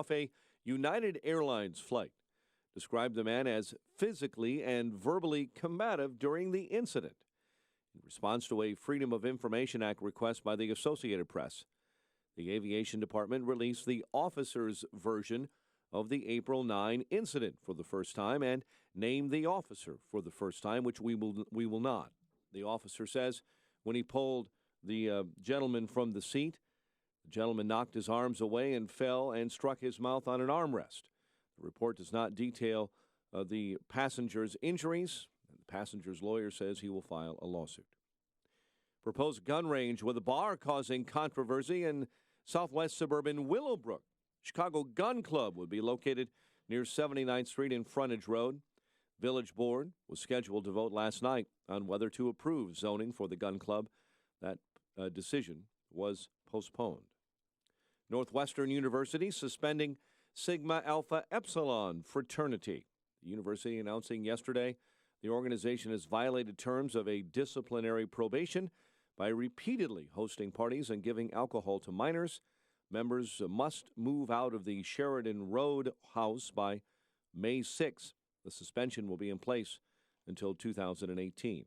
off a United Airlines flight, described the man as physically and verbally combative during the incident in response to a Freedom of Information Act request by the Associated Press. The Aviation Department released the officer's version of the April 9 incident for the first time and named the officer for the first time, which we will not. The officer says when he pulled the gentleman from the seat, the gentleman knocked his arms away and fell and struck his mouth on an armrest. The report does not detail the passenger's injuries. The passenger's lawyer says he will file a lawsuit. Proposed gun range with a bar causing controversy in southwest suburban Willowbrook. Chicago Gun Club would be located near 79th Street and Frontage Road. Village Board was scheduled to vote last night on whether to approve zoning for the gun club. That decision was postponed. Northwestern University suspending Sigma Alpha Epsilon fraternity. The university announcing yesterday the organization has violated terms of a disciplinary probation by repeatedly hosting parties and giving alcohol to minors. Members must move out of the Sheridan Road house by May 6. The suspension will be in place until 2018.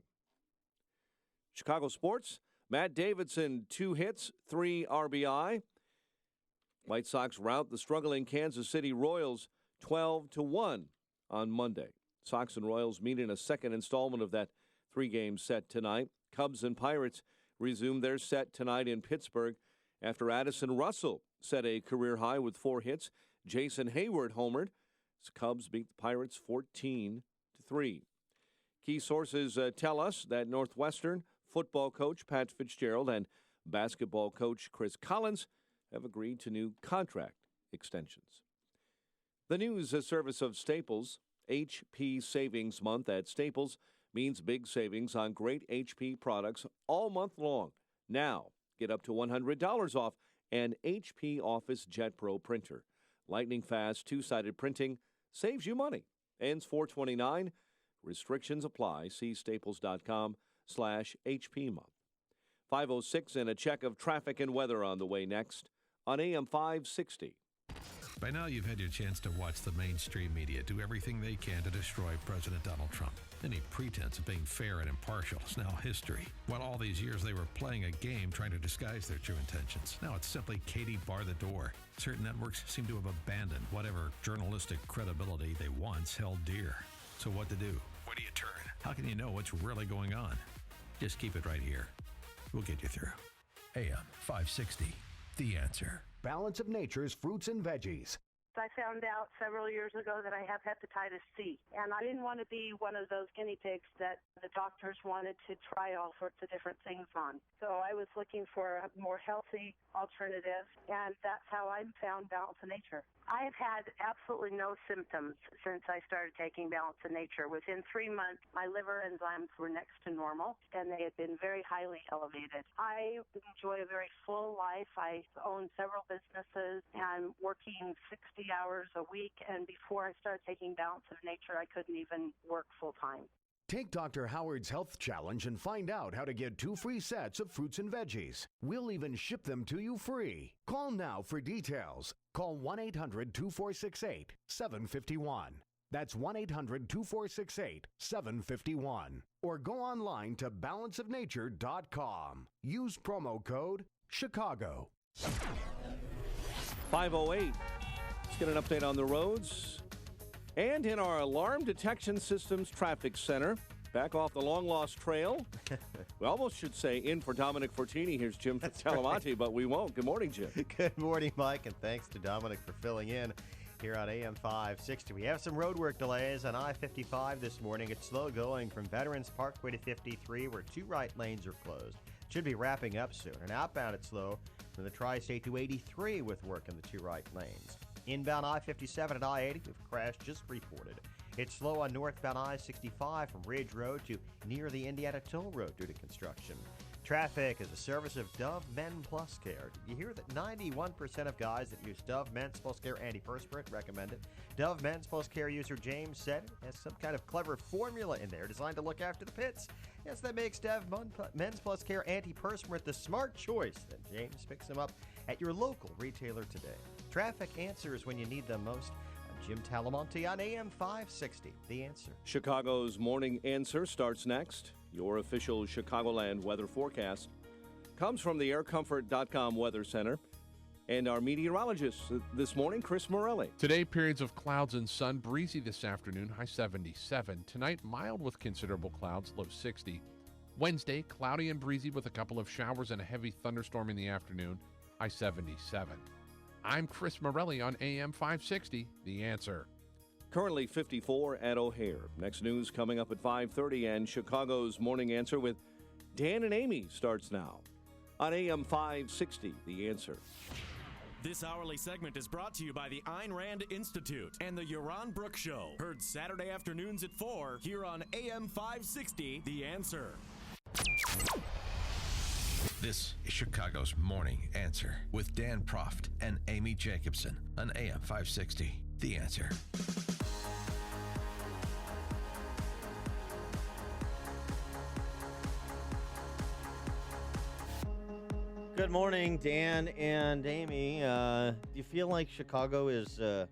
Chicago sports, Matt Davidson, 2 hits, 3 RBI. White Sox rout the struggling Kansas City Royals 12-1 on Monday. Sox and Royals meet in a second installment of that 3-game set tonight. Cubs and Pirates resume their set tonight in Pittsburgh after Addison Russell set a career high with 4 hits. Jason Hayward homered. Cubs beat the Pirates 14-3. Key sources tell us that Northwestern football coach Pat Fitzgerald and basketball coach Chris Collins have agreed to new contract extensions. The news service of Staples, HP Savings Month at Staples means big savings on great HP products all month long. Now, get up to $100 off an HP Office Jet Pro printer. Lightning fast, 2-sided printing saves you money. Ends 4/29. Restrictions apply. See staples.com/HP month. 5:06 and a check of traffic and weather on the way next on AM 560. By now, you've had your chance to watch the mainstream media do everything they can to destroy President Donald Trump. Any pretense of being fair and impartial is now history. While all these years they were playing a game trying to disguise their true intentions. Now it's simply Katie bar the door. Certain networks seem to have abandoned whatever journalistic credibility they once held dear. So what to do? Where do you turn? How can you know what's really going on? Just keep it right here. We'll get you through. AM 560, The Answer. Balance of Nature's fruits and veggies. I found out several years ago that I have hepatitis C, and I didn't want to be one of those guinea pigs that the doctors wanted to try all sorts of different things on. So I was looking for a more healthy alternative, and that's how I found Balance of Nature. I have had absolutely no symptoms since I started taking Balance of Nature. Within 3 months, my liver enzymes were next to normal, and they had been very highly elevated. I enjoy a very full life. I own several businesses and working 60 hours a week, and before I started taking Balance of Nature, I couldn't even work full-time. Take Dr. Howard's Health Challenge and find out how to get 2 free sets of fruits and veggies. We'll even ship them to you free. Call now for details. Call 1-800-2468-751. That's 1-800-2468-751. Or go online to balanceofnature.com. Use promo code Chicago. 5:08. Let's get an update on the roads. And in our Alarm Detection Systems Traffic Center, back off the long-lost trail. We almost should say in for Dominic Fortini. Here's Jim Talamonte, right. But we won't. Good morning, Jim. Good morning, Mike, and thanks to Dominic for filling in here on AM 560. We have some roadwork delays on I-55 this morning. It's slow going from Veterans Parkway to 53, where 2 right lanes are closed. Should be wrapping up soon. And outbound, it's slow from the Tri-State to 83 with work in the 2 right lanes. Inbound I-57 and I-80, we've crashed just reported. It's slow on northbound I-65 from Ridge Road to near the Indiana Toll Road due to construction. Traffic is a service of Dove Men Plus Care. Did you hear that 91% of guys that use Dove Men's Plus Care antiperspirant recommend it? Dove Men's Plus Care user James said it has some kind of clever formula in there designed to look after the pits. Yes, that makes Dove Men's Plus Care antiperspirant the smart choice. And James picks them up at your local retailer today. Traffic answers when you need them most. I'm Jim Talamonte on AM 560. The Answer. Chicago's Morning Answer starts next. Your official Chicagoland weather forecast comes from the aircomfort.com Weather Center and our meteorologist this morning, Chris Morelli. Today, periods of clouds and sun, breezy this afternoon, high 77. Tonight, mild with considerable clouds, low 60. Wednesday, cloudy and breezy with a couple of showers and a heavy thunderstorm in the afternoon, high 77. I'm Chris Morelli on AM 560, The Answer. Currently 54 at O'Hare. Next news coming up at 5:30, and Chicago's Morning Answer with Dan and Amy starts now on AM 560, The Answer. This hourly segment is brought to you by the Ayn Rand Institute and the Yaron Brook Show. Heard Saturday afternoons at 4 here on AM 560, The Answer. This is Chicago's Morning Answer with Dan Proft and Amy Jacobson on AM 560, The Answer. Good morning, Dan and Amy. Do you feel like Chicago is a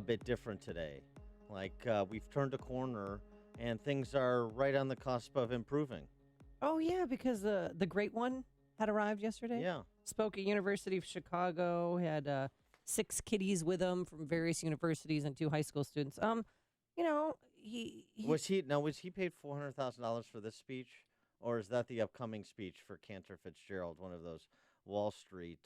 bit different today? Like we've turned a corner and things are right on the cusp of improving? Oh, yeah, because the great one had arrived yesterday. Yeah. Spoke at University of Chicago, had 6 kiddies with him from various universities and 2 high school students. You know, he Was he paid $400,000 for this speech? Or is that the upcoming speech for Cantor Fitzgerald, one of those Wall Street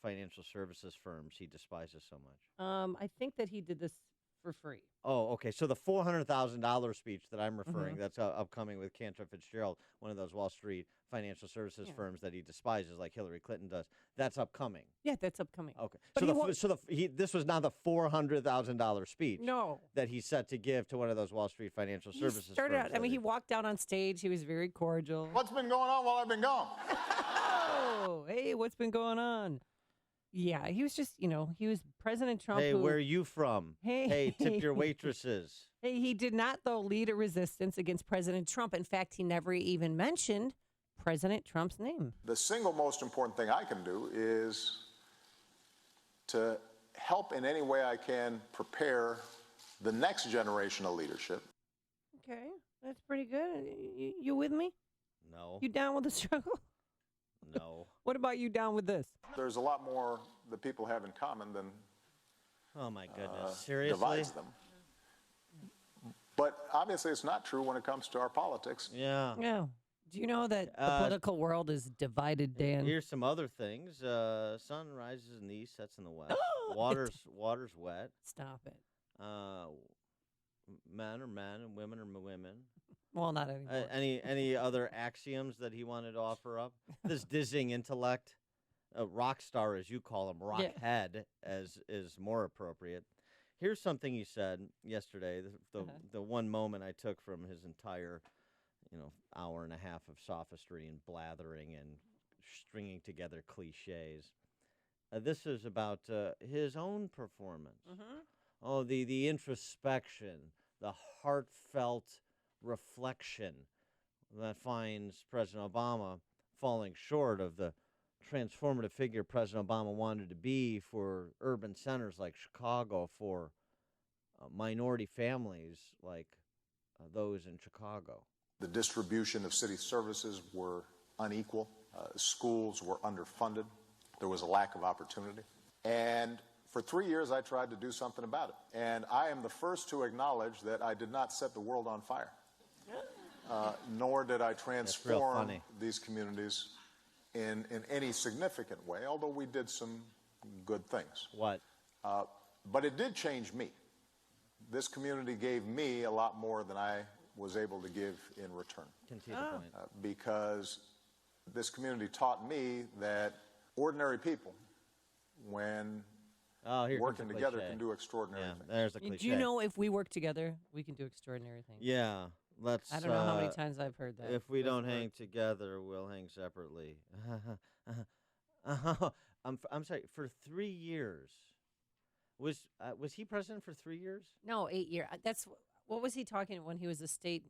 financial services firms he despises so much? I think that he did this for free. Oh, okay. So the $400,000 speech that I'm referring, that's upcoming with Cantor Fitzgerald, one of those Wall Street financial services firms that he despises, like Hillary Clinton does. That's upcoming. Yeah, that's upcoming. Okay. But This was not the $400,000 speech. No. That he's set to give to one of those Wall Street financial services He started firms. out, I mean, he walked out on stage. He was very cordial. What's been going on while I've been gone? Oh, hey, what's been going on? Yeah, he was just, he was President Trump. Hey, where are you from? Hey. Tip your waitresses. Hey, he did not, though, lead a resistance against President Trump. In fact, he never even mentioned President Trump's name. The single most important thing I can do is to help in any way I can prepare the next generation of leadership. Okay, that's pretty good. You with me? No. You down with the struggle? No. What about you down with this? There's a lot more that people have in common than Oh, my goodness. Seriously? divides them. But obviously it's not true when it comes to our politics. Yeah. Yeah. Do you know that the political world is divided, Dan? Here's some other things. Sun rises in the east, sets in the west. Water's wet. Stop it. Men are men and women are women. Well, not anymore. Any other axioms that he wanted to offer up? This dizzying intellect, rock star as you call him, rock head as is more appropriate. Here's something he said yesterday. The one moment I took from his entire, hour and a half of sophistry and blathering and stringing together cliches. This is about his own performance. Oh, the introspection, the heartfelt reflection that finds President Obama falling short of the transformative figure President Obama wanted to be for urban centers like Chicago, for minority families like those in Chicago. The distribution of city services were unequal. Schools were underfunded. There was a lack of opportunity. And for 3 years, I tried to do something about it. And I am the first to acknowledge that I did not set the world on fire, nor did I transform these communities in any significant way, although we did some good things. What? But it did change me. This community gave me a lot more than I was able to give in return. Continue the point. Because this community taught me that ordinary people, when working together, can do extraordinary things. There's the cliche. Do you know if we work together, we can do extraordinary things? Yeah. I don't know how many times I've heard that. If we don't hang together, we'll hang separately. I'm sorry. For 3 years, was he president for 3 years? No, 8 years. What was he talking when he was a state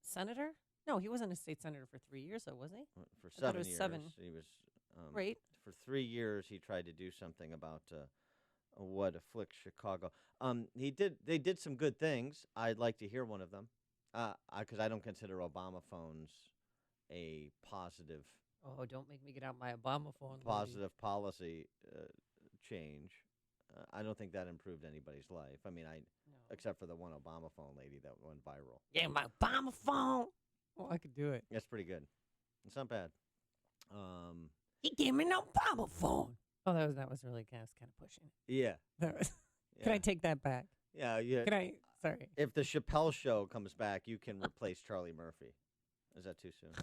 senator? No, he wasn't a state senator for 3 years, though, was he? For I thought 7 it was years, 7. he was. Right. For 3 years, he tried to do something about what afflicts Chicago. They did some good things. I'd like to hear one of them, because I don't consider Obama phones a positive Oh, don't make me get out my Obama phone. lady. positive policy change. I don't think that improved anybody's life. I mean, No. except for the one Obama phone lady that went viral. Yeah, my Obama phone. Oh, I could do it. That's pretty good. It's not bad. He gave me an Obama phone. Oh, that was really kind of pushing it. Yeah. That was, Yeah. Can I take that back? Yeah. Yeah. Can I? Sorry. If the Chappelle Show comes back, you can replace Charlie Murphy. Is that too soon?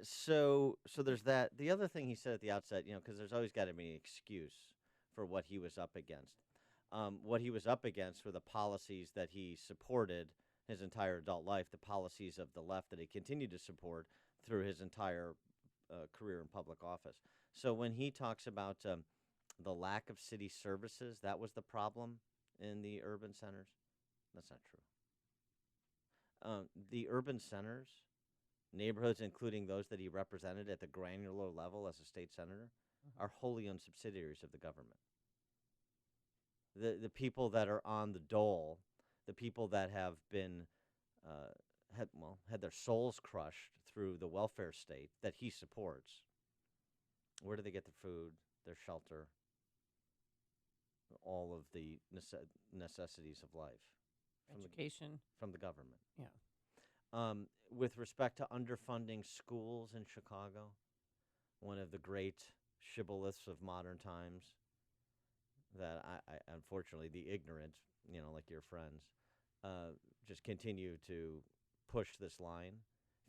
So there's that. The other thing he said at the outset, because there's always got to be an excuse for what he was up against. What he was up against were the policies that he supported his entire adult life, the policies of the left that he continued to support through his entire career in public office. So when he talks about the lack of city services, that was the problem in the urban centers. That's not true. The urban centers, neighborhoods, including those that he represented at the granular level as a state senator, are wholly owned subsidiaries of the government. The people that are on the dole, the people that have been had their souls crushed through the welfare state that he supports. Where do they get their food, their shelter, all of the necessities of life? Education. From the government. Yeah. With respect to underfunding schools in Chicago, one of the great shibboleths of modern times, that I unfortunately, the ignorant, like your friends, just continue to push this line.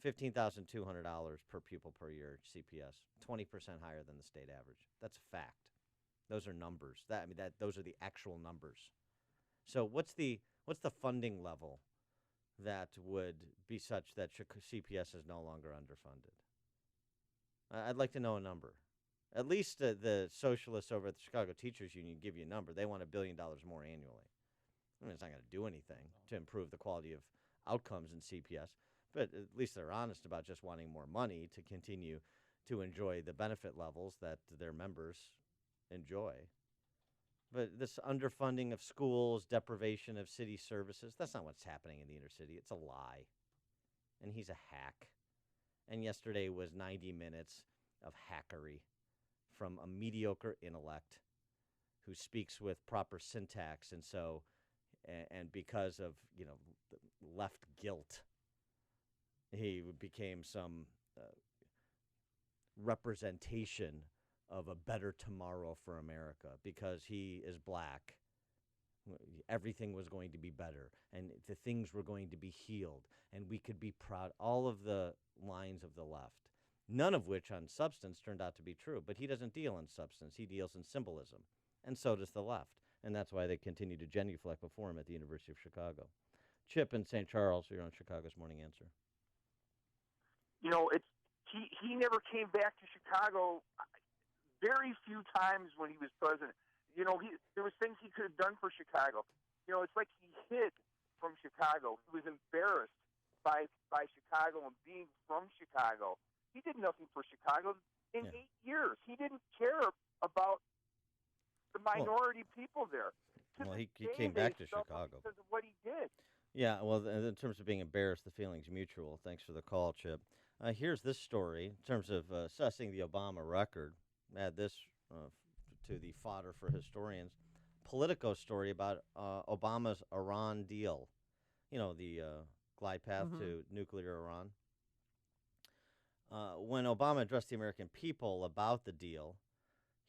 $15,200 per pupil per year CPS, 20% higher than the state average. That's a fact. Those are numbers. Those are the actual numbers. So what's the funding level that would be such that CPS is no longer underfunded? I'd like to know a number. At least the socialists over at the Chicago Teachers Union give you a number. They want $1 billion more annually. I mean, it's not going to do anything to improve the quality of outcomes in CPS, but at least they're honest about just wanting more money to continue to enjoy the benefit levels that their members enjoy. But this underfunding of schools, deprivation of city services, that's not what's happening in the inner city. It's a lie. And he's a hack. And yesterday was 90 minutes of hackery from a mediocre intellect who speaks with proper syntax. And so, and because of, left guilt, he became some representation of a better tomorrow for America. Because he is black, everything was going to be better, and the things were going to be healed, and we could be proud. All of the lines of the left, none of which on substance turned out to be true. But he doesn't deal in substance. He deals in symbolism, and so does the left. And that's why they continue to genuflect before him at the University of Chicago. Chip in St. Charles, you're on Chicago's Morning Answer. He never came back to Chicago. Very few times when he was president. There was things he could have done for Chicago. It's like he hid from Chicago. He was embarrassed by Chicago and being from Chicago. He did nothing for Chicago in 8 years. He didn't care about the minority people there. Well, he came back to Chicago because of what he did. Yeah, well, in terms of being embarrassed, the feeling's mutual. Thanks for the call, Chip. Here's this story in terms of assessing the Obama record. Add this to the fodder for historians. Politico story about Obama's Iran deal. The glide path to nuclear Iran. When Obama addressed the American people about the deal,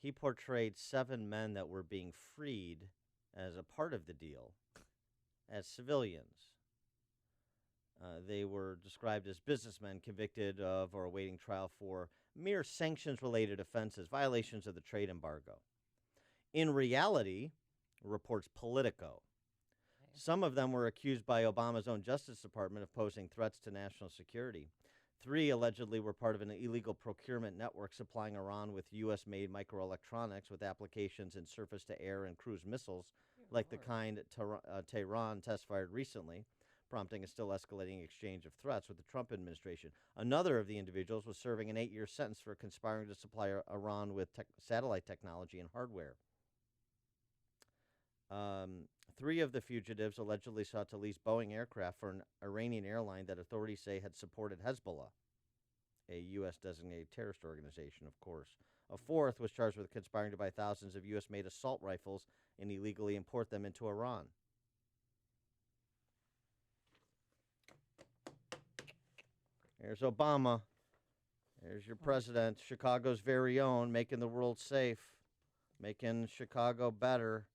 he portrayed 7 men that were being freed as a part of the deal as civilians. They were described as businessmen convicted of or awaiting trial for mere sanctions-related offenses, violations of the trade embargo. In reality, reports Politico, some of them were accused by Obama's own Justice Department of posing threats to national security. 3 allegedly were part of an illegal procurement network supplying Iran with U.S.-made microelectronics with applications in surface-to-air and cruise missiles, like the kind Tehran test-fired recently, prompting a still escalating exchange of threats with the Trump administration. Another of the individuals was serving an 8-year sentence for conspiring to supply Iran with satellite technology and hardware. 3 of the fugitives allegedly sought to lease Boeing aircraft for an Iranian airline that authorities say had supported Hezbollah, a U.S. designated terrorist organization, of course. A 4th was charged with conspiring to buy thousands of U.S.-made assault rifles and illegally import them into Iran. There's Obama. There's your president, Chicago's very own, making the world safe, making Chicago better,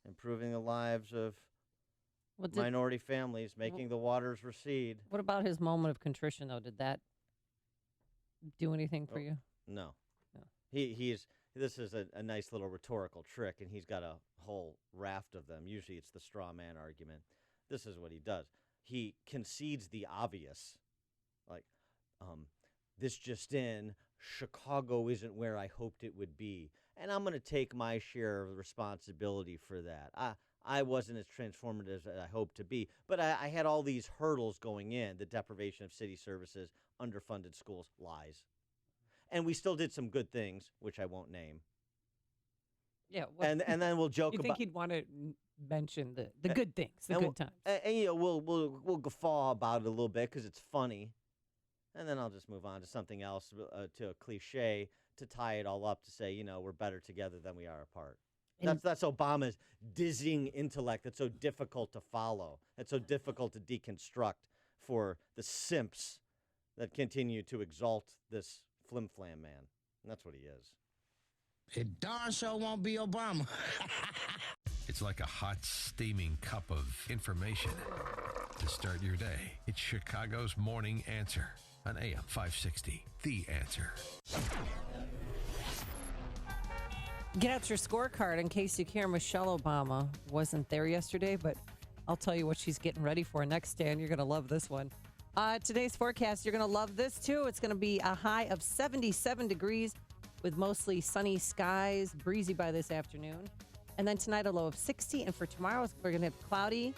improving the lives of minority families, making the waters recede. What about his moment of contrition, though? Did that do anything for you? No. This is a nice little rhetorical trick, and he's got a whole raft of them. Usually it's the straw man argument. This is what he does. He concedes the obvious. Like, this just in, Chicago isn't where I hoped it would be. And I'm going to take my share of the responsibility for that. I wasn't as transformative as I hoped to be, but I had all these hurdles going in, the deprivation of city services, underfunded schools, lies. And we still did some good things, which I won't name. Yeah. Well, and then we'll joke about... You think he'd want to mention the good things, the good times. And you know, we'll guffaw about it a little bit because it's funny. And then I'll just move on to something else, to a cliche, to tie it all up, to say, you know, we're better together than we are apart. That's Obama's dizzying intellect that's so difficult to follow. That's so difficult to deconstruct for the simps that continue to exalt this flim-flam man. And that's what he is. It darn sure won't be Obama. It's like a hot, steaming cup of information to start your day. It's Chicago's Morning Answer on AM 560, The Answer. Get out your scorecard in case you care. Michelle Obama wasn't there yesterday, but I'll tell you what she's getting ready for next, Dan. You're going to love this one. Today's forecast, you're going to love this, too. It's going to be a high of 77 degrees with mostly sunny skies, breezy by this afternoon. And then tonight, a low of 60. And for tomorrow, we're going to have cloudy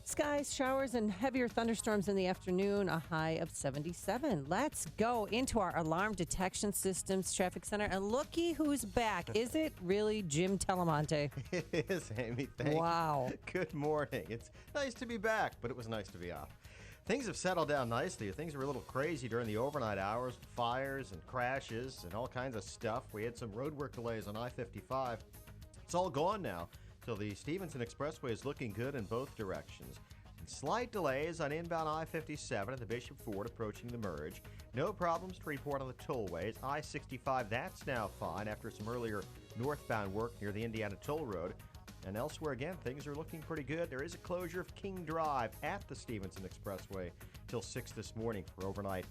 skies, showers, and heavier thunderstorms in the afternoon, a high of 77. Let's go into our alarm detection systems traffic center. And looky who's back. Is it really Jim Telemonte? It is, Amy. Thank you. Wow. Good morning. It's nice to be back, but it was nice to be off. Things have settled down nicely. Things were a little crazy during the overnight hours, fires and crashes and all kinds of stuff. We had some roadwork delays on I-55. It's all gone now, so the Stevenson Expressway is looking good in both directions. And slight delays on inbound I-57 at the Bishop Ford approaching the merge. No problems to report on the tollways. I-65, that's now fine after some earlier northbound work near the Indiana Toll Road. And elsewhere, again, things are looking pretty good. There is a closure of King Drive at the Stevenson Expressway till 6 this morning for overnight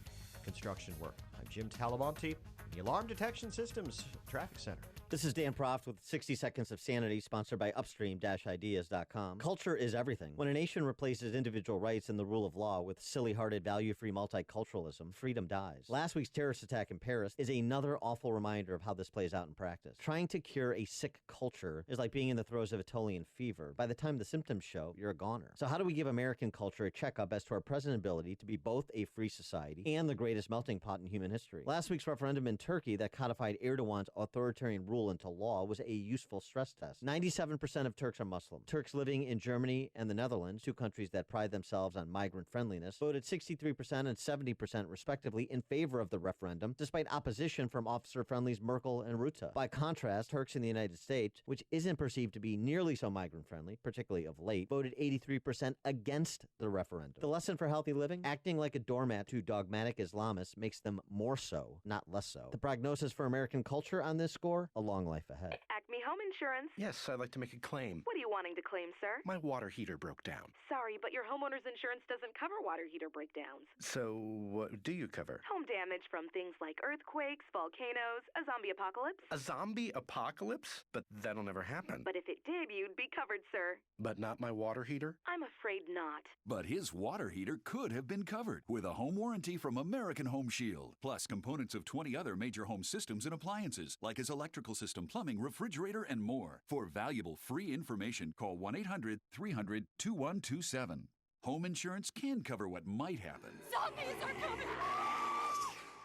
construction work. I'm Jim Talamonte, the Alarm Detection Systems Traffic Center. This is Dan Proft with 60 Seconds of Sanity, sponsored by Upstream-Ideas.com. Culture is everything. When a nation replaces individual rights and the rule of law with silly-hearted, value-free multiculturalism, freedom dies. Last week's terrorist attack in Paris is another awful reminder of how this plays out in practice. Trying to cure a sick culture is like being in the throes of Italian fever. By the time the symptoms show, you're a goner. So how do we give American culture a checkup as to our present ability to be both a free society and the greatest melting pot in human history? Last week's referendum in Turkey that codified Erdogan's authoritarian rule into law was a useful stress test. 97% of Turks are Muslim. Turks living in Germany and the Netherlands, 2 countries that pride themselves on migrant friendliness, voted 63% and 70% respectively in favor of the referendum, despite opposition from officer-friendlies Merkel and Rutte. By contrast, Turks in the United States, which isn't perceived to be nearly so migrant-friendly, particularly of late, voted 83% against the referendum. The lesson for healthy living? Acting like a doormat to dogmatic Islamists makes them more so, not less so. The prognosis for American culture on this score? A long life ahead. Acme Home Insurance. Yes, I'd like to make a claim. What are you wanting to claim, sir? My water heater broke down. Sorry, but your homeowner's insurance doesn't cover water heater breakdowns. So what do you cover? Home damage from things like earthquakes, volcanoes, a zombie apocalypse. A zombie apocalypse? But that'll never happen. But if it did, you'd be covered, sir. But not my water heater? I'm afraid not. But his water heater could have been covered with a home warranty from American Home Shield, plus components of 20 other major home systems and appliances, like his electrical system, plumbing, refrigerator, and more. For valuable free information, call 1-800-300-2127. Home insurance can cover what might happen. Zombies are coming!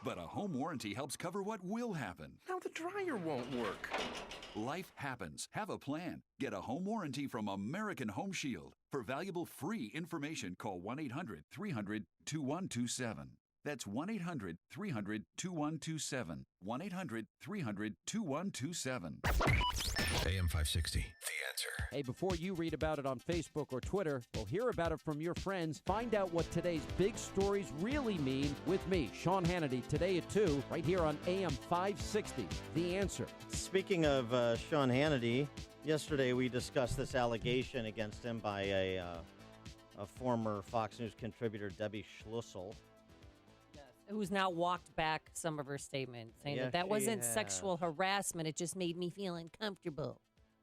But a home warranty helps cover what will happen. Now the dryer won't work. Life happens. Have a plan. Get a home warranty from American Home Shield. For valuable free information, call 1-800-300-2127. That's 1-800-300-2127. 1-800-300-2127. AM 560. The Answer. Hey, before you read about it on Facebook or Twitter, well, hear about it from your friends. Find out what today's big stories really mean with me, Sean Hannity, today at 2, right here on AM 560. The Answer. Speaking of Sean Hannity, yesterday we discussed this allegation against him by a former Fox News contributor, Debbie Schlussel. Who's now walked back some of her statements, saying Yeah, that she wasn't has. sexual harassment. It just made me feel uncomfortable.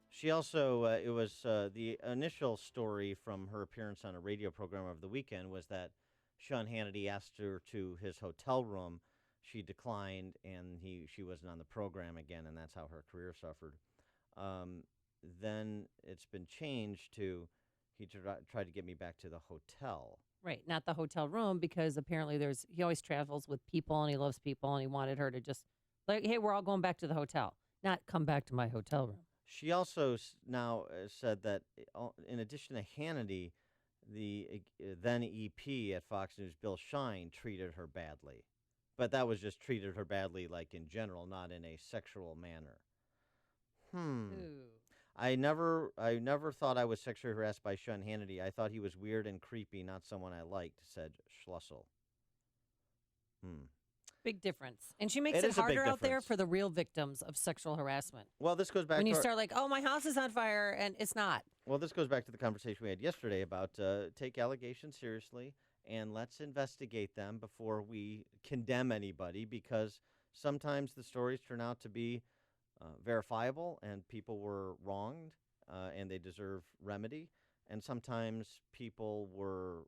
She also, it was the initial story from her appearance on a radio program over the weekend was that Sean Hannity asked her to his hotel room. She declined, and she wasn't on the program again, and that's how her career suffered. Then it's been changed to he tried to get me back to the hotel. Right, not the hotel room, because apparently he always travels with people and he loves people, and he wanted her to just, like, hey, we're all going back to the hotel, not come back to my hotel room. She also now said that in addition to Hannity, the then EP at Fox News, Bill Shine, treated her badly. But that was just treated her badly, like in general, not in a sexual manner. Ooh. I never thought I was sexually harassed by Sean Hannity. I thought he was weird and creepy, not someone I liked, said Schlussel. Big difference. And she makes It it is a big harder out there difference. for the real victims of sexual harassment. Well, this goes back When to you start like, oh, my house is on fire, and it's not. Well, this goes back to the conversation we had yesterday about take allegations seriously and let's investigate them before we condemn anybody, because sometimes the stories turn out to be verifiable and people were wronged and they deserve remedy. And sometimes people were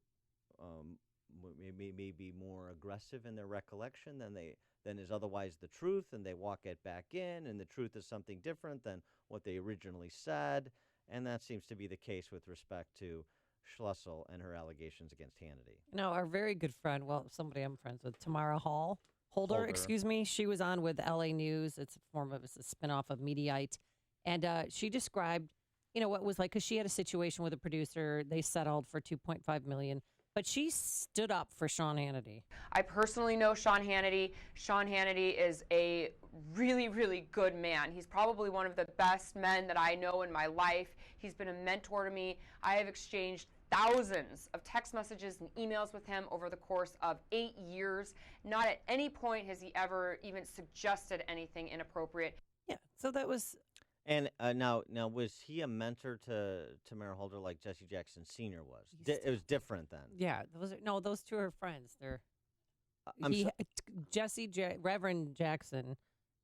maybe more aggressive in their recollection than is otherwise the truth, and they walk it back in, and the truth is something different than what they originally said. And that seems to be the case with respect to Schlussel and her allegations against Hannity. No, our very good friend, well, somebody I'm friends with, Tamara Holder, excuse me. She was on with LA News. It's a spinoff of Mediaite. And she described, what it was like, because she had a situation with a producer. They settled for $2.5 million. But she stood up for Sean Hannity. I personally know Sean Hannity. Sean Hannity is a really, really good man. He's probably one of the best men that I know in my life. He's been a mentor to me. I have exchanged thousands of text messages and emails with him over the course of 8 years. Not at any point has he ever even suggested anything inappropriate. Yeah, so that was... And now, was he a mentor to Tamara Holder like Jesse Jackson Sr. was? It was different then. Yeah, those two are friends. They're Reverend Jackson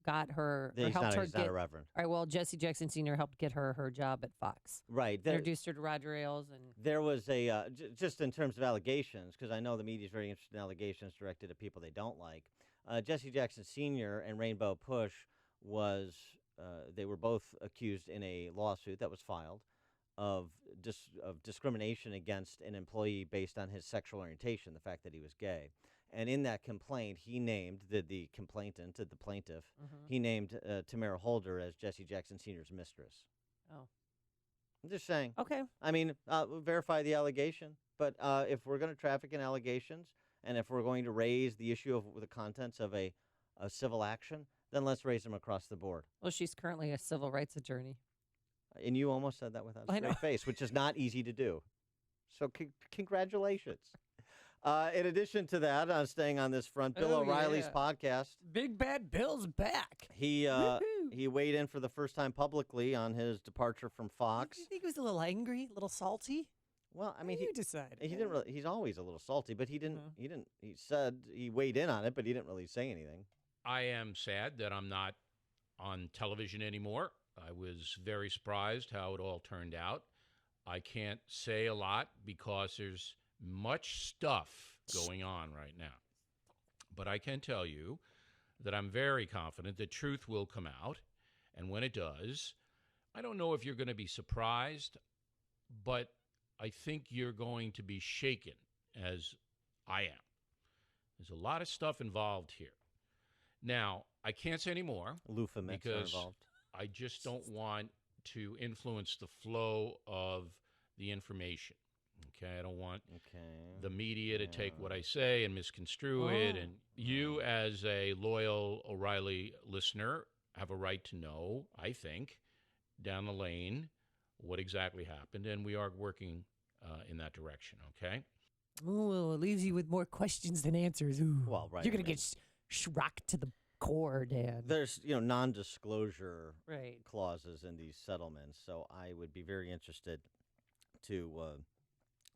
got her. He's not a reverend. All right. Well, Jesse Jackson Sr. helped get her job at Fox. Right. Introduced her to Roger Ailes, and there was a just in terms of allegations, because I know the media is very interested in allegations directed at people they don't like. Jesse Jackson Sr. and Rainbow Push was. They were both accused in a lawsuit that was filed of discrimination against an employee based on his sexual orientation, the fact that he was gay. And in that complaint, he named the complainant, the plaintiff, he named Tamara Holder as Jesse Jackson Sr.'s mistress. Oh. I'm just saying. Okay. I mean, verify the allegation. But if we're going to traffic in allegations, and if we're going to raise the issue of the contents of a civil action, then let's raise them across the board. Well, she's currently a civil rights attorney. And you almost said that without a straight face, which is not easy to do. So congratulations. In addition to that, staying on this front, Bill O'Reilly's podcast. Big Bad Bill's back. He weighed in for the first time publicly on his departure from Fox. Do you think he was a little angry, a little salty? Well, I mean, you decide. He didn't really. He's always a little salty, but he didn't. He said he weighed in on it, but he didn't really say anything. I am sad that I'm not on television anymore. I was very surprised how it all turned out. I can't say a lot because there's much stuff going on right now. But I can tell you that I'm very confident the truth will come out. And when it does, I don't know if you're going to be surprised, but I think you're going to be shaken, as I am. There's a lot of stuff involved here. Now, I can't say any more Loofah mitts are because involved. I just don't want to influence the flow of the information. Okay, I don't want the media to take what I say and misconstrue it. And you, as a loyal O'Reilly listener, have a right to know, I think, down the lane what exactly happened. And we are working in that direction, okay? Ooh, it leaves you with more questions than answers. Ooh. Well, right. You're going to get rocked to the core, Dan. There's, non-disclosure Right. clauses in these settlements, so I would be very interested to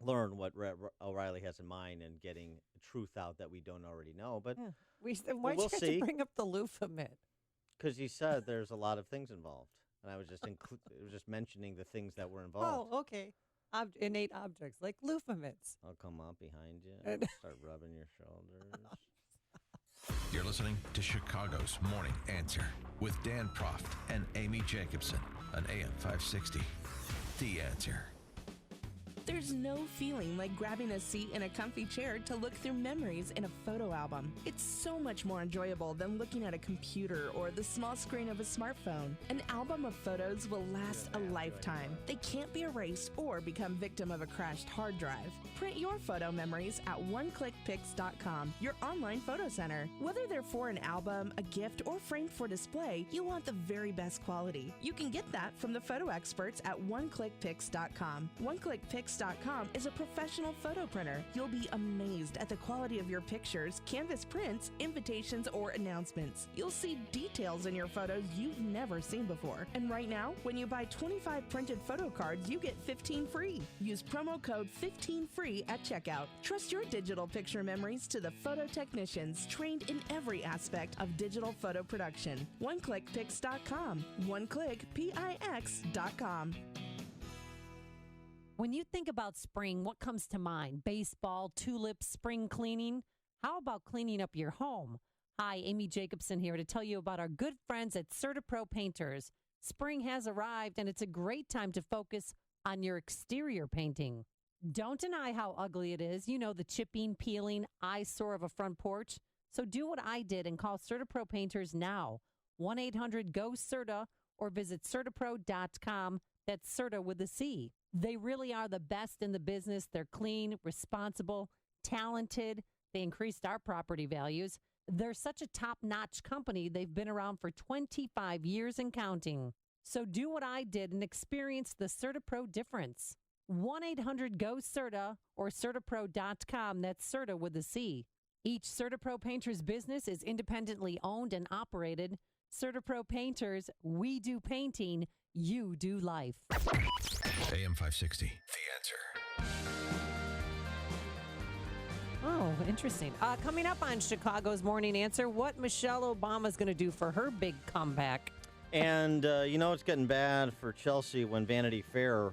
learn what O'Reilly has in mind and getting truth out that we don't already know. But Why'd we'll you have see. to bring up the loofah mitt? Because he said there's a lot of things involved, and I was just just mentioning the things that were involved. Oh, okay. Innate objects like loofah mitts. I'll come up behind you and start rubbing your shoulders. You're listening to Chicago's Morning Answer with Dan Proft and Amy Jacobson on AM 560. The Answer. There's no feeling like grabbing a seat in a comfy chair to look through memories in a photo album. It's so much more enjoyable than looking at a computer or the small screen of a smartphone. An album of photos will last a lifetime. They can't be erased or become victim of a crashed hard drive. Print your photo memories at oneclickpics.com, your online photo center. Whether they're for an album, a gift, or framed for display, you want the very best quality. You can get that from the photo experts at oneclickpics.com. OneClickPics.com is a professional photo printer. You'll be amazed at the quality of your pictures, canvas prints, invitations, or announcements. You'll see details in your photos you've never seen before. And right now, when you buy 25 printed photo cards, you get 15 free. Use promo code 15FREE at checkout. Trust your digital picture memories to the photo technicians trained in every aspect of digital photo production. OneClickPics.com. OneClickPix.com. When you think about spring, what comes to mind? Baseball, tulips, spring cleaning? How about cleaning up your home? Hi, Amy Jacobson here to tell you about our good friends at CertaPro Painters. Spring has arrived, and it's a great time to focus on your exterior painting. Don't deny how ugly it is. You know, the chipping, peeling, eyesore of a front porch. So do what I did and call CertaPro Painters now. 1-800-GO-CERTA or visit CertaPro.com. That's Certa with a C. They really are the best in the business. They're clean, responsible, talented. They increased our property values. They're such a top-notch company. They've been around for 25 years and counting. So do what I did and experience the CertaPro difference. 1-800-GO-CERTA or CertaPro.com. That's Certa with a C. Each CertaPro Painters business is independently owned and operated. CertaPro Painters, we do painting, you do life. AM 560. The Answer. Oh, interesting. Coming up on Chicago's Morning Answer, what Michelle Obama's going to do for her big comeback. And, it's getting bad for Chelsea when Vanity Fair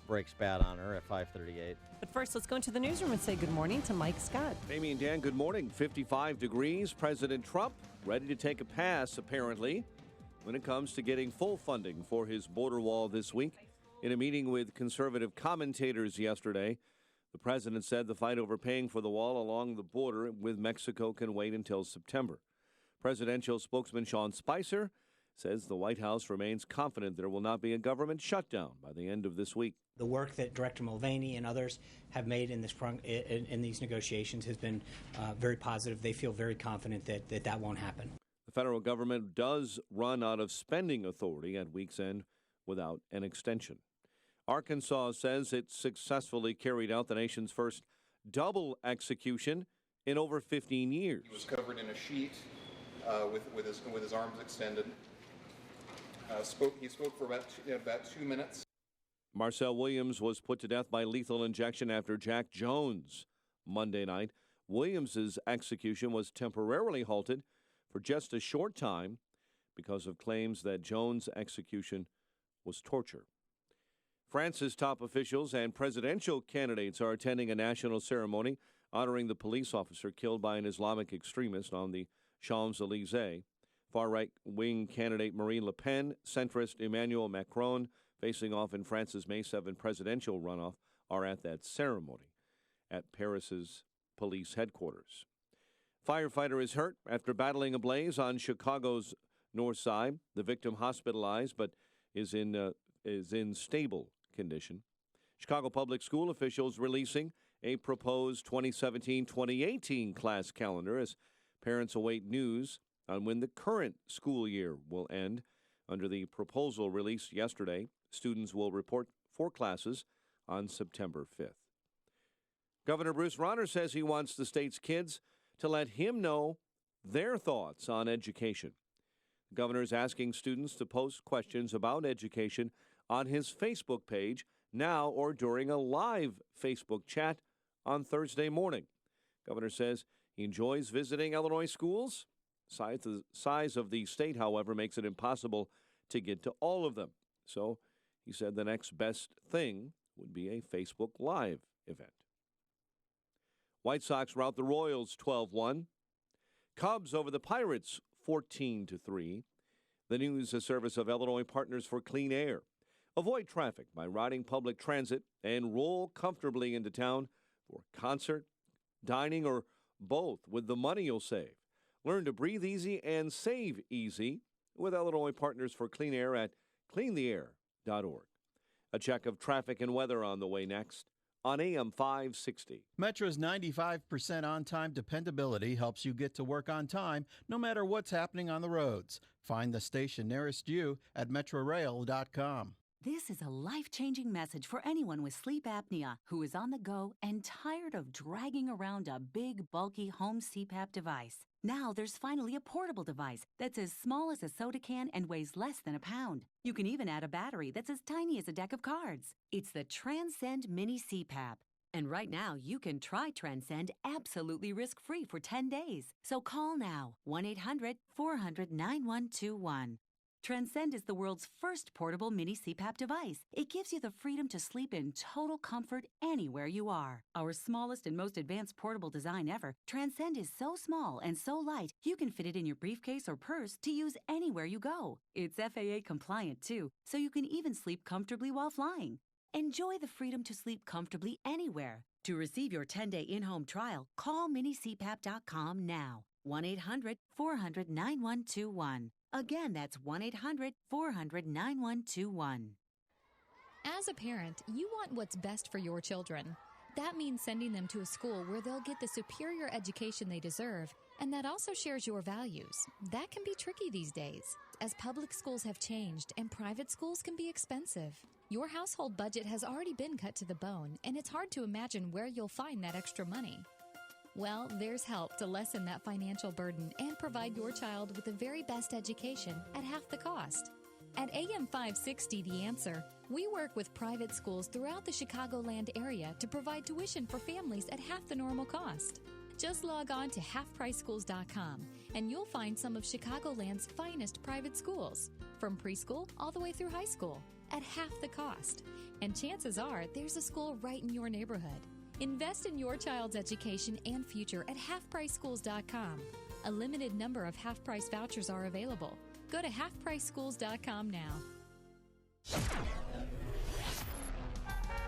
breaks bad on her at 5:38. But first, let's go into the newsroom and say good morning to Mike Scott. Amy and Dan, good morning. 55 degrees. President Trump ready to take a pass, apparently, when it comes to getting full funding for his border wall this week. In a meeting with conservative commentators yesterday, the president said the fight over paying for the wall along the border with Mexico can wait until September. Presidential spokesman Sean Spicer says the White House remains confident there will not be a government shutdown by the end of this week. The work that Director Mulvaney and others have made in these negotiations has been very positive. They feel very confident that won't happen. The federal government does run out of spending authority at week's end without an extension. Arkansas says it successfully carried out the nation's first double execution in over 15 years. He was covered in a sheet with his arms extended. He spoke for about 2 minutes. Marcel Williams was put to death by lethal injection after Jack Jones Monday night. Williams's execution was temporarily halted for just a short time because of claims that Jones' execution was torture. France's top officials and presidential candidates are attending a national ceremony honoring the police officer killed by an Islamic extremist on the Champs-Élysées. Far-right-wing candidate Marine Le Pen, centrist Emmanuel Macron, facing off in France's May 7 presidential runoff, are at that ceremony at Paris's police headquarters. Firefighter is hurt after battling a blaze on Chicago's north side. The victim hospitalized but is in stable condition. Chicago Public School officials releasing a proposed 2017-2018 class calendar as parents await news on when the current school year will end. Under the proposal released yesterday, students will report 4 classes on September 5th. Governor Bruce Rauner says he wants the state's kids to let him know their thoughts on education. The governor is asking students to post questions about education on his Facebook page now or during a live Facebook chat on Thursday morning. Governor says he enjoys visiting Illinois schools. The size of the state, however, makes it impossible to get to all of them. So he said the next best thing would be a Facebook Live event. White Sox rout the Royals 12-1. Cubs over the Pirates 14-3. The news a service of Illinois Partners for Clean Air. Avoid traffic by riding public transit and roll comfortably into town for concert, dining, or both with the money you'll save. Learn to breathe easy and save easy with Illinois Partners for Clean Air at cleantheair.org. A check of traffic and weather on the way next on AM 560. Metro's 95% on-time dependability helps you get to work on time no matter what's happening on the roads. Find the station nearest you at metrorail.com. This is a life-changing message for anyone with sleep apnea who is on the go and tired of dragging around a big, bulky home CPAP device. Now there's finally a portable device that's as small as a soda can and weighs less than a pound. You can even add a battery that's as tiny as a deck of cards. It's the Transcend Mini CPAP. And right now, you can try Transcend absolutely risk-free for 10 days. So call now, 1-800-400-9121. Transcend is the world's first portable mini CPAP device. It gives you the freedom to sleep in total comfort anywhere you are. Our smallest and most advanced portable design ever, Transcend is so small and so light, you can fit it in your briefcase or purse to use anywhere you go. It's FAA compliant too, so you can even sleep comfortably while flying. Enjoy the freedom to sleep comfortably anywhere. To receive your 10-day in-home trial, call minicpap.com now. 1-800-400-9121. Again, that's 1-800-400-9121. As a parent, you want what's best for your children. That means sending them to a school where they'll get the superior education they deserve, and that also shares your values. That can be tricky these days, as public schools have changed and private schools can be expensive. Your household budget has already been cut to the bone, and it's hard to imagine where you'll find that extra money. Well, there's help to lessen that financial burden and provide your child with the very best education at half the cost. At AM 560 The Answer, we work with private schools throughout the Chicagoland area to provide tuition for families at half the normal cost. Just log on to halfpriceschools.com and you'll find some of Chicagoland's finest private schools, from preschool all the way through high school, at half the cost. And chances are there's a school right in your neighborhood. Invest in your child's education and future at halfpriceschools.com. A limited number of half-price vouchers are available. Go to halfpriceschools.com now.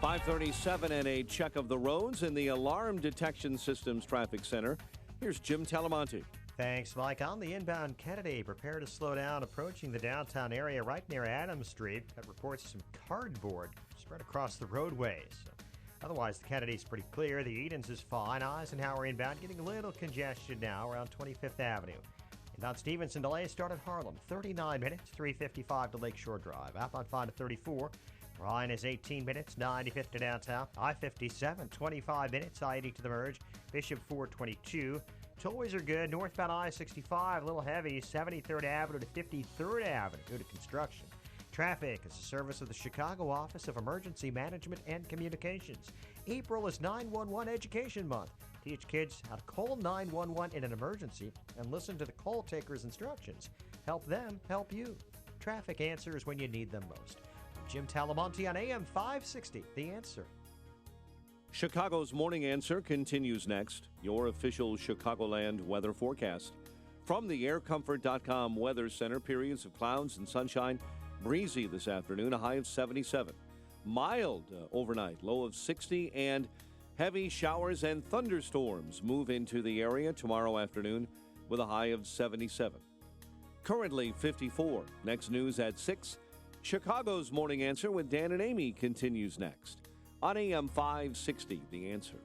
5:37 and a check of the roads in the Alarm Detection Systems Traffic Center. Here's Jim Talamonte. Thanks, Mike. On the inbound Kennedy, prepare to slow down approaching the downtown area right near Adams Street. That reports some cardboard spread across the roadways. Otherwise, the Kennedy's pretty clear. The Edens is fine. Eisenhower inbound, getting a little congestion now around 25th Avenue. And on Stevenson, delays start at Harlem. 39 minutes, 355 to Lakeshore Drive. Outbound 5 to 34. Ryan is 18 minutes, 95th to downtown. I-57, 25 minutes, I-80 to the merge. Bishop 422. Tollways are good. Northbound I-65, a little heavy. 73rd Avenue to 53rd Avenue due to construction. Traffic is a service of the Chicago Office of Emergency Management and Communications. April is 911 Education Month. Teach kids how to call 911 in an emergency and listen to the call taker's instructions. Help them help you. Traffic answers when you need them most. I'm Jim Talamonte on AM 560, The Answer. Chicago's Morning Answer continues next. Your official Chicagoland weather forecast. From the aircomfort.com Weather Center, periods of clouds and sunshine. Breezy this afternoon, a high of 77. Mild overnight, low of 60, and Heavy showers and thunderstorms move into the area tomorrow afternoon with a high of 77. Currently 54. Next news at 6. Chicago's Morning Answer with Dan and Amy continues next on AM 560, The Answer.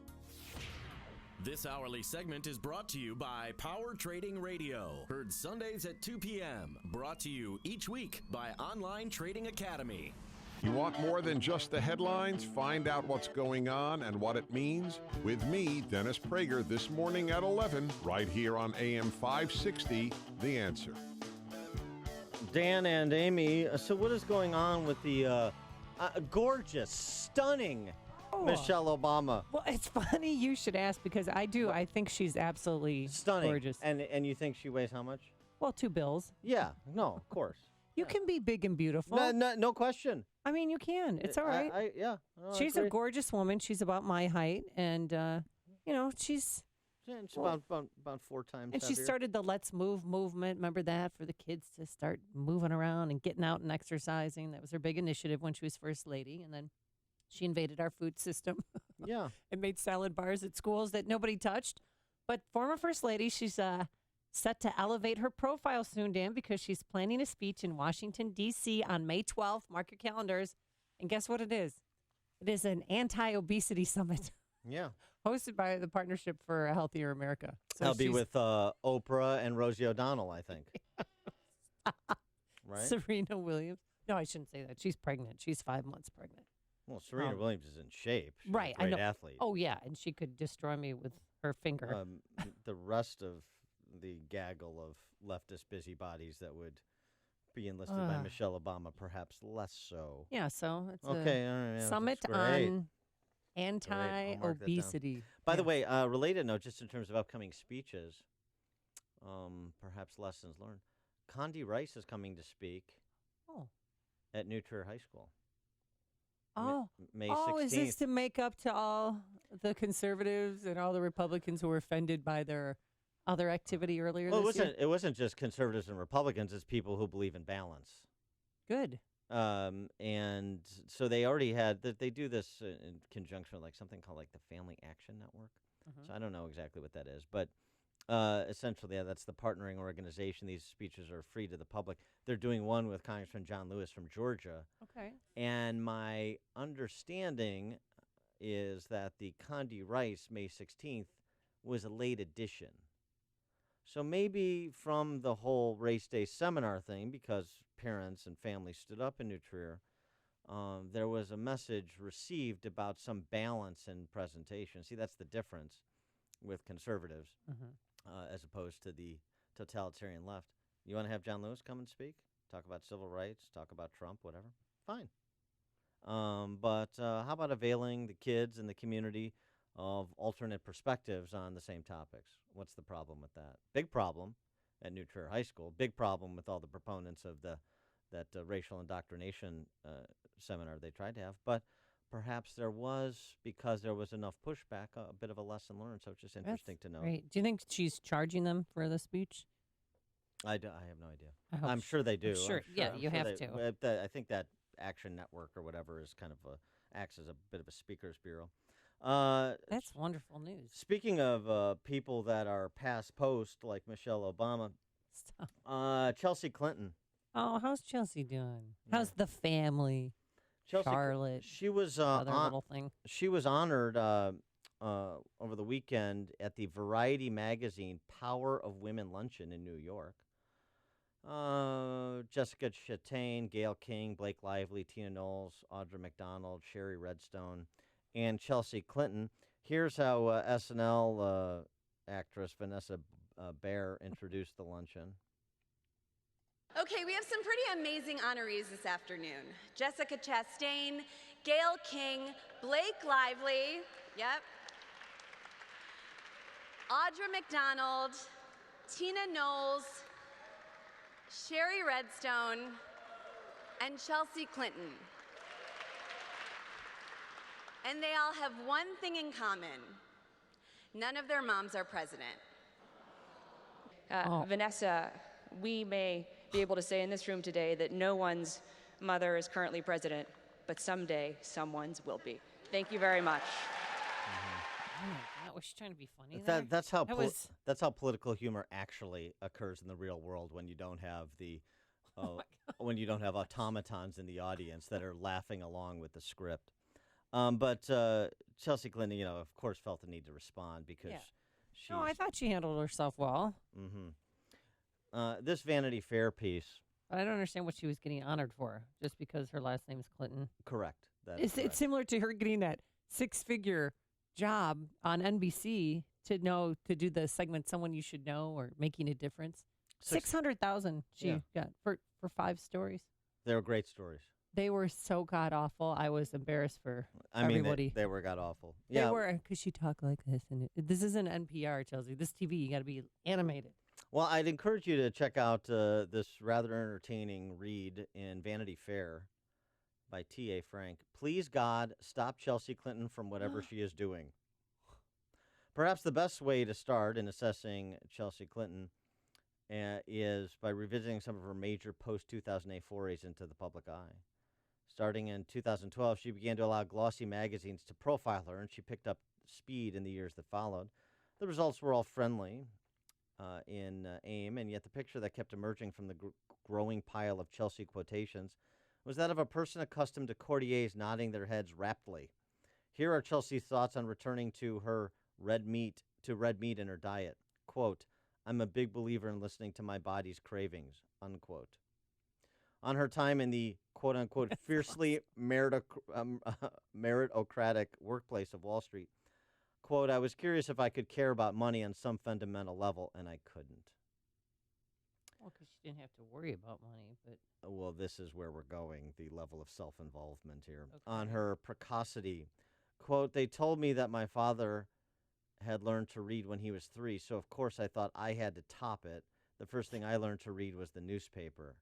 This hourly segment is brought to you by Power Trading Radio. Heard Sundays at 2 p.m. Brought to you each week by Online Trading Academy. You want more than just the headlines? Find out what's going on and what it means with me, Dennis Prager, this morning at 11, right here on AM 560, The Answer. Dan and Amy, so what is going on with the gorgeous, stunning Michelle Obama? Well, it's funny you should ask because I do. I think she's absolutely Stunning. gorgeous. And you think she weighs how much? Well, 2 bills. Yeah, no, of course. You can be big and beautiful. No question. I mean, you can. It's all right. No, She's I a agree. gorgeous woman. She's about my height, and she's. Yeah, it's about 4 times. And she heavier. started the Let's Move movement. Remember that, for the kids to start moving around and getting out and exercising. That was her big initiative when she was first lady. And then she invaded our food system. Yeah. And made salad bars at schools that nobody touched. But former first lady, she's set to elevate her profile soon, Dan, because she's planning a speech in Washington, D.C. on May 12th. Mark your calendars. And guess what it is? It is an anti-obesity summit. Yeah. Hosted by the Partnership for a Healthier America. So That'll be she's- with Oprah and Rosie O'Donnell, I think. Right? Serena Williams. No, I shouldn't say that. She's pregnant. She's 5 months pregnant. Well, Serena Williams is in shape. She's Right. a great I know. athlete. Oh, yeah. And she could destroy me with her finger. The rest of the gaggle of leftist busybodies that would be enlisted by Michelle Obama, perhaps less so. Yeah, so it's Okay, a all right, yeah, summit that's great. on anti-obesity. By the way, related note, just in terms of upcoming speeches, perhaps lessons learned. Condi Rice is coming to speak at New Trier High School. May 16th. Is this to make up to all the conservatives and all the Republicans who were offended by their other activity earlier Well, this year? it wasn't just conservatives and Republicans. It's people who believe in balance. Good. And so they already had that. They do this in conjunction with like something called like the Family Action Network. So I don't know exactly what that is, but essentially, yeah, that's the partnering organization. These speeches are free to the public. They're doing one with Congressman John Lewis from Georgia. Okay. And my understanding is that the Condi Rice May 16th was a late addition. So maybe from the whole Race Day seminar thing, because parents and families stood up in New Trier, there was a message received about some balance in presentation. See, that's the difference with conservatives as opposed to the totalitarian left. You want to have John Lewis come and speak? Talk about civil rights, talk about Trump, whatever? Fine. But how about availing the kids and the community of alternate perspectives on the same topics? What's the problem with that? Big problem at New Trier High School. Big problem with all the proponents of that racial indoctrination seminar they tried to have. But perhaps there was, because there was enough pushback, a bit of a lesson learned. So it's just interesting to know. Great. Do you think she's charging them for the speech? I have no idea. I hope I'm sure they do. Sure. Yeah, you have to. I think that Action Network or whatever is kind of acts as a bit of a speakers bureau. That's wonderful news. Speaking of people that are past post, like Michelle Obama, Chelsea Clinton. Oh, how's Chelsea doing? How's the family? Chelsea, Charlotte. She was other little thing. She was honored over the weekend at the Variety magazine Power of Women luncheon in New York. Jessica Chastain, Gayle King, Blake Lively, Tina Knowles, Audra McDonald, Sherry Redstone, and Chelsea Clinton. Here's how SNL actress Vanessa Bayer introduced the luncheon. Okay, we have some pretty amazing honorees this afternoon. Jessica Chastain, Gayle King, Blake Lively, yep, Audra McDonald, Tina Knowles, Sherry Redstone, and Chelsea Clinton. And they all have one thing in common. None of their moms are president. Vanessa, we may be able to say in this room today that no one's mother is currently president, but someday someone's will be. Thank you very much. Oh my God, was she trying to be funny there? That's how That was that's how political humor actually occurs in the real world when you don't have the when you don't have automatons in the audience that are laughing along with the script. But Chelsea Clinton, of course, felt the need to respond because she. No, I thought she handled herself well. This Vanity Fair piece. But I don't understand what she was getting honored for, just because her last name is Clinton. Correct. It's similar to her getting that six-figure job on NBC to do the segment "Someone You Should Know" or "Making a Difference." 600,000 she got for 5 stories. They were great stories. They were so god awful. I was embarrassed for everybody. They were god awful. They were because she talked like this, and this isn't NPR, Chelsea. This TV, you got to be animated. Well, I'd encourage you to check out this rather entertaining read in Vanity Fair by T.A. Frank. Please, God, stop Chelsea Clinton from whatever she is doing. Perhaps the best way to start in assessing Chelsea Clinton is by revisiting some of her major post-2008 forays into the public eye. Starting in 2012, she began to allow glossy magazines to profile her, and she picked up speed in the years that followed. The results were all friendly in aim, and yet the picture that kept emerging from the growing pile of Chelsea quotations was that of a person accustomed to courtiers nodding their heads raptly. Here are Chelsea's thoughts on returning to her red meat in her diet. Quote, I'm a big believer in listening to my body's cravings, unquote. On her time in the quote-unquote fiercely meritocratic workplace of Wall Street, quote, I was curious if I could care about money on some fundamental level, and I couldn't. Well, because she didn't have to worry about money, but... Well, this is where we're going, the level of self-involvement here. Okay. On her precocity, quote, they told me that my father had learned to read when he was 3, so of course I thought I had to top it. The first thing I learned to read was the newspaper.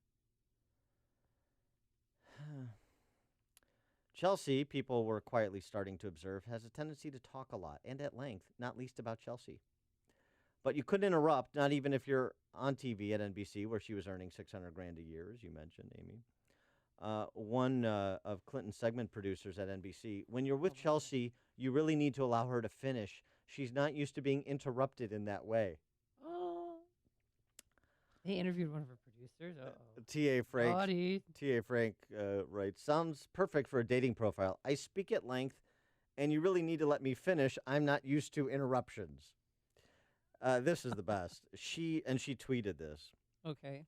Chelsea, people were quietly starting to observe, has a tendency to talk a lot and at length, not least about Chelsea. But you couldn't interrupt, not even if you're on TV at NBC, where she was earning $600,000 a year, as you mentioned, Amy. One of Clinton's segment producers at NBC, when you're with Chelsea, you really need to allow her to finish. She's not used to being interrupted in that way. They interviewed one of her producers. T.A. Frank writes, sounds perfect for a dating profile. I speak at length, and you really need to let me finish. I'm not used to interruptions. This is the best. She tweeted this. Okay.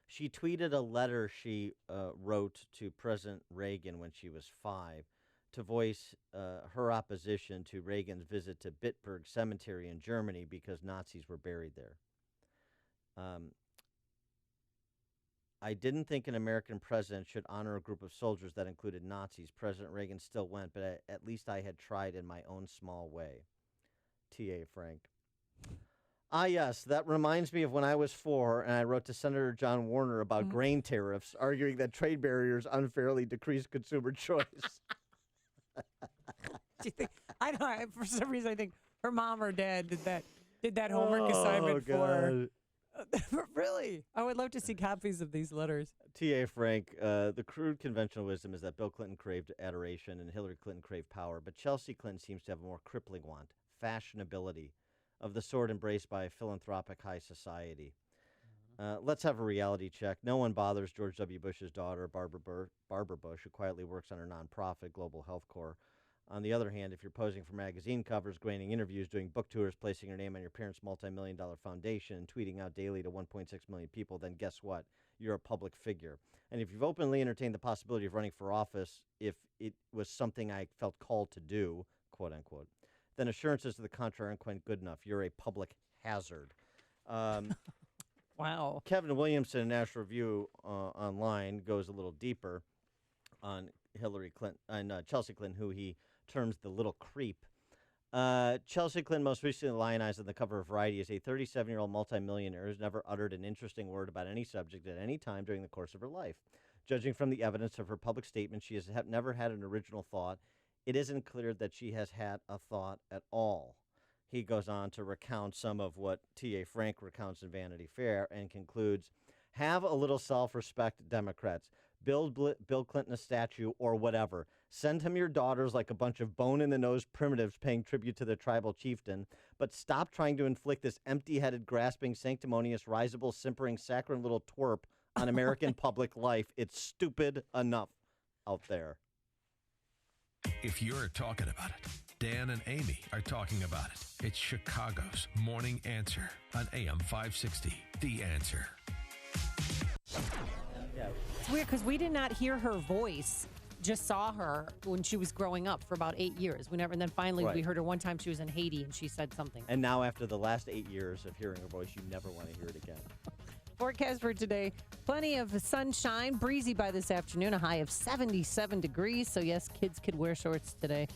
She tweeted a letter she wrote to President Reagan when she was 5 to voice her opposition to Reagan's visit to Bitburg Cemetery in Germany because Nazis were buried there. I didn't think an American president should honor a group of soldiers that included Nazis. President Reagan still went, but at least I had tried in my own small way. T.A. Frank. Ah, yes, that reminds me of when I was 4 and I wrote to Senator John Warner about grain tariffs, arguing that trade barriers unfairly decrease consumer choice. Do you think? I don't. For some reason, I think her mom or dad did that homework assignment for her. Really? I would love to see copies of these letters. T.A. Frank, the crude conventional wisdom is that Bill Clinton craved adoration and Hillary Clinton craved power, but Chelsea Clinton seems to have a more crippling want, fashionability, of the sort embraced by philanthropic high society. Let's have a reality check. No one bothers George W. Bush's daughter, Barbara Bush, who quietly works on her nonprofit, Global Health Corps. On the other hand, if you're posing for magazine covers, granting interviews, doing book tours, placing your name on your parents' multi-million-dollar foundation, and tweeting out daily to 1.6 million people, then guess what? You're a public figure. And if you've openly entertained the possibility of running for office, if it was something I felt called to do, quote unquote, then assurances to the contrary aren't quite good enough. You're a public hazard. Wow. Kevin Williamson in National Review online goes a little deeper on Hillary Clinton and Chelsea Clinton, who he terms the little creep. Chelsea Clinton, most recently lionized on the cover of Variety, is a 37-year-old multimillionaire who's never uttered an interesting word about any subject at any time during the course of her life. Judging from the evidence of her public statements, she has never had an original thought. It isn't clear that she has had a thought at all. He goes on to recount some of what T.A. Frank recounts in Vanity Fair and concludes, have a little self-respect, Democrats. Build Bill Clinton a statue or whatever. Send him your daughters like a bunch of bone-in-the-nose primitives paying tribute to their tribal chieftain, but stop trying to inflict this empty-headed, grasping, sanctimonious, risible, simpering, saccharine little twerp on American public life. It's stupid enough out there. If you're talking about it, Dan and Amy are talking about it. It's Chicago's Morning Answer on AM 560. The Answer. Yeah. It's weird because we did not hear her voice. Just saw her when she was growing up for about 8 years. And then finally we heard her one time. She was in Haiti and she said something. And now after the last 8 years of hearing her voice, you never want to hear it again. Forecast for today, plenty of sunshine, breezy by this afternoon, a high of 77 degrees. So yes, kids could wear shorts today.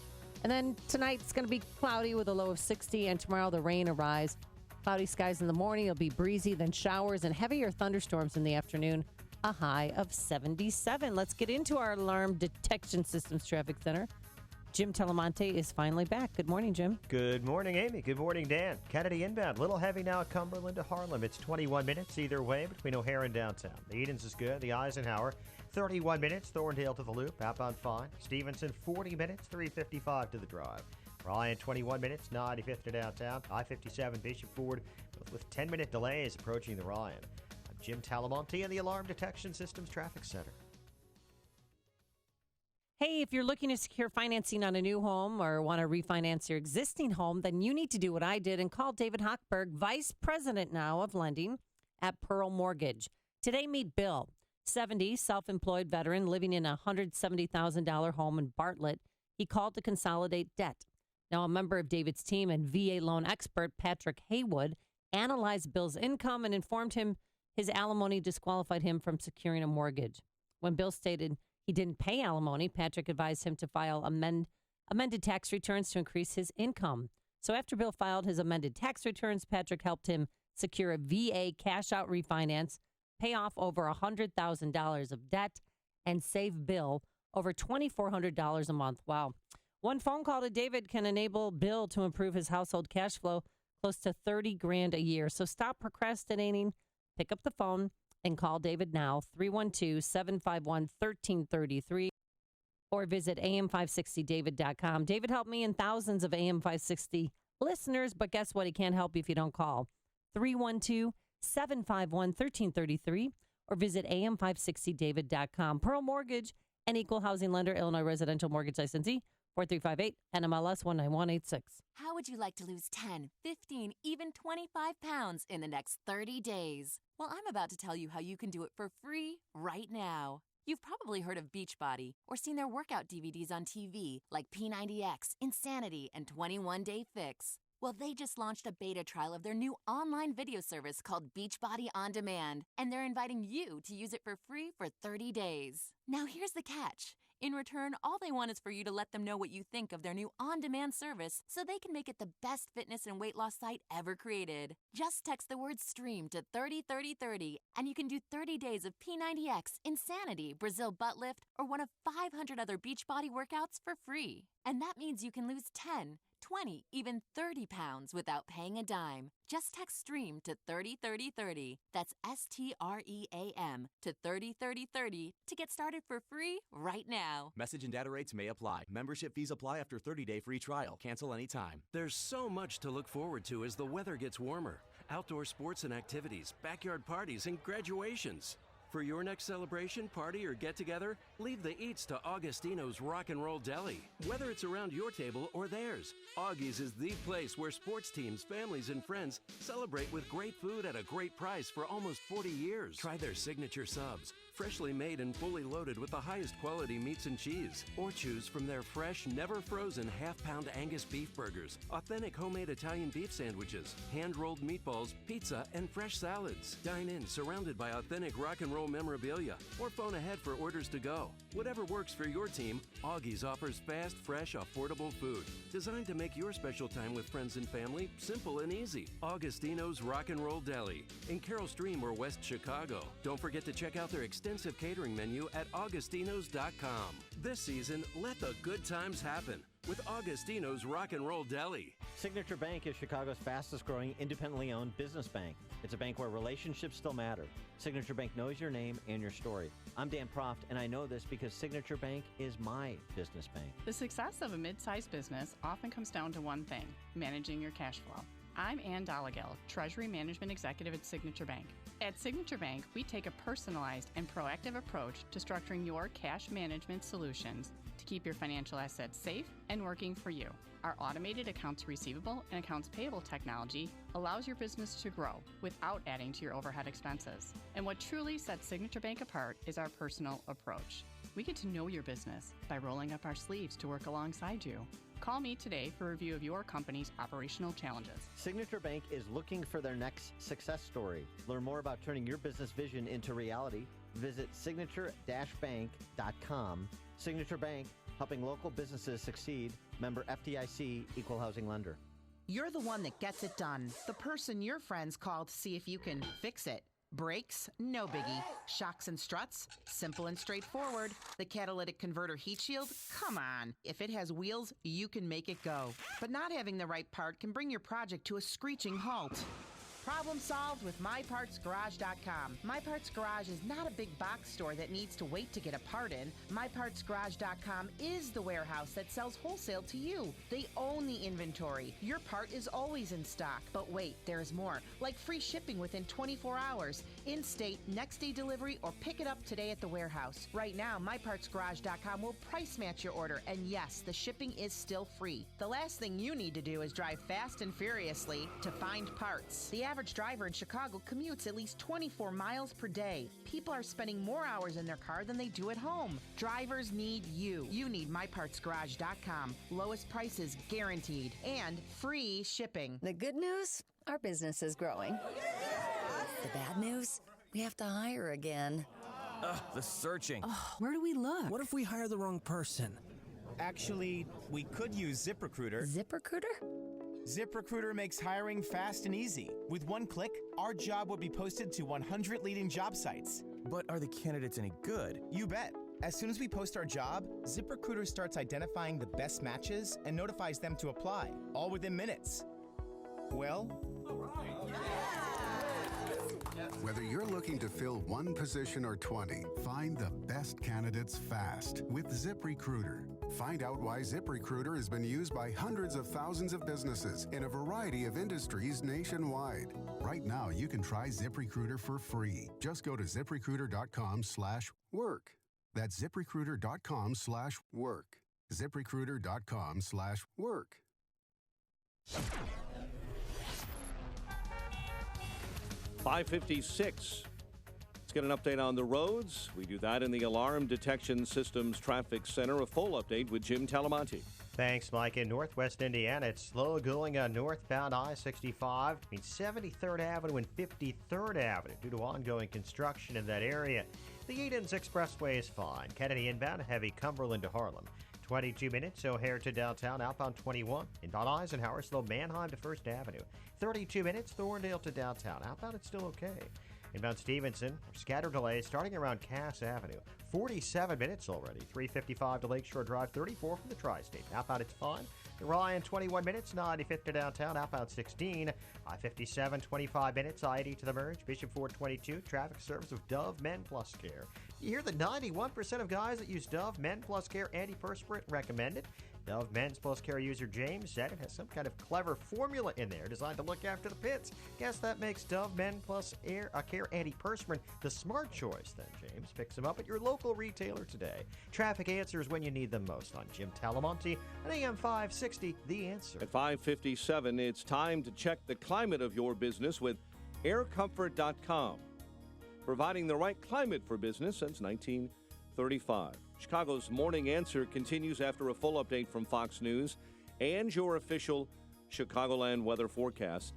And then tonight it's going to be cloudy with a low of 60, and tomorrow the rain arise. Cloudy skies in the morning, it'll be breezy, then showers and heavier thunderstorms in the afternoon, a high of 77. Let's get into our Alarm Detection Systems Traffic Center. Jim Telemonte is finally back. Good morning, Jim. Good morning, Amy. Good morning, Dan. Kennedy inbound. Little heavy now at Cumberland to Harlem. It's 21 minutes either way between O'Hare and downtown. The Edens is good. The Eisenhower, 31 minutes. Thorndale to the Loop. Outbound fine. Stevenson, 40 minutes. 355 to the Drive. Ryan, 21 minutes. 95th to downtown. I-57 Bishop Ford with 10-minute delays approaching the Ryan. I'm Jim Talamonte in the Alarm Detection Systems Traffic Center. Hey, if you're looking to secure financing on a new home or want to refinance your existing home, then you need to do what I did and call David Hochberg, Vice President now of Lending at Pearl Mortgage. Today, meet Bill, 70, self-employed veteran living in a $170,000 home in Bartlett. He called to consolidate debt. Now, a member of David's team and VA loan expert Patrick Haywood analyzed Bill's income and informed him his alimony disqualified him from securing a mortgage. When Bill stated he didn't pay alimony, Patrick advised him to file amended tax returns to increase his income. So after Bill filed his amended tax returns, Patrick helped him secure a VA cash-out refinance, pay off over $100,000 of debt, and save Bill over $2,400 a month. Wow. One phone call to David can enable Bill to improve his household cash flow close to $30,000 a year. So stop procrastinating, pick up the phone, and call David now, 312-751-1333, or visit am560david.com. David helped me and thousands of AM560 listeners, but guess what? He can't help you if you don't call. 312-751-1333, or visit am560david.com. Pearl Mortgage, an equal housing lender, Illinois residential mortgage licensee, 4358 NMLS 19186. How would you like to lose 10, 15, even 25 pounds in the next 30 days? Well, I'm about to tell you how you can do it for free right now. You've probably heard of Beachbody or seen their workout DVDs on TV like P90X, Insanity, and 21 Day Fix. Well, they just launched a beta trial of their new online video service called Beachbody On Demand, and they're inviting you to use it for free for 30 days. Now, here's the catch. In return, all they want is for you to let them know what you think of their new on-demand service so they can make it the best fitness and weight loss site ever created. Just text the word STREAM to 303030 and you can do 30 days of P90X, Insanity, Brazil Butt Lift, or one of 500 other Beachbody workouts for free. And that means you can lose 10, 20, even 30 pounds without paying a dime. Just text STREAM to 303030. That's STREAM to 303030 to get started for free right now. Message and data rates may apply. Membership fees apply after 30-day free trial. Cancel anytime. There's so much to look forward to as the weather gets warmer. Outdoor sports and activities, backyard parties, and graduations. For your next celebration, party, or get-together, leave the eats to Augustino's Rock and Roll Deli. Whether it's around your table or theirs, Augie's is the place where sports teams, families, and friends celebrate with great food at a great price for almost 40 years. Try their signature subs, freshly made and fully loaded with the highest quality meats and cheese. Or choose from their fresh, never-frozen half-pound Angus beef burgers, authentic homemade Italian beef sandwiches, hand-rolled meatballs, pizza, and fresh salads. Dine in, surrounded by authentic rock and roll memorabilia, or phone ahead for orders to go. Whatever works for your team, Augie's offers fast, fresh, affordable food, designed to make your special time with friends and family simple and easy. Augustino's Rock and Roll Deli in Carroll Stream or West Chicago. Don't forget to check out their extensive catering menu at augustinos.com. This season, let the good times happen with Augustino's Rock and Roll Deli. Signature Bank is Chicago's fastest growing independently owned business bank. It's a bank where relationships still matter. Signature Bank knows your name and your story. I'm Dan Proft, and I know this because Signature Bank is my business bank. The success of a mid-sized business often comes down to one thing: managing your cash flow. I'm Ann Dollagall, Treasury Management Executive at Signature Bank. At Signature Bank, we take a personalized and proactive approach to structuring your cash management solutions to keep your financial assets safe and working for you. Our automated accounts receivable and accounts payable technology allows your business to grow without adding to your overhead expenses. And what truly sets Signature Bank apart is our personal approach. We get to know your business by rolling up our sleeves to work alongside you. Call me today for a review of your company's operational challenges. Signature Bank is looking for their next success story. Learn more about turning your business vision into reality. Visit signature-bank.com. Signature Bank, helping local businesses succeed. Member FDIC, Equal Housing Lender. You're the one that gets it done. The person your friends call to see if you can fix it. Brakes? No biggie. Shocks and struts? Simple and straightforward. The catalytic converter heat shield? Come on. If it has wheels, you can make it go. But not having the right part can bring your project to a screeching halt. Problem solved with MyPartsGarage.com. My Parts Garage is not a big box store that needs to wait to get a part in. MyPartsGarage.com is the warehouse that sells wholesale to you. They own the inventory. Your part is always in stock. But wait, there's more. Like free shipping within 24 hours, in-state, next-day delivery, or pick it up today at the warehouse. Right now, MyPartsGarage.com will price match your order, and yes, the shipping is still free. The last thing you need to do is drive fast and furiously to find parts. The average driver in Chicago commutes at least 24 miles per day. People are spending more hours in their car than they do at home. Drivers need you. You need MyPartsGarage.com. Lowest prices guaranteed and free shipping. The good news? Our business is growing. The bad news? We have to hire again. The searching. Where do we look? What if we hire the wrong person? Actually, we could use ZipRecruiter. ZipRecruiter? ZipRecruiter makes hiring fast and easy. With one click, our job would be posted to 100 leading job sites. But are the candidates any good? You bet. As soon as we post our job, ZipRecruiter starts identifying the best matches and notifies them to apply, all within minutes. Well, whether you're looking to fill one position or 20, find the best candidates fast with ZipRecruiter. Find out why ZipRecruiter has been used by hundreds of thousands of businesses in a variety of industries nationwide. Right now, you can try ZipRecruiter for free. Just go to ZipRecruiter.com/work. That's ZipRecruiter.com/work. ZipRecruiter.com/work. 5:56. Let's get an update on the roads. We do that in the Alarm Detection Systems Traffic Center. A full update with Jim Talamonte. Thanks, Mike. In Northwest Indiana, it's slow going on northbound I-65 between 73rd Avenue and 53rd Avenue due to ongoing construction in that area. The Edens Expressway is fine. Kennedy inbound, heavy Cumberland to Harlem. 22 minutes, O'Hare to downtown, outbound 21. Inbound Eisenhower, slow Manheim to First Avenue. 32 minutes, Thorndale to downtown. Outbound, it's still okay. Inbound Stevenson, scattered delays starting around Cass Avenue. 47 minutes already. 355 to Lakeshore Drive, 34 from the Tri-State. Outbound, it's fine. Ryan, 21 minutes, 95th to downtown, outbound 16. I-57, 25 minutes, I-80 to the merge. Bishop Ford, 22. Traffic service of Dove Men Plus Care. You hear the 91% of guys that use Dove Men Plus Care antiperspirant recommended. Dove Men's Plus Care user James said it has some kind of clever formula in there designed to look after the pits. Guess that makes Dove Men Plus Care antiperspirant the smart choice then, James. Pick some up at your local retailer today. Traffic answers when you need them most on Jim Talamonte and AM 560, The Answer. At 5:57, it's time to check the climate of your business with aircomfort.com. Providing the right climate for business since 1935. Chicago's Morning Answer continues after a full update from Fox News and your official Chicagoland weather forecast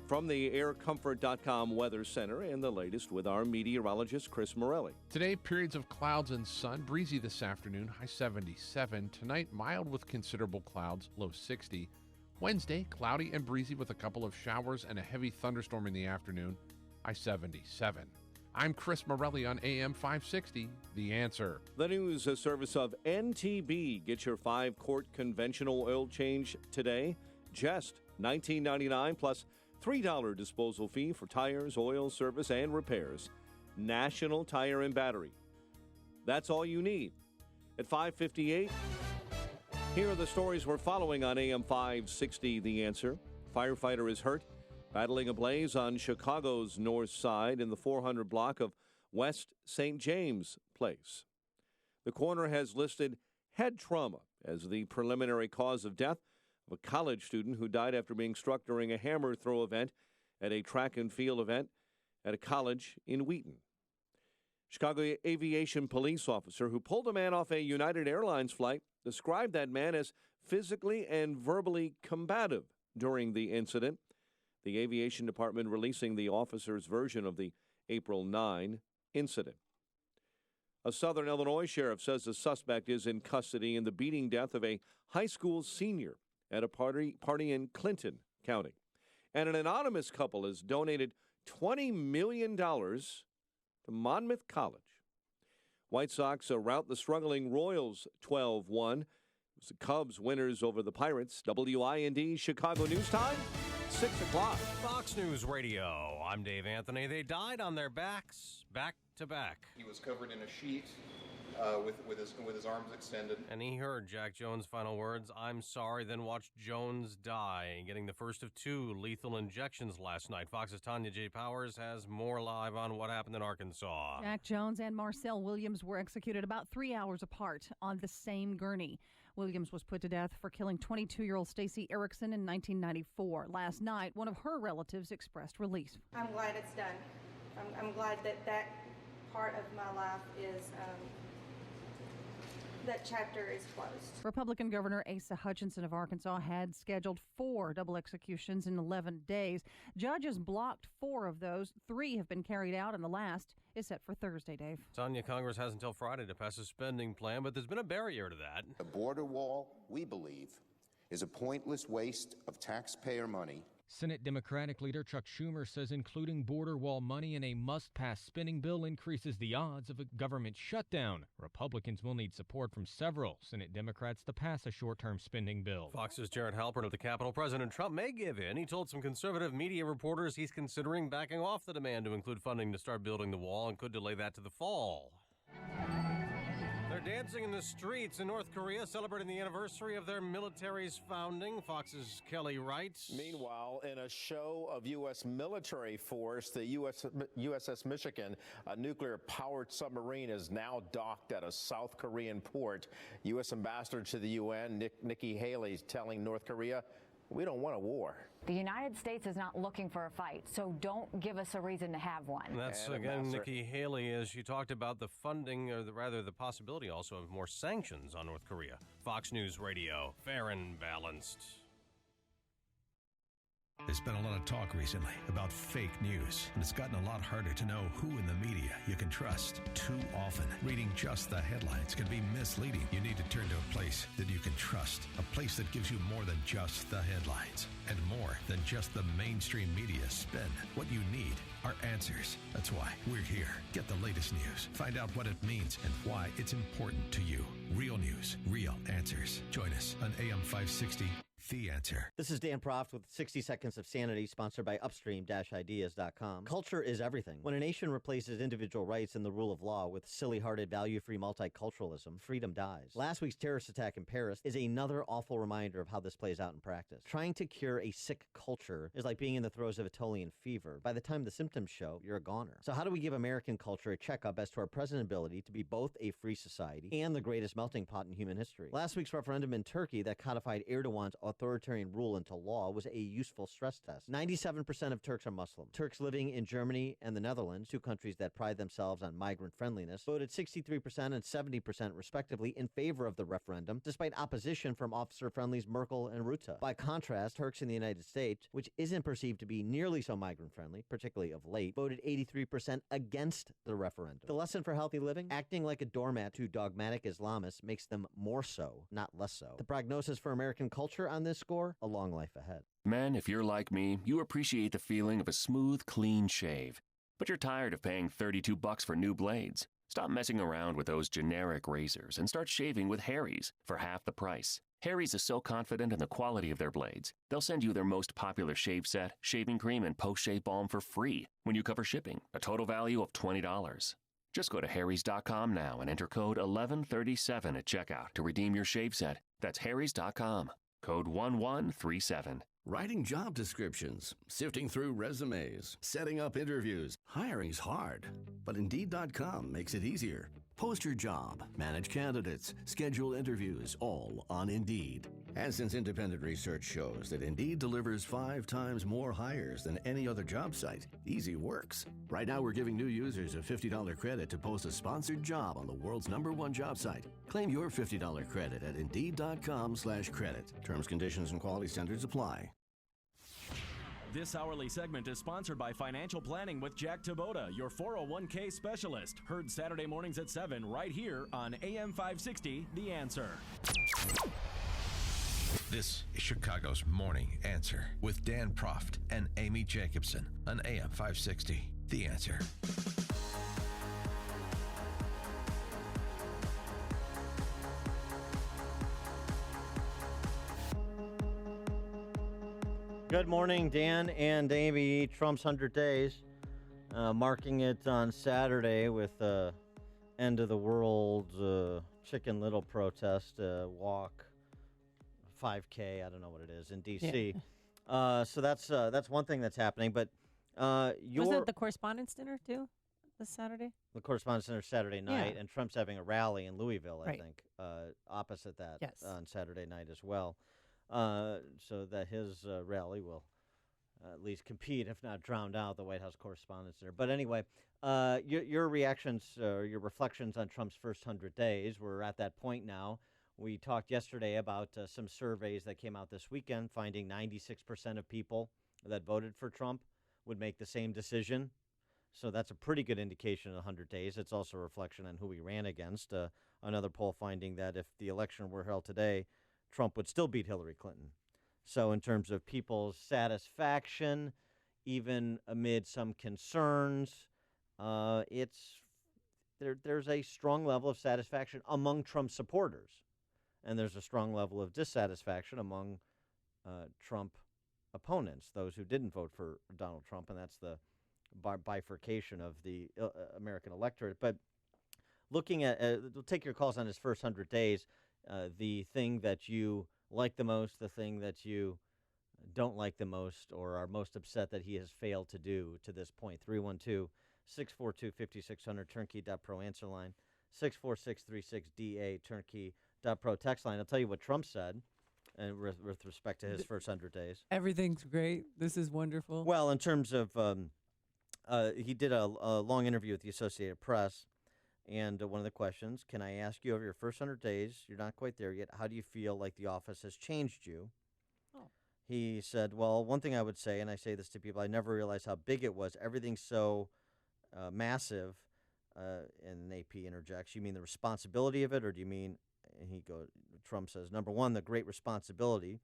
from the aircomfort.com Weather Center and the latest with our meteorologist Chris Morelli. Today, periods of clouds and sun, breezy this afternoon, high 77. Tonight, mild with considerable clouds, low 60. Wednesday, cloudy and breezy with a couple of showers and a heavy thunderstorm in the afternoon, high 77. I'm Chris Morelli on AM 560, The Answer. The news service of NTB. Get your 5-quart conventional oil change today. Just $19.99 plus $3 disposal fee for tires, oil, service, and repairs. National Tire and Battery. That's all you need. At 5:58, here are the stories we're following on AM 560, The Answer. Firefighter is hurt, battling a blaze on Chicago's north side in the 400 block of West St. James Place. The coroner has listed head trauma as the preliminary cause of death of a college student who died after being struck during a hammer throw event at a track and field event at a college in Wheaton. Chicago Aviation Police officer who pulled a man off a United Airlines flight described that man as physically and verbally combative during the incident. The Aviation Department releasing the officer's version of the April 9 incident. A Southern Illinois sheriff says the suspect is in custody in the beating death of a high school senior at a party in Clinton County. And an anonymous couple has donated $20 million to Monmouth College. White Sox rout the struggling Royals 12-1. It was the Cubs winners over the Pirates. WIND Chicago News Time, 6 o'clock. Fox News Radio. I'm Dave Anthony. They died on their backs, back to back. He was covered in a sheet with his arms extended. And he heard Jack Jones' final words, "I'm sorry," then watched Jones die, getting the first of 2 lethal injections last night. Fox's Tanya J. Powers has more live on what happened in Arkansas. Jack Jones and Marcel Williams were executed about 3 hours apart on the same gurney. Williams was put to death for killing 22-year-old Stacey Erickson in 1994. Last night, one of her relatives expressed relief. I'm glad it's done. I'm glad that part of my life is, that chapter is closed. Republican Governor Asa Hutchinson of Arkansas had scheduled 4 double executions in 11 days. Judges blocked 4 of those. 3 have been carried out, and the last is set for Thursday, Dave. Tanya, Congress has until Friday to pass a spending plan, but there's been a barrier to that. A border wall, we believe, is a pointless waste of taxpayer money. Senate Democratic leader Chuck Schumer says including border wall money in a must-pass spending bill increases the odds of a government shutdown. Republicans will need support from several Senate Democrats to pass a short-term spending bill. Fox's Jared Halpern at the Capitol. President Trump may give in. He told some conservative media reporters he's considering backing off the demand to include funding to start building the wall and could delay that to the fall. They're dancing in the streets in North Korea, celebrating the anniversary of their military's founding. Fox's Kelly writes. Meanwhile, in a show of U.S. military force, the USS Michigan, a nuclear-powered submarine, is now docked at a South Korean port. U.S. Ambassador to the UN, Nikki Haley, is telling North Korea, we don't want a war. The United States is not looking for a fight, so don't give us a reason to have one. That's, again, Nikki Haley, as she talked about the funding, or rather the possibility also of more sanctions on North Korea. Fox News Radio, fair and balanced. There's been a lot of talk recently about fake news, and it's gotten a lot harder to know who in the media you can trust. Too often, reading just the headlines can be misleading. You need to turn to a place that you can trust, a place that gives you more than just the headlines, and more than just the mainstream media spin. What you need are answers. That's why we're here. Get the latest news. Find out what it means and why it's important to you. Real news, real answers. Join us on AM 560. The Answer. This is Dan Proft with 60 Seconds of Sanity, sponsored by Upstream-Ideas.com. Culture is everything. When a nation replaces individual rights and the rule of law with silly-hearted, value-free multiculturalism, freedom dies. Last week's terrorist attack in Paris is another awful reminder of how this plays out in practice. Trying to cure a sick culture is like being in the throes of Italian fever. By the time the symptoms show, you're a goner. So how do we give American culture a checkup as to our present ability to be both a free society and the greatest melting pot in human history? Last week's referendum in Turkey that codified Erdogan's authoritarian rule into law was a useful stress test. 97% of Turks are Muslim. Turks living in Germany and the Netherlands, 2 countries that pride themselves on migrant friendliness, voted 63% and 70% respectively in favor of the referendum, despite opposition from officer-friendlies Merkel and Rutte. By contrast, Turks in the United States, which isn't perceived to be nearly so migrant-friendly, particularly of late, voted 83% against the referendum. The lesson for healthy living? Acting like a doormat to dogmatic Islamists makes them more so, not less so. The prognosis for American culture on this score? A long life ahead. Men, if you're like me, you appreciate the feeling of a smooth, clean shave. But you're tired of paying $32 for new blades. Stop messing around with those generic razors and start shaving with Harry's for half the price. Harry's is so confident in the quality of their blades, they'll send you their most popular shave set, shaving cream, and post-shave balm for free when you cover shipping, a total value of $20. Just go to harrys.com now and enter code 1137 at checkout to redeem your shave set. That's harrys.com, code 1137. Writing job descriptions, sifting through resumes, setting up interviews. Hiring's hard, but Indeed.com makes it easier. Post your job, manage candidates, schedule interviews, all on Indeed. And since independent research shows that Indeed delivers 5 times more hires than any other job site, easy works. Right now, we're giving new users a $50 credit to post a sponsored job on the world's #1 job site. Claim your $50 credit at Indeed.com/credit. Terms, conditions, and quality standards apply. This hourly segment is sponsored by Financial Planning with Jack Taboda, your 401k specialist. Heard Saturday mornings at 7 right here on AM 560, The Answer. This is Chicago's Morning Answer with Dan Proft and Amy Jacobson on AM 560, The Answer. Good morning, Dan and Amy. Trump's 100 days, marking it on Saturday with end of the world Chicken Little protest walk, 5K. I don't know what it is in D.C. Yeah. So that's one thing that's happening. But wasn't it the Correspondents' Dinner too this Saturday? The Correspondents' Dinner Saturday night, Yeah. and Trump's having a rally in Louisville, I Right. think, opposite that Yes. on Saturday night as well. So that his rally will at least compete, if not drown out, the White House Correspondents' Dinner. But anyway, your reactions, your reflections on Trump's first 100 days. We're at that point now. We talked yesterday about some surveys that came out this weekend, finding 96% of people that voted for Trump would make the same decision. So that's a pretty good indication in 100 days. It's also a reflection on who he ran against. Another poll finding that if the election were held today, Trump would still beat Hillary Clinton. So in terms of people's satisfaction, even amid some concerns, there's a strong level of satisfaction among Trump supporters. And there's a strong level of dissatisfaction among Trump opponents, those who didn't vote for Donald Trump, and that's the bifurcation of the American electorate. But looking at, we'll take your calls on his first 100 days, the thing that you like the most, the thing that you don't like the most, or are most upset that he has failed to do to this point. 312-642-5600, turnkey.pro answer line, 64636DA, turnkey.pro text line. I'll tell you what Trump said with respect to his first 100 days. Everything's great. This is wonderful. Well, in terms of, he did a long interview with the Associated Press, and one of the questions, can I ask you over your first 100 days, you're not quite there yet, how do you feel like the office has changed you? Oh. He said, well, one thing I would say, and I say this to people, I never realized how big it was. Everything's so massive, and AP interjects, you mean the responsibility of it, or do you mean, and Trump says, number one, the great responsibility.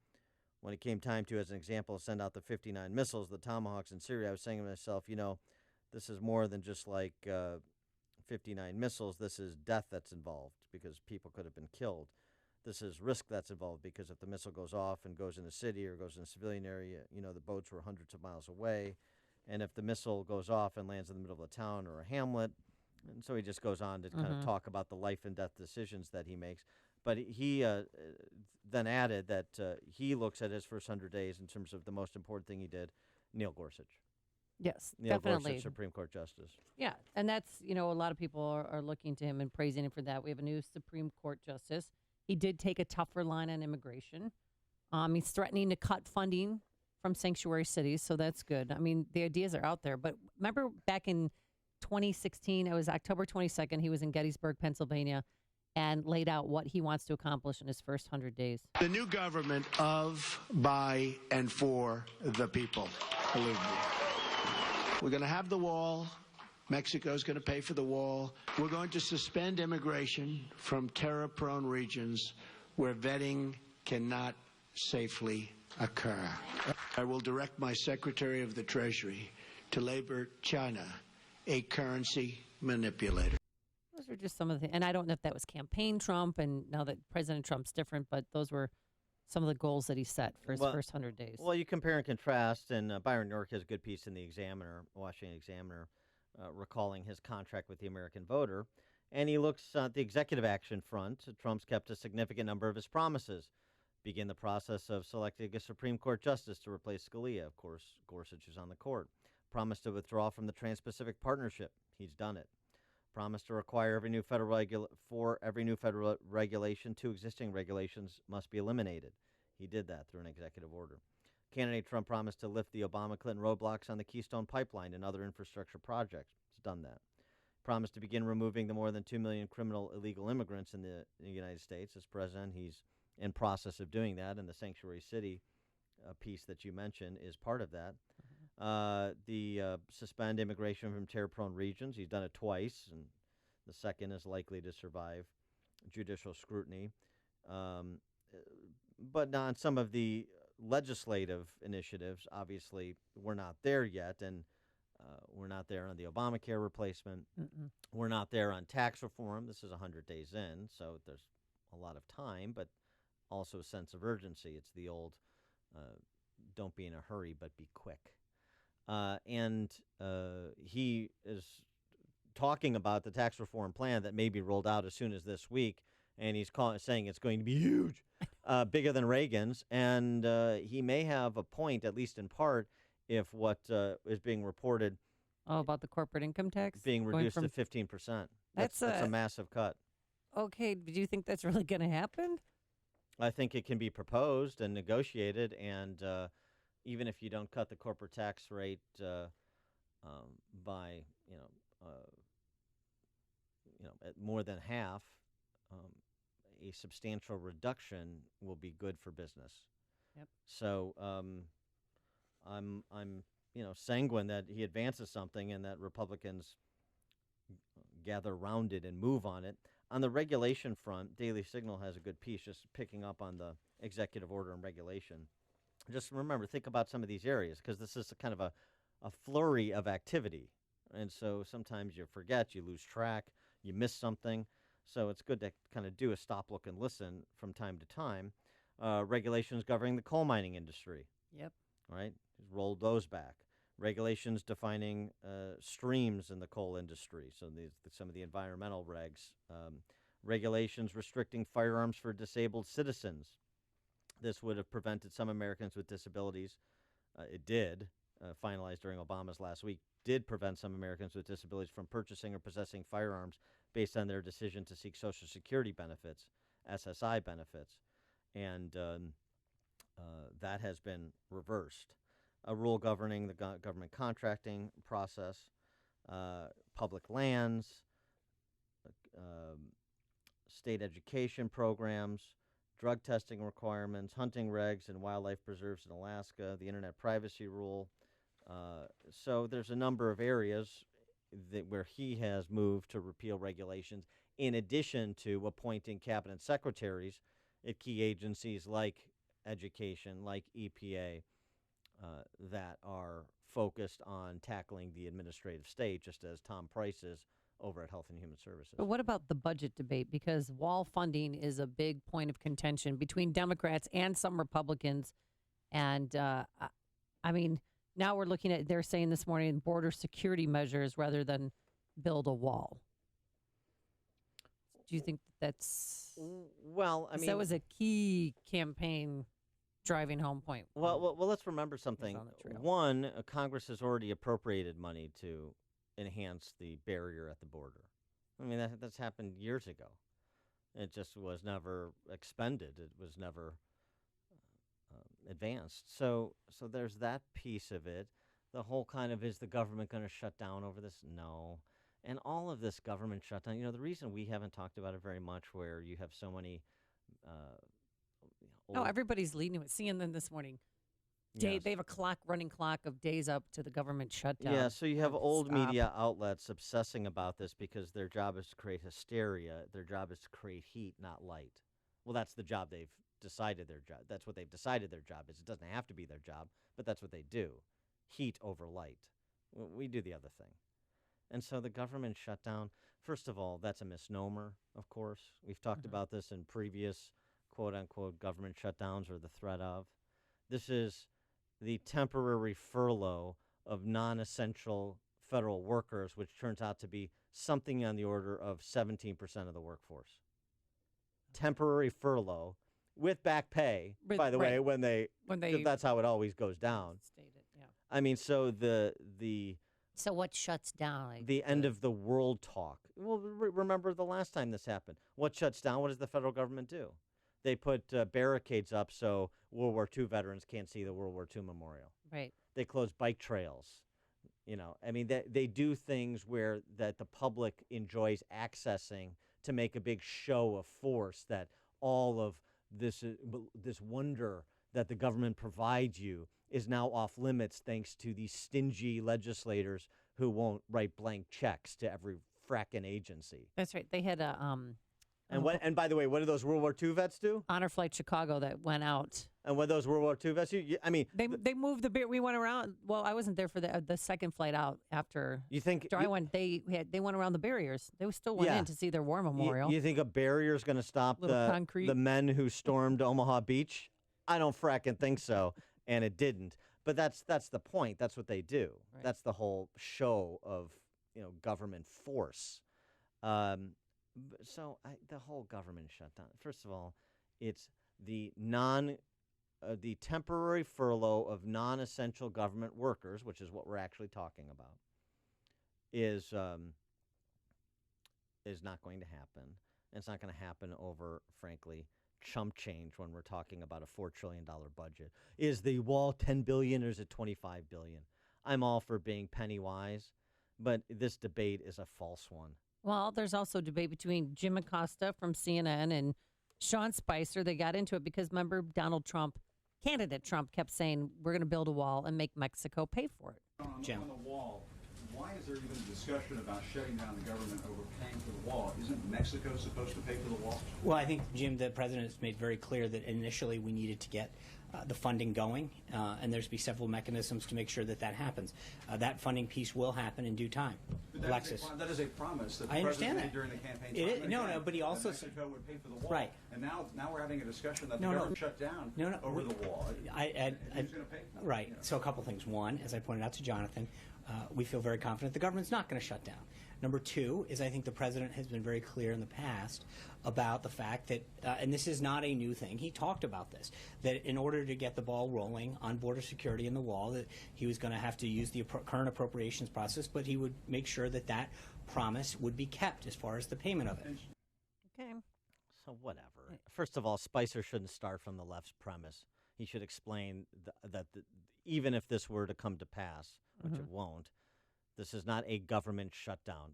When it came time to, as an example, send out the 59 missiles, the Tomahawks in Syria, I was saying to myself, this is more than just like 59 missiles. This is death that's involved because people could have been killed. This is risk that's involved because if the missile goes off and goes in a city or goes in a civilian area, the boats were hundreds of miles away. And if the missile goes off and lands in the middle of a town or a hamlet, and so he just goes on to kind of talk about the life and death decisions that he makes. But he then added that he looks at his first 100 days in terms of the most important thing he did, Neil Gorsuch. Yes, Neil definitely. Gorsuch, Supreme Court Justice. Yeah, and that's, a lot of people are looking to him and praising him for that. We have a new Supreme Court Justice. He did take a tougher line on immigration. He's threatening to cut funding from sanctuary cities, so that's good. I mean, the ideas are out there. But remember back in 2016, it was October 22nd, he was in Gettysburg, Pennsylvania, and laid out what he wants to accomplish in his first 100 days. The new government of, by, and for the people, believe me. We're going to have the wall. Mexico's going to pay for the wall. We're going to suspend immigration from terror-prone regions where vetting cannot safely occur. I will direct my Secretary of the Treasury to labor China a currency manipulator. Those are just some of the, and I don't know if that was campaign Trump, and now that President Trump's different, but those were some of the goals that he set for his first 100 days. Well, you compare and contrast, and Byron York has a good piece in the Examiner, Washington Examiner, recalling his contract with the American voter. And he looks at the executive action front. Trump's kept a significant number of his promises. Begin the process of selecting a Supreme Court justice to replace Scalia. Of course, Gorsuch is on the court. Promised to withdraw from the Trans-Pacific Partnership. He's done it. Promised to require every new federal regulation, 2 existing regulations must be eliminated. He did that through an executive order. Candidate Trump promised to lift the Obama-Clinton roadblocks on the Keystone Pipeline and other infrastructure projects. He's done that. Promised to begin removing the more than 2 million criminal illegal immigrants in the United States. As president, he's in process of doing that, and the Sanctuary City piece that you mentioned is part of that. Suspend immigration from terror-prone regions. He's done it twice, and the second is likely to survive judicial scrutiny. But on some of the legislative initiatives, obviously, we're not there yet, and we're not there on the Obamacare replacement. We're not there on tax reform. This is 100 days in, so there's a lot of time, but also a sense of urgency. It's the old don't be in a hurry, but be quick. And he is talking about the tax reform plan that may be rolled out as soon as this week, and he's saying it's going to be huge, bigger than Reagan's. And he may have a point, at least in part, if what is being reported about the corporate income tax being reduced to 15%. That's a massive cut. Okay, do you think that's really going to happen? I think it can be proposed and negotiated, and even if you don't cut the corporate tax rate by at more than half, a substantial reduction will be good for business. Yep. So I'm sanguine that he advances something and that Republicans gather around it and move on it. On the regulation front, Daily Signal has a good piece just picking up on the executive order and regulation. Just remember, think about some of these areas, because this is a kind of a flurry of activity. And so sometimes you forget, you lose track, you miss something. So it's good to kind of do a stop, look, and listen from time to time. Regulations governing the coal mining industry. Yep. Right? Rolled those back. Regulations defining streams in the coal industry, so some of the environmental regs. Regulations restricting firearms for disabled citizens. This would have prevented some Americans with disabilities. It did, finalized during Obama's last week, did prevent some Americans with disabilities from purchasing or possessing firearms based on their decision to seek Social Security benefits, SSI benefits. And that has been reversed. A rule governing the government contracting process, public lands, state education programs, drug testing requirements, hunting regs and wildlife preserves in Alaska, the internet privacy rule. So there's a number of areas where he has moved to repeal regulations, in addition to appointing cabinet secretaries at key agencies like education, like EPA, that are focused on tackling the administrative state, just as Tom Price is over at Health and Human Services. But what about the budget debate? Because wall funding is a big point of contention between Democrats and some Republicans. And, I mean, now we're looking at, they're saying this morning, border security measures rather than build a wall. Do you think that's... Well, I mean... that was a key campaign driving home point. Well, let's remember something. One, Congress has already appropriated money to enhance the barrier at the border. I mean, that's happened years ago. It just was never expended. It was never advanced. So there's that piece of it. The whole kind of, is the government going to shut down over this? No. And all of this government shutdown, the reason we haven't talked about it very much, where you have so many... everybody's leading with CNN this morning. They have a running clock of days up to the government shutdown. Yeah, so you have old media outlets obsessing about this because their job is to create hysteria. Their job is to create heat, not light. Well, that's the job they've decided their job. That's what they've decided their job is. It doesn't have to be their job, but that's what they do. Heat over light. We do the other thing. And so the government shutdown, first of all, that's a misnomer, of course. We've talked about this in previous quote-unquote government shutdowns or the threat of. This is the temporary furlough of non-essential federal workers, which turns out to be something on the order of 17% of the workforce. Temporary furlough with back pay, by the way, when they 'cause that's how it always goes down. Stated, yeah. I mean, so the So what shuts down? Like the end of the world talk. Well, remember the last time this happened. What shuts down? What does the federal government do? They put barricades up so World War II veterans can't see the World War II memorial. Right. They close bike trails. You know, I mean, they do things where that the public enjoys accessing to make a big show of force that all of this wonder that the government provides you is now off limits thanks to these stingy legislators who won't write blank checks to every frackin' agency. That's right. They had a And by the way, what do those World War II vets do? Honor Flight Chicago that went out. And what those World War II vets do? I mean, they moved the beer. We went around. Well, I wasn't there for the second flight out after. You think I went? They went around the barriers. They still went in to see their war memorial. You think a barrier is going to stop the men who stormed Omaha Beach? I don't fracking think so, and it didn't. But that's the point. That's what they do. Right. That's the whole show of government force. So the whole government shutdown. First of all, it's the temporary furlough of non-essential government workers, which is what we're actually talking about, is not going to happen. And it's not going to happen over, frankly, chump change when we're talking about a $4 trillion budget. Is the wall $10 billion or is it $25 billion? I'm all for being penny wise, but this debate is a false one. Well, there's also debate between Jim Acosta from CNN and Sean Spicer. They got into it because, remember, candidate Trump kept saying, we're going to build a wall and make Mexico pay for it. Jim. On the wall, why is there even a discussion about shutting down the government over paying for the wall? Isn't Mexico supposed to pay for the wall? Well, I think, Jim, the president has made very clear that initially we needed to get the funding going, and there's be several mechanisms to make sure that happens. That funding piece will happen in due time. But Alexis. That is a promise that the I president understand made that. during the campaign time. No, but he also that Mexico would pay for the wall. Right. And now we're having a discussion that the government shut down over the wall. Who's going to pay? Right. So a couple things. One, as I pointed out to Jonathan, we feel very confident the government's not going to shut down. Number two is I think the president has been very clear in the past about the fact that, and this is not a new thing, he talked about this, that in order to get the ball rolling on border security and the wall, that he was going to have to use the current appropriations process, but he would make sure that promise would be kept as far as the payment of it. Okay. So whatever. First of all, Spicer shouldn't start from the left's premise. He should explain that even if this were to come to pass, which it won't, this is not a government shutdown.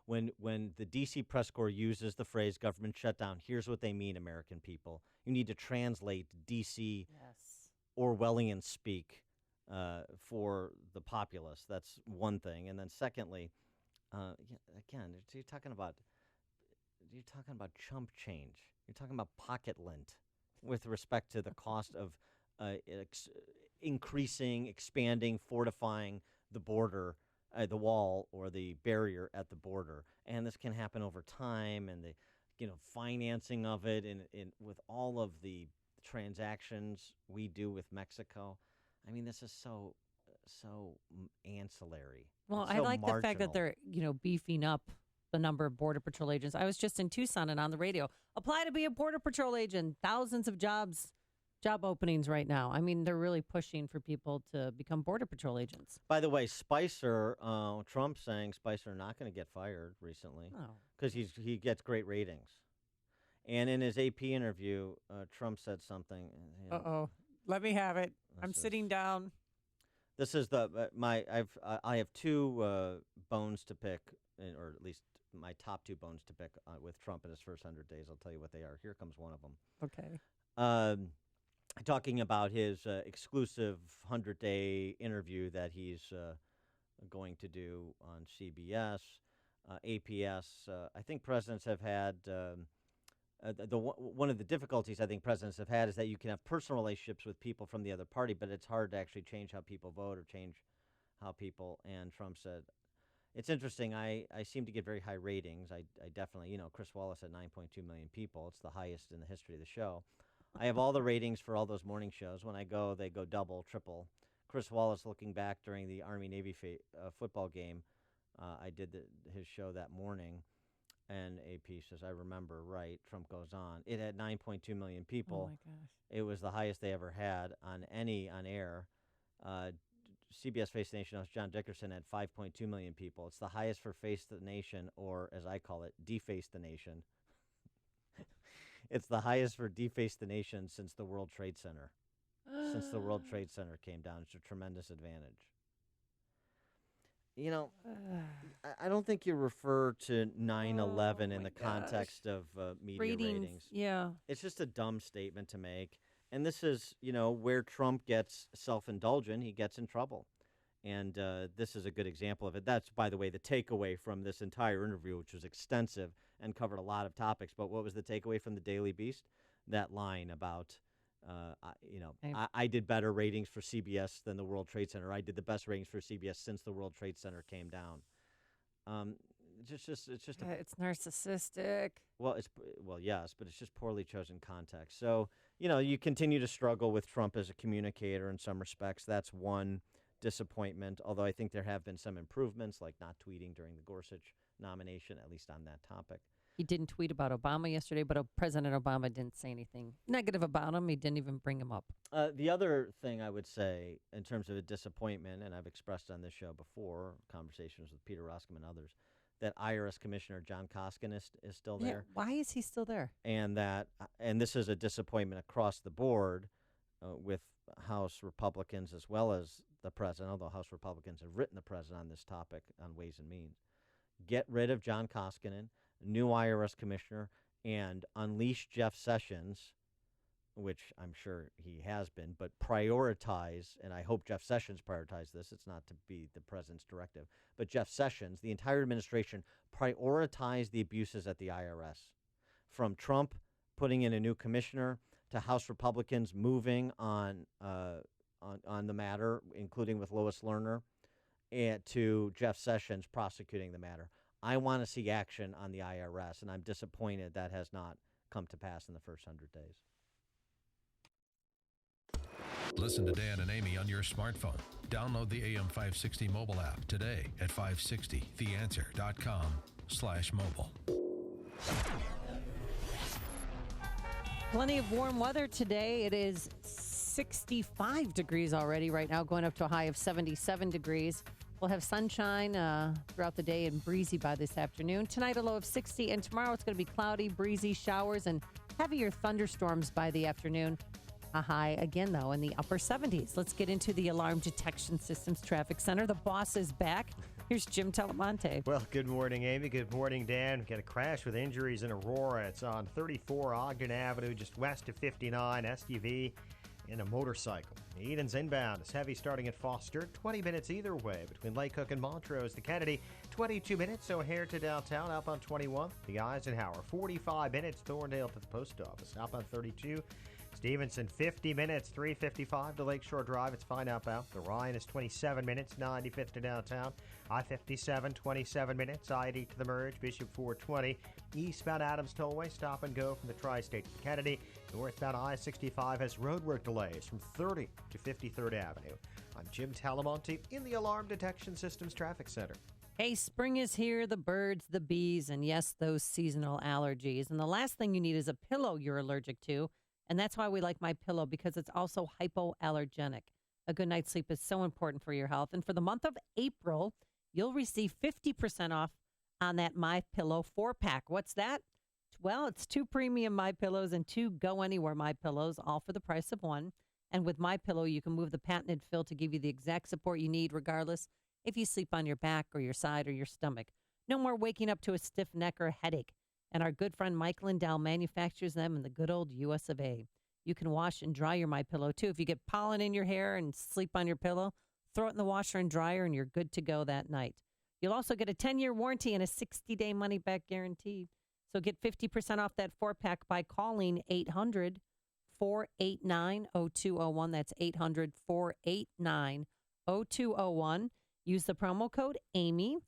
When the D.C. press corps uses the phrase government shutdown, here's what they mean, American people. You need to translate D.C. Orwellian speak for the populace. That's one thing. And then secondly, again, you're talking about chump change. You're talking about pocket lint with respect to the cost of increasing, expanding, fortifying the border, the wall or the barrier at the border. And this can happen over time, and the financing of it, and with all of the transactions we do with Mexico. I mean, this is so ancillary. Well, it's I so like the fact that marginal. they're beefing up the number of Border Patrol agents. I was just in Tucson and on the radio. Apply to be a Border Patrol agent. Thousands of job openings right now. I mean, they're really pushing for people to become Border Patrol agents. By the way, Spicer, Trump saying Spicer not going to get fired recently because he gets great ratings. And in his AP interview, Trump said something. Uh-oh. Let me have it. I'm sitting down. This is I have two bones to pick, or at least my top two bones to pick with Trump in his first 100 days. I'll tell you what they are. Here comes one of them. Okay. Talking about his exclusive 100-day interview that he's going to do on CBS, APS. I think presidents have had one of the difficulties I think presidents have had is that you can have personal relationships with people from the other party, but it's hard to actually change how people vote or change how people. And Trump said, It's interesting. I seem to get very high ratings. I definitely, Chris Wallace at 9.2 million people. It's the highest in the history of the show. I have all the ratings for all those morning shows. When I go, they go double, triple. Chris Wallace, looking back during the Army-Navy football game, I did his show that morning, and AP says, I remember, right, Trump Goes On. It had 9.2 million people. Oh, my gosh. It was the highest they ever had on air. CBS Face the Nation host John Dickerson had 5.2 million people. It's the highest for Face the Nation, or as I call it, Deface the Nation. It's the highest for Deface the Nation since the World Trade Center. Since the World Trade Center came down. It's a tremendous advantage. I don't think you refer to 9/11 in the context of media ratings. Yeah. It's just a dumb statement to make. And this is, where Trump gets self-indulgent, he gets in trouble. And this is a good example of it. That's, by the way, the takeaway from this entire interview, which was extensive and covered a lot of topics. But what was the takeaway from the Daily Beast? That line about, I did better ratings for CBS than the World Trade Center. I did the best ratings for CBS since the World Trade Center came down. It's just it's narcissistic. Well, yes, but it's just poorly chosen context. So, you continue to struggle with Trump as a communicator in some respects. That's one disappointment, although I think there have been some improvements, like not tweeting during the Gorsuch nomination, at least on that topic. He didn't tweet about Obama yesterday, but President Obama didn't say anything negative about him. He didn't even bring him up. The other thing I would say in terms of a disappointment, and I've expressed on this show before, conversations with Peter Roskam and others, that IRS Commissioner John Koskin is still there. Yeah, why is he still there? And this is a disappointment across the board with House Republicans as well as the president, although House Republicans have written the president on this topic on Ways and Means. Get rid of John Koskinen, new IRS commissioner, and unleash Jeff Sessions, which I'm sure he has been, but prioritize, and I hope Jeff Sessions prioritizes this. It's not to be the president's directive, but Jeff Sessions, the entire administration, prioritize the abuses at the IRS. From Trump putting in a new commissioner to House Republicans moving on the matter, including with Lois Lerner, and to Jeff Sessions prosecuting the matter. I want to see action on the IRS, and I'm disappointed that has not come to pass in the first 100 days. Listen to Dan and Amy on your smartphone. Download the AM560 mobile app today at 560theanswer.com/mobile. Plenty of warm weather today. It is 65 degrees already right now, going up to a high of 77 degrees. We'll have sunshine throughout the day and breezy by this afternoon. Tonight, a low of 60, and tomorrow it's going to be cloudy, breezy showers, and heavier thunderstorms by the afternoon. A high again, though, in the upper 70s. Let's get into the Alarm Detection Systems Traffic Center. The boss is back. Here's Jim Telemonte. Well, good morning, Amy. Good morning, Dan. We've got a crash with injuries in Aurora. It's on 34 Ogden Avenue, just west of 59, SUV and a motorcycle. Eden's inbound is heavy starting at Foster. 20 minutes either way between Lake Cook and Montrose to Kennedy. 22 minutes O'Hare to downtown, up on 21. The Eisenhower. 45 minutes Thorndale to the post office, up on 32. Stevenson, 50 minutes, 355 to Lakeshore Drive. It's fine outbound. The Ryan is 27 minutes, 95th to downtown. I-57, 27 minutes, I-80 to the merge. Bishop 420. Eastbound Adams Tollway, stop and go from the Tri-State to Kennedy. Northbound I-65 has roadwork delays from 30 to 53rd Avenue. I'm Jim Talamonte in the Alarm Detection Systems Traffic Center. Hey, spring is here, the birds, the bees, and yes, those seasonal allergies. And the last thing you need is a pillow you're allergic to. And that's why we like MyPillow, because it's also hypoallergenic. A good night's sleep is so important for your health. And for the month of April, you'll receive 50% off on that MyPillow 4-pack. What's that? Well, it's 2 premium MyPillows and 2 Go Anywhere MyPillows, all for the price of 1. And with MyPillow, you can move the patented fill to give you the exact support you need, regardless if you sleep on your back or your side or your stomach. No more waking up to a stiff neck or headache. And our good friend Mike Lindell manufactures them in the good old U.S. of A. You can wash and dry your MyPillow, too. If you get pollen in your hair and sleep on your pillow, throw it in the washer and dryer, and you're good to go that night. You'll also get a 10-year warranty and a 60-day money-back guarantee. So get 50% off that 4-pack by calling 800-489-0201. That's 800-489-0201. Use the promo code AMY.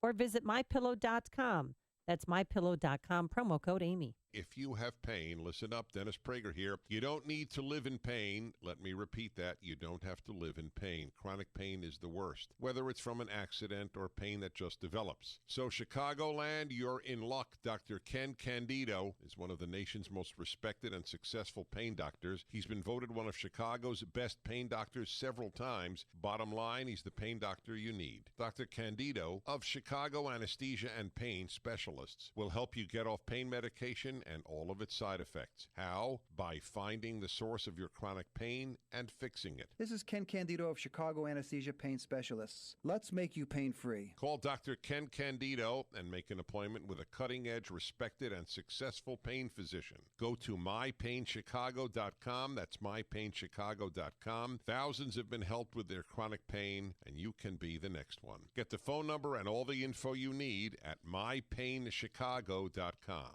or visit mypillow.com. That's mypillow.com, promo code Amy. If you have pain, listen up. Dennis Prager here. You don't need to live in pain. Let me repeat that. You don't have to live in pain. Chronic pain is the worst, whether it's from an accident or pain that just develops. So, Chicagoland, you're in luck. Dr. Ken Candido is one of the nation's most respected and successful pain doctors. He's been voted one of Chicago's best pain doctors several times. Bottom line, he's the pain doctor you need. Dr. Candido of Chicago Anesthesia and Pain Specialists will help you get off pain medication and all of its side effects. How? By finding the source of your chronic pain and fixing it. This is Ken Candido of Chicago Anesthesia Pain Specialists. Let's make you pain-free. Call Dr. Ken Candido and make an appointment with a cutting-edge, respected, and successful pain physician. Go to mypainchicago.com. That's mypainchicago.com. Thousands have been helped with their chronic pain, and you can be the next one. Get the phone number and all the info you need at mypainchicago.com.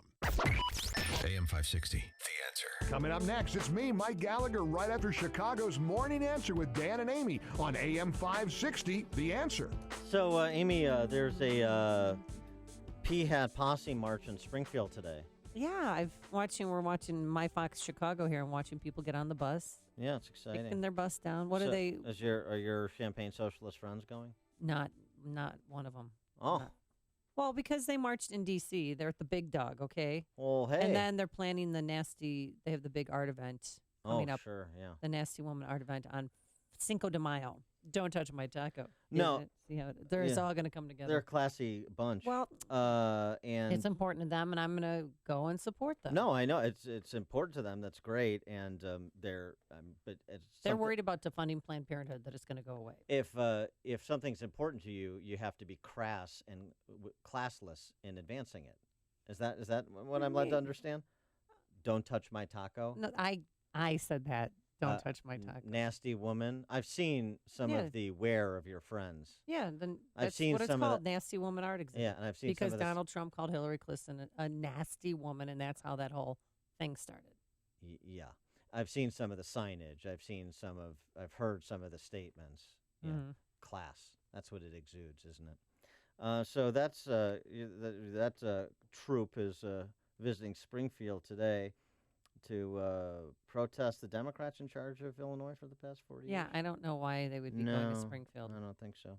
AM 560, The Answer. Coming up next, it's me, Mike Gallagher, right after Chicago's Morning Answer with Dan and Amy on AM 560, The Answer. So, Amy, there's a P-Hat Posse March in Springfield today. Yeah, we're watching My Fox Chicago here and watching people get on the bus. Yeah, it's exciting. Taking their bus down. What are they? Are your Champaign Socialist friends going? Not one of them. Oh. Well, because they marched in D.C. They're at the Big Dog, okay? Well, hey. And then they're planning they have the big art event coming up. Sure, yeah. The Nasty Woman art event on Cinco de Mayo. Don't touch my taco. No. See how it's all going to come together. They're a classy bunch. Well, and it's important to them, and I'm going to go and support them. No, I know it's important to them. That's great, and they're worried about defunding Planned Parenthood, that it's going to go away. If something's important to you, you have to be crass and classless in advancing it. Is that what I'm led to understand? Don't touch my taco. No, I said that. Don't touch my taco. Nasty woman. I've seen some of the wear of your friends. Yeah, then I've seen what it's some called, Nasty Woman Art Exhibit. Yeah, and I've seen because some of Donald Trump called Hillary Clinton a nasty woman, and that's how that whole thing started. Yeah, I've seen some of the signage. I've heard some of the statements. Yeah, class. That's what it exudes, isn't it? So that's that troop is visiting Springfield today to protest the Democrats in charge of Illinois for the past 40 years. Yeah, I don't know why they would be going to Springfield. I don't think so.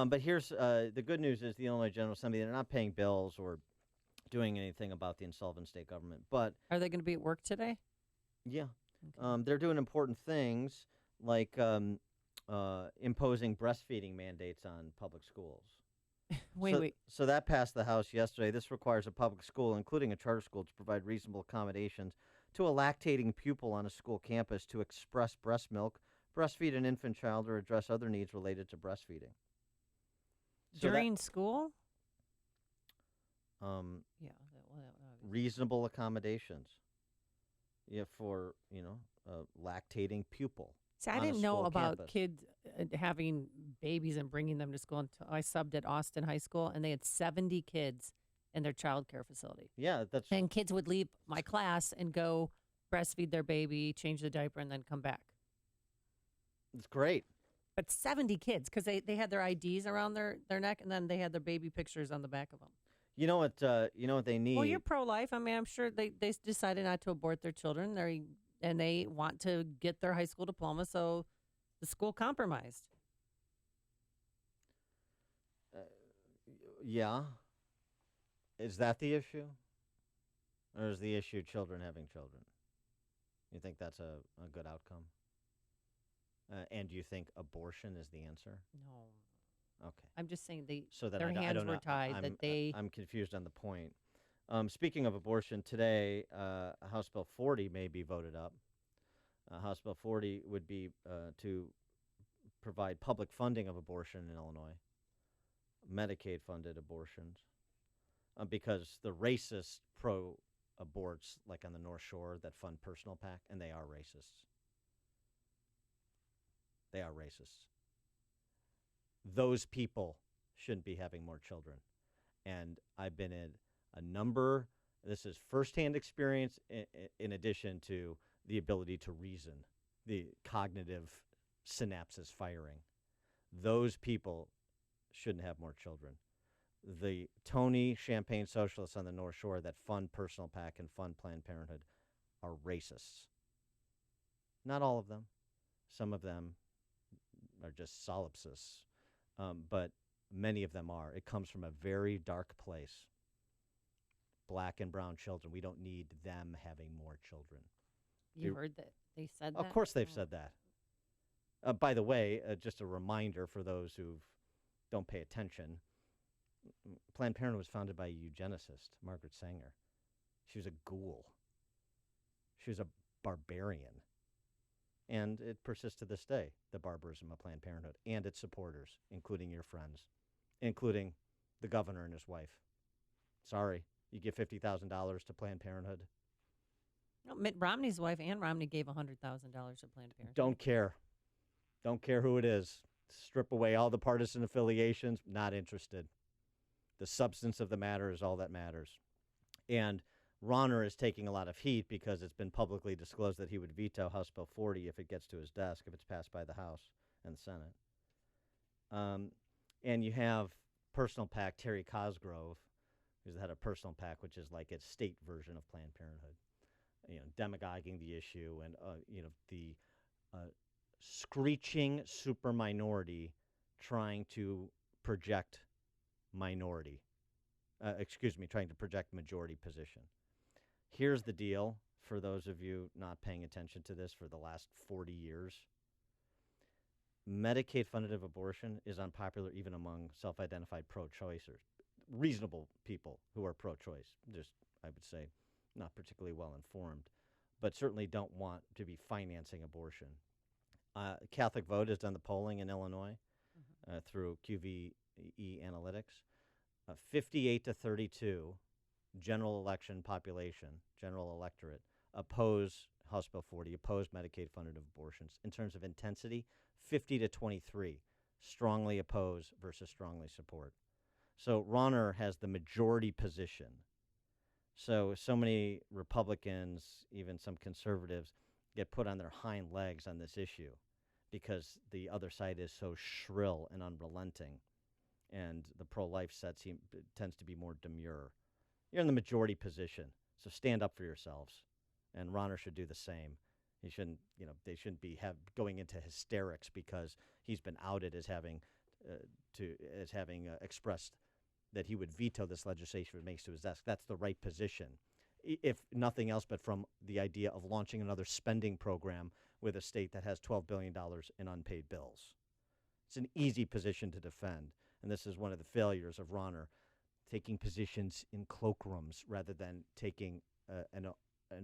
But here's the good news is the Illinois General Assembly, they're not paying bills or doing anything about the insolvent state government. But are they going to be at work today? Yeah. Okay. They're doing important things like imposing breastfeeding mandates on public schools. Wait. So that passed the House yesterday. This requires a public school, including a charter school, to provide reasonable accommodations to a lactating pupil on a school campus to express breast milk, breastfeed an infant child, or address other needs related to breastfeeding. During school? Reasonable accommodations. Yeah, for a lactating pupil. See, I didn't know about kids having babies and bringing them to school. I subbed at Austin High School, and they had 70 kids in their child care facility. Yeah, and kids would leave my class and go breastfeed their baby, change the diaper, and then come back. It's great. But 70 kids, because they had their IDs around their neck, and then they had their baby pictures on the back of them. You know what they need? Well, you're pro-life. I mean, I'm sure they decided not to abort their children. And they want to get their high school diploma, so the school compromised. Yeah. Is that the issue? Or is the issue children having children? You think that's a good outcome? And do you think abortion is the answer? No. Okay. I'm just saying their hands were tied. I'm confused on the point. Speaking of abortion, today, House Bill 40 may be voted up. House Bill 40 would be to provide public funding of abortion in Illinois, Medicaid-funded abortions, because the racist pro-aborts, like on the North Shore, that fund Personal PAC, and they are racists. They are racists. Those people shouldn't be having more children. And I've been in a number, this is firsthand experience in addition to the ability to reason, the cognitive synapses firing. Those people shouldn't have more children. the Tony Champagne socialists on the North Shore that fund Personal PAC and fund Planned Parenthood are racists. Not all of them. Some of them are just solipsists, but many of them are. It comes from a very dark place. Black and brown children. We don't need them having more children. You heard that they said that? Of course they've said that. By the way, just a reminder for those who don't pay attention, Planned Parenthood was founded by a eugenicist, Margaret Sanger. She was a ghoul. She was a barbarian. And it persists to this day, the barbarism of Planned Parenthood and its supporters, including your friends, including the governor and his wife. Sorry, you give $50,000 to Planned Parenthood. No, Mitt Romney's wife, Ann Romney, gave $100,000 to Planned Parenthood. Don't care. Don't care who it is. Strip away all the partisan affiliations. Not interested. The substance of the matter is all that matters. And Rauner is taking a lot of heat because it's been publicly disclosed that he would veto House Bill 40 if it gets to his desk, if it's passed by the House and the Senate. And you have Personal PAC, Terry Cosgrove, who's the head of Personal PAC, which is like its state version of Planned Parenthood. Demagoguing the issue and, the screeching super minority trying to project minority. Trying to project majority position. Here's the deal for those of you not paying attention to this for the last 40 years. Medicaid-funded abortion is unpopular even among self-identified pro-choicers, reasonable people who are pro-choice, just, I would say, not particularly well-informed, but certainly don't want to be financing abortion. Catholic Vote has done the polling in Illinois through QVE Analytics. 58 to 32 general election population, general electorate, oppose House Bill 40, oppose Medicaid-funded abortions. In terms of intensity, 50 to 23 strongly oppose versus strongly support. So Rauner has the majority position. So many Republicans, even some conservatives, get put on their hind legs on this issue because the other side is so shrill and unrelenting, and the pro-life set tends to be more demure. You're in the majority position, so stand up for yourselves, and Rauner should do the same. He shouldn't, they shouldn't be going into hysterics because he's been outed as having expressed that he would veto this legislation if it makes to his desk. That's the right position, if nothing else but from the idea of launching another spending program with a state that has $12 billion in unpaid bills. It's an easy position to defend, and this is one of the failures of Rauner, taking positions in cloakrooms rather than taking an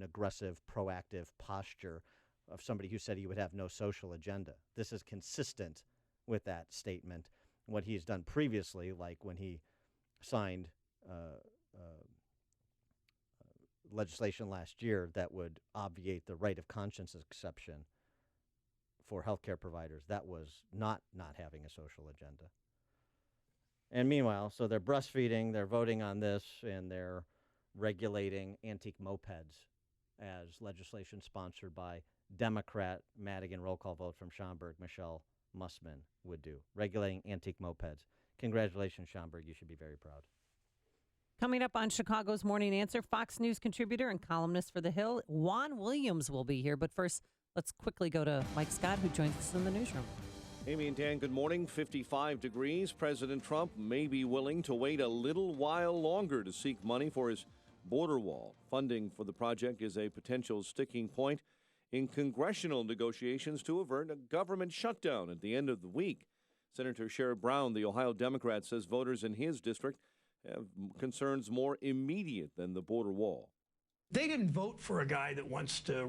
aggressive, proactive posture of somebody who said he would have no social agenda. This is consistent with that statement. What he's done previously, like when he signed legislation last year that would obviate the right of conscience exception for healthcare providers, that was not having a social agenda. And meanwhile, so they're breastfeeding, they're voting on this, and they're regulating antique mopeds as legislation sponsored by Democrat Madigan, roll call vote from Schaumburg, Michelle Mussman would do. Regulating antique mopeds. Congratulations, Schaumburg. You should be very proud. Coming up on Chicago's Morning Answer, Fox News contributor and columnist for The Hill, Juan Williams, will be here. But first, let's quickly go to Mike Scott, who joins us in the newsroom. Amy and Dan, good morning. 55 degrees. President Trump may be willing to wait a little while longer to seek money for his border wall. Funding for the project is a potential sticking point in congressional negotiations to avert a government shutdown at the end of the week. Senator Sherrod Brown, the Ohio Democrat, says voters in his district have concerns more immediate than the border wall. They didn't vote for a guy that wants to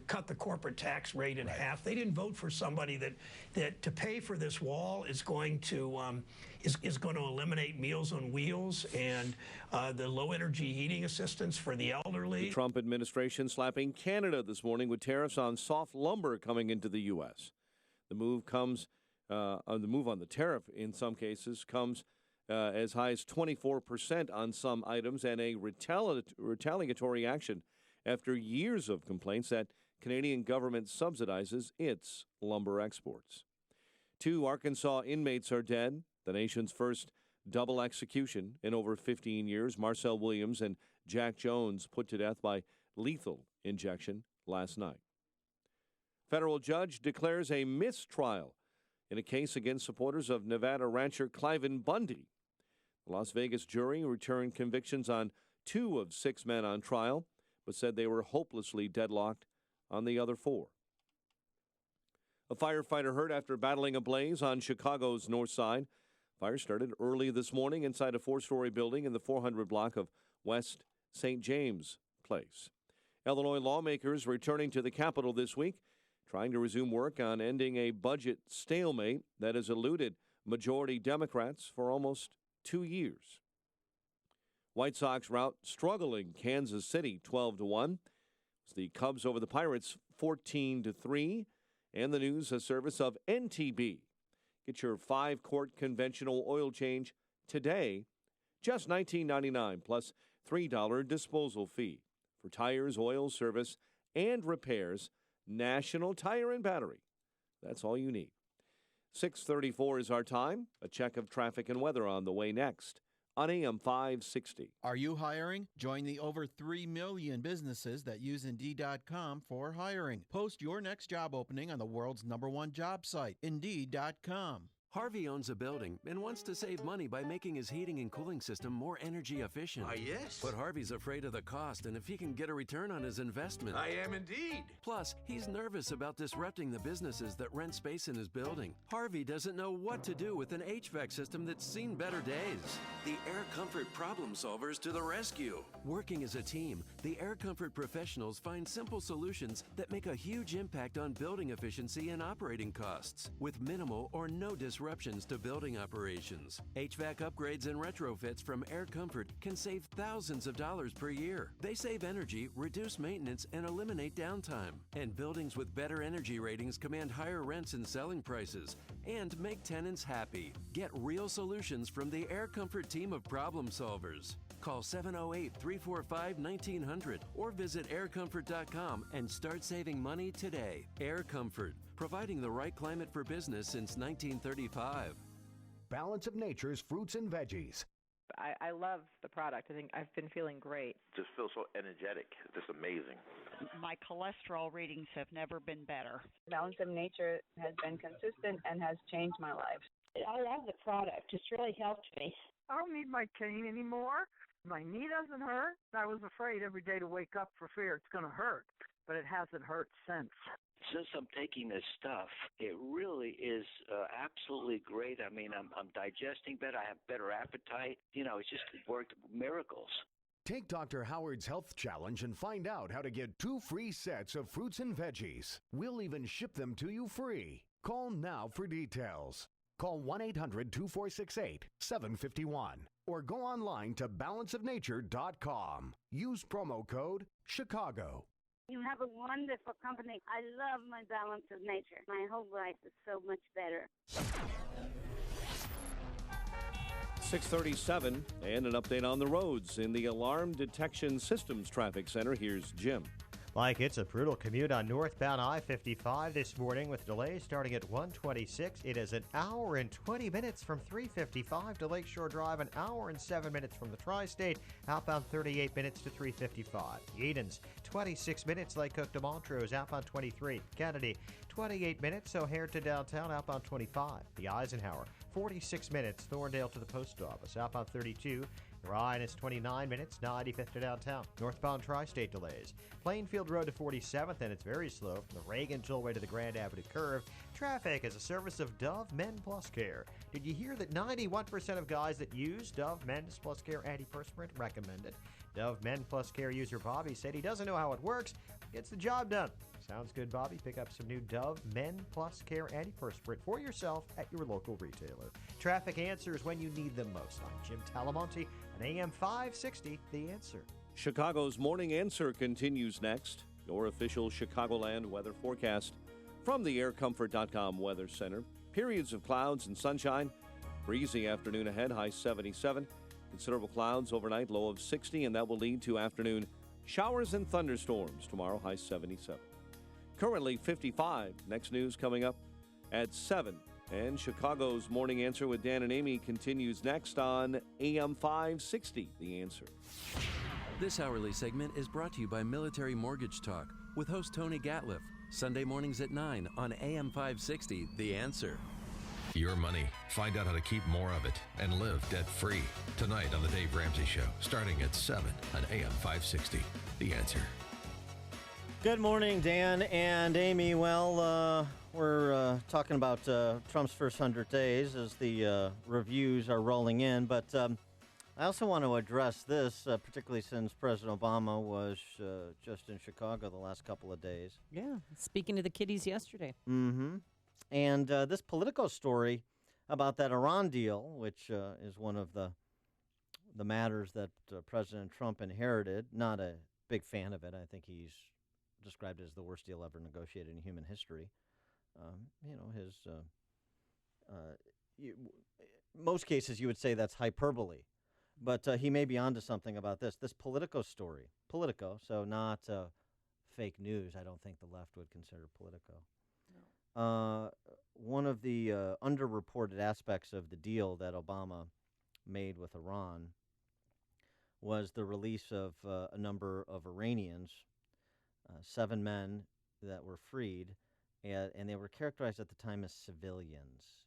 cut the corporate tax rate in half. They didn't vote for somebody that to pay for this wall is going to eliminate Meals on Wheels and the low energy heating assistance for the elderly. The Trump administration slapping Canada this morning with tariffs on soft lumber coming into the U.S. The move on the tariff in some cases comes as high as 24% on some items, and a retaliatory action after years of complaints that Canadian government subsidizes its lumber exports. 2 Arkansas inmates are dead. The nation's first double execution in over 15 years. Marcel Williams and Jack Jones put to death by lethal injection last night. Federal judge declares a mistrial in a case against supporters of Nevada rancher Cliven Bundy. The Las Vegas jury returned convictions on 2 of 6 men on trial, but said they were hopelessly deadlocked on the other 4. A firefighter hurt after battling a blaze on Chicago's north side. Fire started early this morning inside a 4-story building in the 400 block of West St. James Place. Illinois lawmakers returning to the Capitol this week, trying to resume work on ending a budget stalemate that has eluded majority Democrats for almost 2 years. White Sox rout struggling Kansas City 12-1. It's the Cubs over the Pirates 14-3. And the news a service of NTB. Get your 5-quart conventional oil change today, just $19.99 plus $3 disposal fee. For tires, oil, service, and repairs, National Tire and Battery. That's all you need. 6:34 is our time. A check of traffic and weather on the way next on AM 560. Are you hiring? Join the over 3 million businesses that use Indeed.com for hiring. Post your next job opening on the world's #1 job site, Indeed.com. Harvey owns a building and wants to save money by making his heating and cooling system more energy efficient. Yes? But Harvey's afraid of the cost and if he can get a return on his investment. I am indeed. Plus, he's nervous about disrupting the businesses that rent space in his building. Harvey doesn't know what to do with an HVAC system that's seen better days. The Air Comfort problem solvers to the rescue. Working as a team, the Air Comfort professionals find simple solutions that make a huge impact on building efficiency and operating costs with minimal or no disruptions to building operations. HVAC upgrades and retrofits from Air Comfort can save thousands of dollars per year. They save energy, reduce maintenance, and eliminate downtime. And buildings with better energy ratings command higher rents and selling prices and make tenants happy. Get real solutions from the Air Comfort team of problem solvers. Call 708-345-1900 or visit aircomfort.com and start saving money today. Air Comfort, providing the right climate for business since 1935. Balance of Nature's fruits and veggies. I love the product. I think I've been feeling great. Just feel so energetic. Just amazing. My cholesterol readings have never been better. Balance of Nature has been consistent and has changed my life. I love the product. It's really helped me. I don't need my cane anymore. My knee doesn't hurt. I was afraid every day to wake up for fear it's going to hurt, but it hasn't hurt since. Since I'm taking this stuff, it really is absolutely great. I mean, I'm digesting better. I have better appetite. You know, it's just worked miracles. Take Dr. Howard's Health Challenge and find out how to get 2 free sets of fruits and veggies. We'll even ship them to you free. Call now for details. Call 1-800-2468-751 or go online to balanceofnature.com. Use promo code Chicago. You have a wonderful company. I love my Balance of Nature. My whole life is so much better. 6:37 and an update on the roads in the Alarm Detection Systems Traffic Center. Here's Jim. Mike, it's a brutal commute on northbound I-55 this morning with delays starting at 126. It is an hour and 20 minutes from 355 to Lakeshore Drive, an hour and 7 minutes from the Tri-State, outbound 38 minutes to 355. Edens, 26 minutes, Lake Cook to Montrose, outbound 23. Kennedy, 28 minutes, O'Hare to downtown, outbound 25. The Eisenhower, 46 minutes, Thorndale to the post office, outbound 32. Ryan is 29 minutes, 95th to downtown. Northbound Tri-State delays. Plainfield Road to 47th, and it's very slow from the Reagan Tollway to the Grand Avenue curve. Traffic is a service of Dove Men Plus Care. Did you hear that 91% of guys that use Dove Men's Plus Care antiperspirant recommend it? Dove Men Plus Care user Bobby said he doesn't know how it works, gets the job done. Sounds good, Bobby. Pick up some new Dove Men Plus Care antiperspirant for yourself at your local retailer. Traffic answers when you need them most. I'm Jim Talamonte on AM 560, The Answer. Chicago's Morning Answer continues next. Your official Chicagoland weather forecast from the aircomfort.com Weather Center. Periods of clouds and sunshine. Breezy afternoon ahead, high 77. Considerable clouds overnight, low of 60, and that will lead to afternoon showers and thunderstorms tomorrow, high 77. Currently 55. Next news coming up at 7. And Chicago's Morning Answer with Dan and Amy continues next on AM 560, The Answer. This hourly segment is brought to you by Military Mortgage Talk with host Tony Gatliff. Sunday mornings at 9 on AM 560, The Answer. Your money. Find out how to keep more of it and live debt-free. Tonight on The Dave Ramsey Show, starting at 7 on AM 560. The Answer. Good morning, Dan and Amy. Well, we're talking about Trump's first 100 days as the reviews are rolling in. But I also want to address this, particularly since President Obama was just in Chicago the last couple of days. Yeah, speaking to the kiddies yesterday. Mm-hmm. And this Politico story about that Iran deal, which is one of the matters that President Trump inherited, not a big fan of it. I think he's described it as the worst deal ever negotiated in human history. Most cases you would say that's hyperbole, but he may be onto something about this. This Politico story, so not fake news. I don't think the left would consider Politico. One of the underreported aspects of the deal that Obama made with Iran was the release of a number of Iranians, 7 men that were freed, and they were characterized at the time as civilians,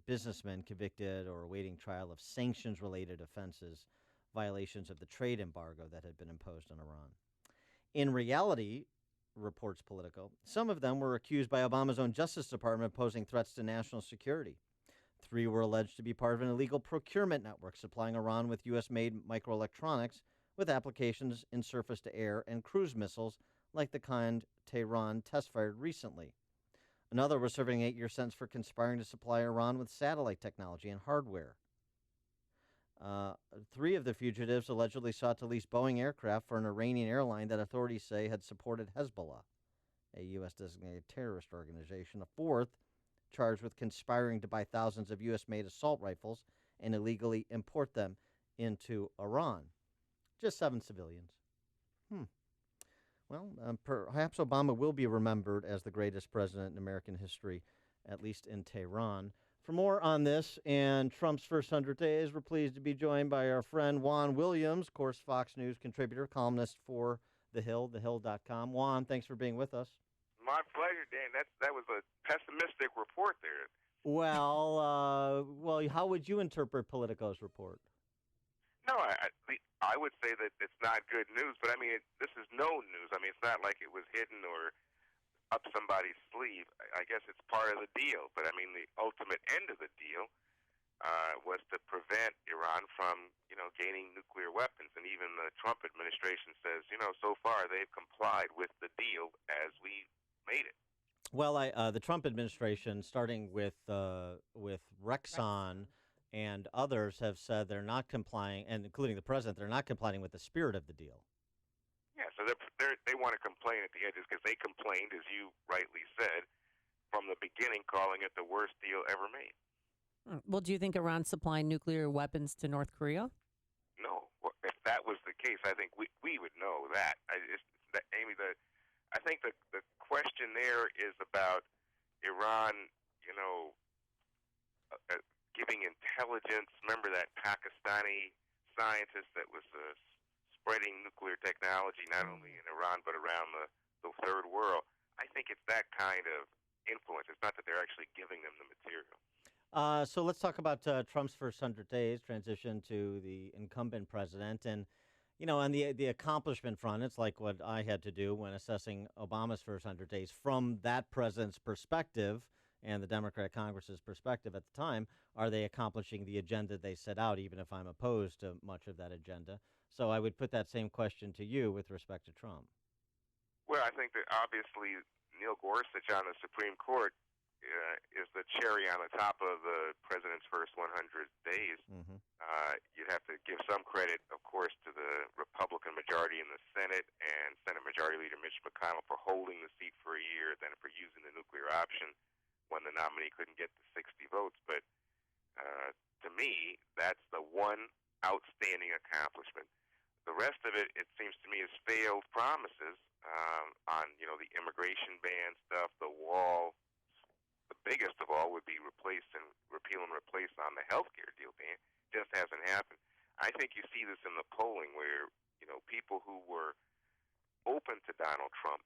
businessmen convicted or awaiting trial of sanctions-related offenses, violations of the trade embargo that had been imposed on Iran. In reality, reports Politico, some of them were accused by Obama's own Justice Department of posing threats to national security. 3 were alleged to be part of an illegal procurement network supplying Iran with U.S.-made microelectronics with applications in surface-to-air and cruise missiles like the kind Tehran test-fired recently. Another was serving an 8-year sentence for conspiring to supply Iran with satellite technology and hardware. 3 of the fugitives allegedly sought to lease Boeing aircraft for an Iranian airline that authorities say had supported Hezbollah, a U.S.-designated terrorist organization. A 4th, charged with conspiring to buy thousands of U.S.-made assault rifles and illegally import them into Iran. Just 7 civilians. Well, perhaps Obama will be remembered as the greatest president in American history, at least in Tehran. For more on this and Trump's first 100 days, we're pleased to be joined by our friend Juan Williams, of course, Fox News contributor, columnist for The Hill, thehill.com. Juan, thanks for being with us. My pleasure, Dan. That was a pessimistic report there. Well, how would you interpret Politico's report? No, I would say that it's not good news, but I mean, this is known news. I mean, it's not like it was hidden or up somebody's sleeve. I guess it's part of the deal, but I mean, the ultimate end of the deal was to prevent Iran from, gaining nuclear weapons. And even the Trump administration says, so far they've complied with the deal as we made it. Well, the Trump administration, starting with Rexon and others, have said they're not complying, and including the president, they're not complying with the spirit of the deal. Yeah, so they want to complain at the edges because they complained, as you rightly said, from the beginning, calling it the worst deal ever made. Well, do you think Iran's supplying nuclear weapons to North Korea? No. Well, if that was the case, I think we would know that. Amy, I think the question there is about Iran, giving intelligence. Remember that Pakistani scientist that was spreading nuclear technology not only in Iran but around the third world? I think it's that kind of influence. It's not that they're actually giving them the material. So let's talk about Trump's first 100 days, transition to the incumbent president. And, on the accomplishment front, it's like what I had to do when assessing Obama's first 100 days from that president's perspective and the Democratic Congress's perspective at the time. Are they accomplishing the agenda they set out, even if I'm opposed to much of that agenda? So I would put that same question to you with respect to Trump. Well, I think that obviously Neil Gorsuch on the Supreme Court is the cherry on the top of the president's first 100 days. Mm-hmm. You'd have to give some credit, of course, to the Republican majority in the Senate and Senate Majority Leader Mitch McConnell for holding the seat for a year, then for using the nuclear option when the nominee couldn't get the 60 votes. But to me, that's the one outstanding accomplishment. The rest of it, it seems to me, is failed promises on, the immigration ban stuff, the wall. The biggest of all would be repeal and replace on the health care deal, Dan. Just hasn't happened. I think you see this in the polling where, people who were open to Donald Trump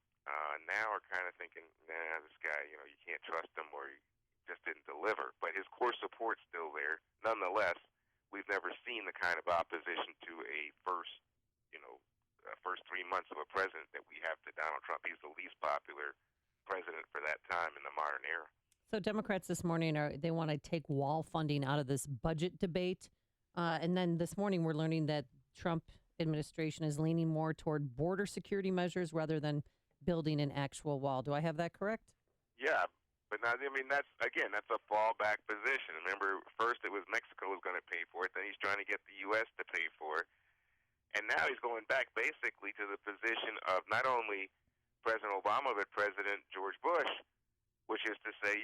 now are kind of thinking, nah, this guy, you can't trust him, or he just didn't deliver. But his core support's still there. Nonetheless, we've never seen the kind of opposition to a first 3 months of a president that we have to Donald Trump. He's the least popular president for that time in the modern era. So Democrats this morning they want to take wall funding out of this budget debate. And then this morning we're learning that Trump administration is leaning more toward border security measures rather than building an actual wall. Do I have that correct? Yeah, but now, that's a fallback position. Remember, first it was Mexico was going to pay for it, then he's trying to get the U.S. to pay for it. And now he's going back basically to the position of not only President Obama, but President George Bush, which is to say,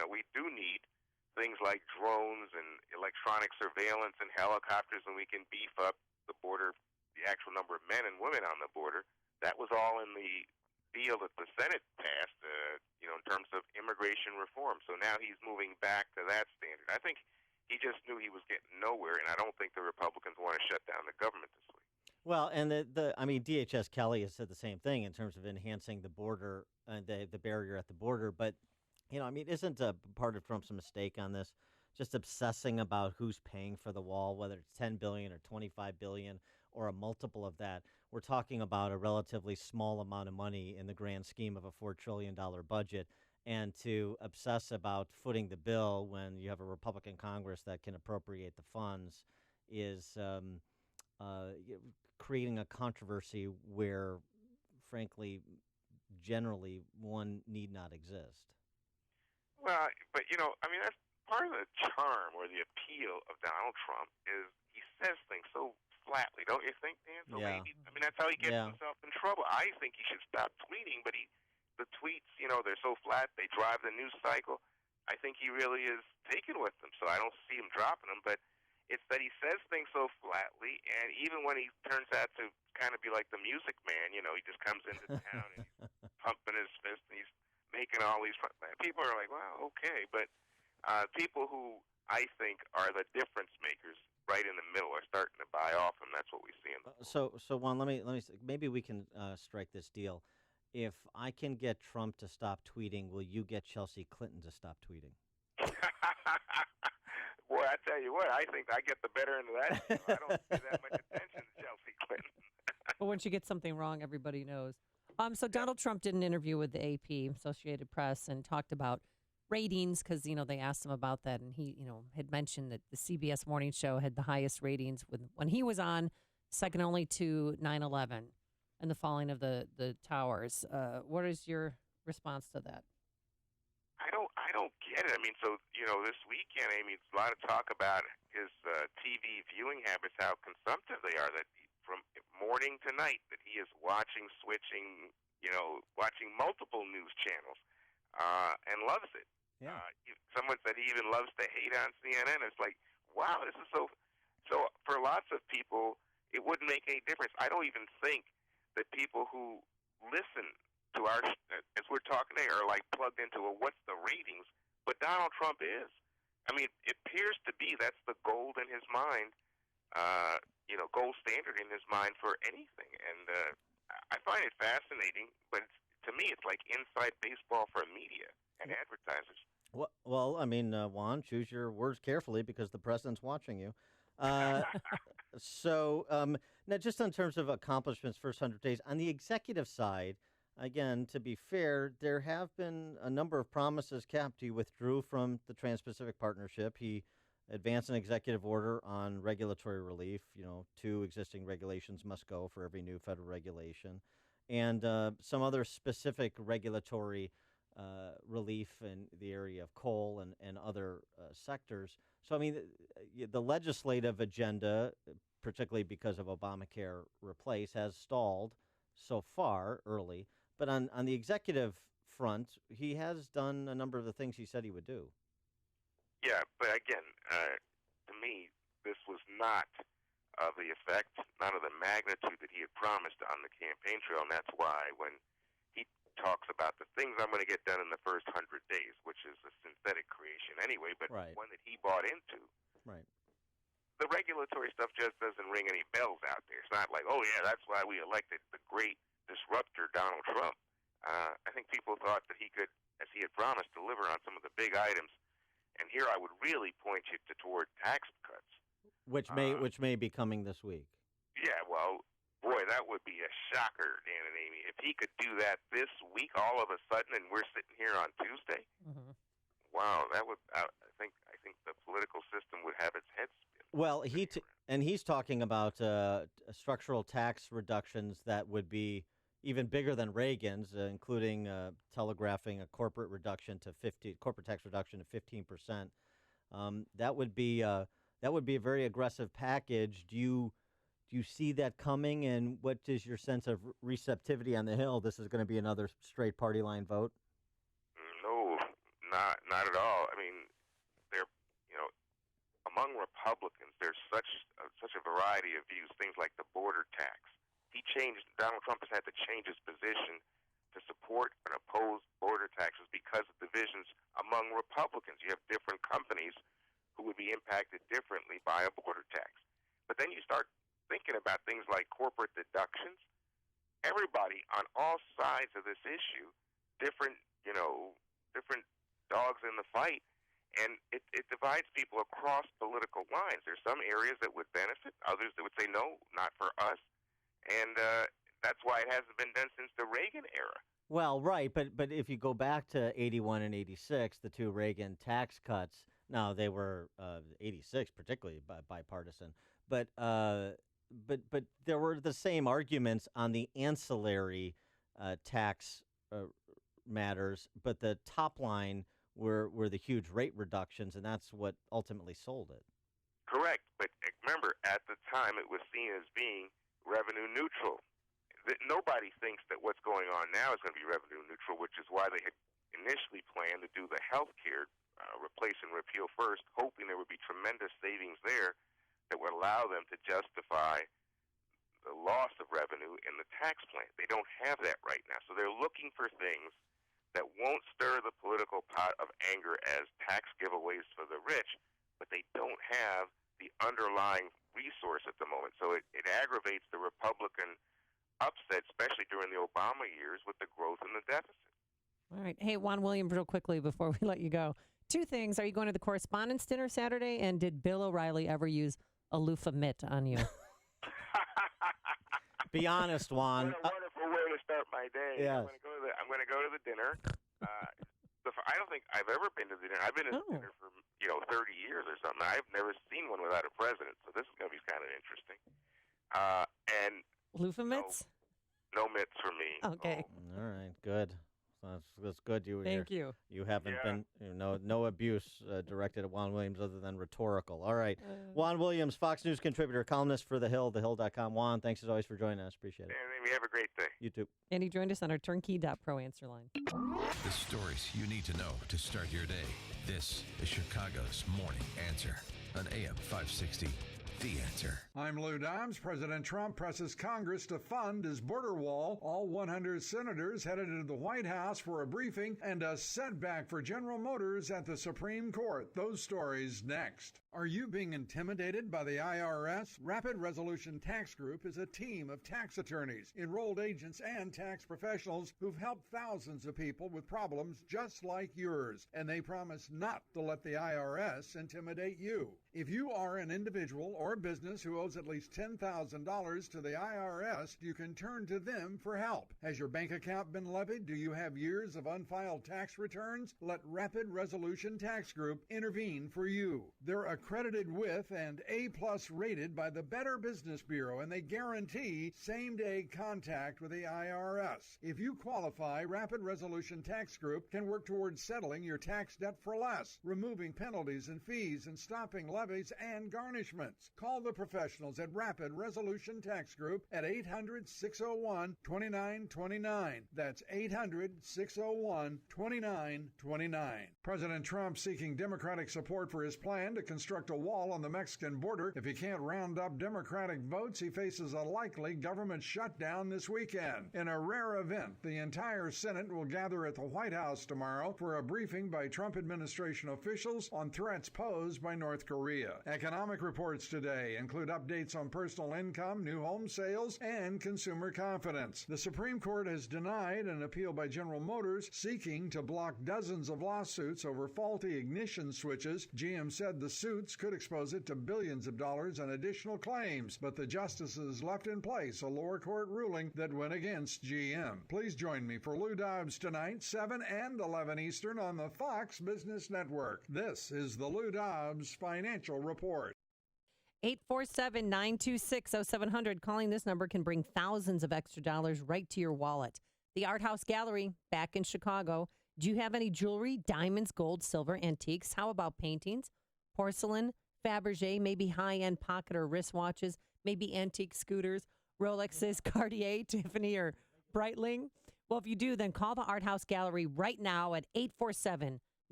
we do need things like drones and electronic surveillance and helicopters, and we can beef up the border, the actual number of men and women on the border. That was all in the deal that the Senate passed, in terms of immigration reform. So now he's moving back to that standard. I think he just knew he was getting nowhere, and I don't think the Republicans want to shut down the government this week. Well, and DHS Kelly has said the same thing in terms of enhancing the border, the barrier at the border. But, isn't part of Trump's mistake on this just obsessing about who's paying for the wall, whether it's $10 billion or $25 billion or a multiple of that? We're talking about a relatively small amount of money in the grand scheme of a $4 trillion budget. And to obsess about footing the bill when you have a Republican Congress that can appropriate the funds is creating a controversy where, frankly, generally one need not exist. Well, but that's part of the charm or the appeal of Donald Trump is he says things so flatly, don't you think, Dan? So yeah. Maybe, that's how he gets himself in trouble. I think he should stop tweeting, but the tweets, they're so flat, they drive the news cycle. I think he really is taken with them, so I don't see him dropping them, but it's that he says things so flatly, and even when he turns out to kind of be like the Music Man, he just comes into town and he's pumping his fist and he's making all these people are like, well, okay, but people who I think are the difference makers right in the middle are starting to buy off him. That's what we see in the So Juan, let me maybe we can strike this deal. If I can get Trump to stop tweeting, will you get Chelsea Clinton to stop tweeting? Boy, I tell you what, I think I get the better end of that. I don't pay that much attention to Chelsea Clinton. But when she gets something wrong, everybody knows. So Donald Trump did an interview with the AP, Associated Press, and talked about ratings because, they asked him about that. And he, had mentioned that the CBS morning show had the highest ratings when he was on, second only to 9/11 and the falling of the towers. What is your response to that? I don't get it. This weekend, there's a lot of talk about his TV viewing habits, how consumptive they are, that from morning to night, that he is watching multiple news channels and loves it. Yeah. Someone said he even loves to hate on CNN. It's like, wow, this is so for lots of people, it wouldn't make any difference. I don't even think that people who listen to our, as we're talking today, are like plugged into, what's the ratings? But Donald Trump is. It appears to be that's the gold in his mind, gold standard in his mind for anything. And I find it fascinating, but to me, it's like inside baseball for media and advertisers. Well, Juan, choose your words carefully because the president's watching you. So now, just in terms of accomplishments, first 100 days, on the executive side, again, to be fair, there have been a number of promises kept. He withdrew from the Trans-Pacific Partnership. He advanced an executive order on regulatory relief. 2 existing regulations must go for every new federal regulation. And some other specific regulatory relief in the area of coal and other sectors. So, the legislative agenda, particularly because of Obamacare replace, has stalled so far early. But on the executive front, he has done a number of the things he said he would do. Yeah, but again, to me, this was not of the effect, not of the magnitude that he had promised on the campaign trail, and that's why when he talks about the things I'm going to get done in the first 100 days, which is a synthetic creation anyway, but but Right. one that he bought into. Right. The regulatory stuff just doesn't ring any bells out there. It's not like, oh, yeah, that's why we elected the great disruptor, Donald Trump. I think people thought that he could, as he had promised, deliver on some of the big items. And here I would really point you toward tax cuts. Which may be coming this week. Yeah, well, boy, that would be a shocker, Dan and Amy. If he could do that this week all of a sudden and we're sitting here on Tuesday, wow, that would, I think the political system would have its head spin. Well, he's talking about structural tax reductions that would be even bigger than Reagan's, including telegraphing a corporate tax reduction to 15%. That would be a very aggressive package. Do you see that coming? And what is your sense of receptivity on the Hill? This is going to be another straight party line vote. No, not at all. I mean, among Republicans, there's such a variety of views. Things like the border tax. Donald Trump has had to change his position to support and oppose border taxes because of divisions among Republicans. You have different companies who would be impacted differently by a border tax. But then you start thinking about things like corporate deductions. Everybody on all sides of this issue, different dogs in the fight. And it divides people across political lines. There's some areas that would benefit, others that would say, no, not for us. And that's why it hasn't been done since the Reagan era. Well, right, but if you go back to 81 and 86, the two Reagan tax cuts, now they were 86 particularly bipartisan, but there were the same arguments on the ancillary tax matters, but the top line were the huge rate reductions, and that's what ultimately sold it. Correct, but remember, at the time it was seen as being revenue neutral. Nobody thinks that what's going on now is going to be revenue neutral, which is why they had initially planned to do the health care replace and repeal first, hoping there would be tremendous savings there that would allow them to justify the loss of revenue in the tax plan. They don't have that right now, so they're looking for things that won't stir the political pot of anger as tax giveaways for the rich, but they don't have the underlying resource at the moment. So it aggravates the Republican upset, especially during the Obama years with the growth in the deficit. All right. Hey, Juan Williams, real quickly before we let you go. Two things. Are you going to the Correspondents' Dinner Saturday? And did Bill O'Reilly ever use a loofah mitt on you? Be honest, Juan. What a wonderful way to start my day. Yes. I'm going to go to the dinner. I don't think I've ever been to the dinner. I've been to the dinner for 30 years or something. I've never seen one without a president, so this is going to be kind of interesting. And loofah mitts? No mitts for me. Okay. All right, good. That's good. Thank you. You haven't been no abuse directed at Juan Williams other than rhetorical. All right. Juan Williams, Fox News contributor, columnist for The Hill, thehill.com. Juan, thanks as always for joining us. Appreciate it. And we have a great day. You too. And he joined us on our turnkey.pro answer line. The stories you need to know to start your day. This is Chicago's Morning Answer on AM 560. The Answer. I'm Lou Dobbs. President Trump presses Congress to fund his border wall. All 100 senators headed to the White House for a briefing and a setback for General Motors at the Supreme Court. Those stories next. Are you being intimidated by the IRS? Rapid Resolution Tax Group is a team of tax attorneys, enrolled agents, and tax professionals who've helped thousands of people with problems just like yours, and they promise not to let the IRS intimidate you. If you are an individual or business who owes at least $10,000 to the IRS, you can turn to them for help. Has your bank account been levied? Do you have years of unfiled tax returns? Let Rapid Resolution Tax Group intervene for you. They're accredited with and A+ rated by the Better Business Bureau, and they guarantee same-day contact with the IRS. If you qualify, Rapid Resolution Tax Group can work towards settling your tax debt for less, removing penalties and fees, and stopping levies and garnishments. Call the professionals at Rapid Resolution Tax Group at 800-601-2929. That's 800-601-2929. President Trump seeking Democratic support for his plan to construct a wall on the Mexican border. If he can't round up Democratic votes, he faces a likely government shutdown this weekend. In a rare event, the entire Senate will gather at the White House tomorrow for a briefing by Trump administration officials on threats posed by North Korea. Economic reports today include updates on personal income, new home sales, and consumer confidence. The Supreme Court has denied an appeal by General Motors seeking to block dozens of lawsuits over faulty ignition switches. GM said the suits could expose it to billions of dollars in additional claims, but the justices left in place a lower court ruling that went against GM. Please join me for Lou Dobbs tonight, 7 and 11 Eastern on the Fox Business Network. This is the Lou Dobbs Financial Report. 847-926-0700. Calling this number can bring thousands of extra dollars right to your wallet. The Art House Gallery back in Chicago. Do you have any jewelry, diamonds, gold, silver, antiques? How about paintings, porcelain, Fabergé, maybe high-end pocket or wristwatches, maybe antique scooters, Rolexes, Cartier, Tiffany, or Breitling? Well, if you do, then call the Art House Gallery right now at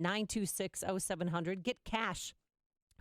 847-926-0700. Get cash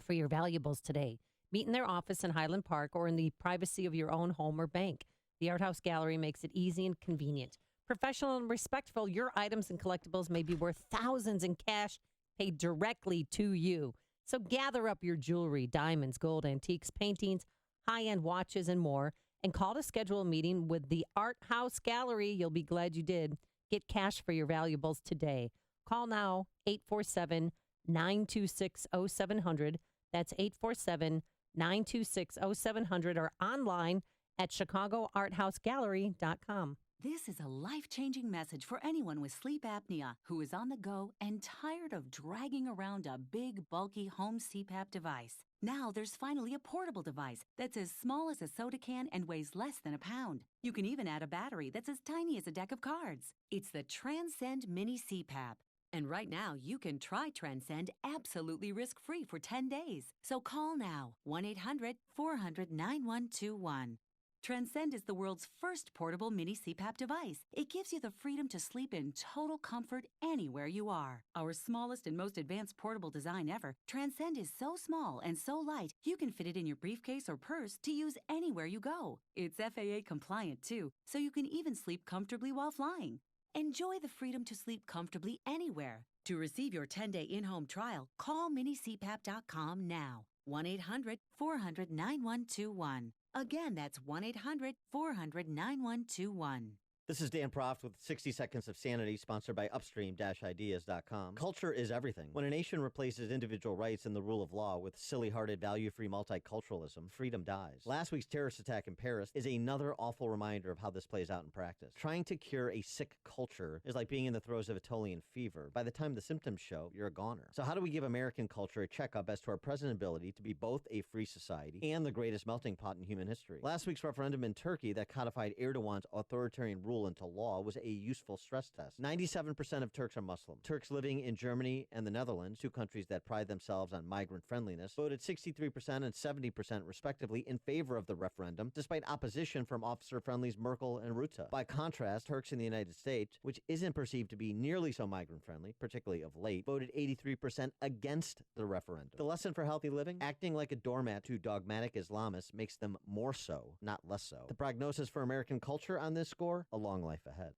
for your valuables today. Meet in their office in Highland Park or in the privacy of your own home or bank. The Art House Gallery makes it easy and convenient. Professional and respectful, your items and collectibles may be worth thousands in cash paid directly to you. So gather up your jewelry, diamonds, gold, antiques, paintings, high-end watches, and more, and call to schedule a meeting with the Art House Gallery. You'll be glad you did. Get cash for your valuables today. Call now, 847-926-0700. That's 847-926-0700 or online at chicagoarthousegallery.com. This is a life-changing message for anyone with sleep apnea who is on the go and tired of dragging around a big, bulky home CPAP device. Now there's finally a portable device that's as small as a soda can and weighs less than a pound. You can even add a battery that's as tiny as a deck of cards. It's the Transcend Mini CPAP. And right now, you can try Transcend absolutely risk-free for 10 days. So call now, 1-800-400-9121. Transcend is the world's first portable mini CPAP device. It gives you the freedom to sleep in total comfort anywhere you are. Our smallest and most advanced portable design ever, Transcend is so small and so light, you can fit it in your briefcase or purse to use anywhere you go. It's FAA compliant too, so you can even sleep comfortably while flying. Enjoy the freedom to sleep comfortably anywhere. To receive your 10-day in-home trial, call minicpap.com now. 1-800-400-9121. Again, that's 1-800-400-9121. This is Dan Proft with 60 Seconds of Sanity, sponsored by Upstream-Ideas.com. Culture is everything. When a nation replaces individual rights and the rule of law with silly-hearted, value-free multiculturalism, freedom dies. Last week's terrorist attack in Paris is another awful reminder of how this plays out in practice. Trying to cure a sick culture is like being in the throes of Italian fever. By the time the symptoms show, you're a goner. So how do we give American culture a checkup as to our present ability to be both a free society and the greatest melting pot in human history? Last week's referendum in Turkey that codified Erdogan's authoritarian rule into law was a useful stress test. 97% of Turks are Muslim. Turks living in Germany and the Netherlands, two countries that pride themselves on migrant friendliness, voted 63% and 70% respectively in favor of the referendum, despite opposition from officer-friendlies Merkel and Rutte. By contrast, Turks in the United States, which isn't perceived to be nearly so migrant-friendly, particularly of late, voted 83% against the referendum. The lesson for healthy living? Acting like a doormat to dogmatic Islamists makes them more so, not less so. The prognosis for American culture on this score? A long life ahead.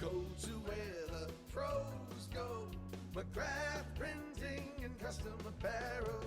Go to where the pros go. McGrath Printing and Custom Apparel.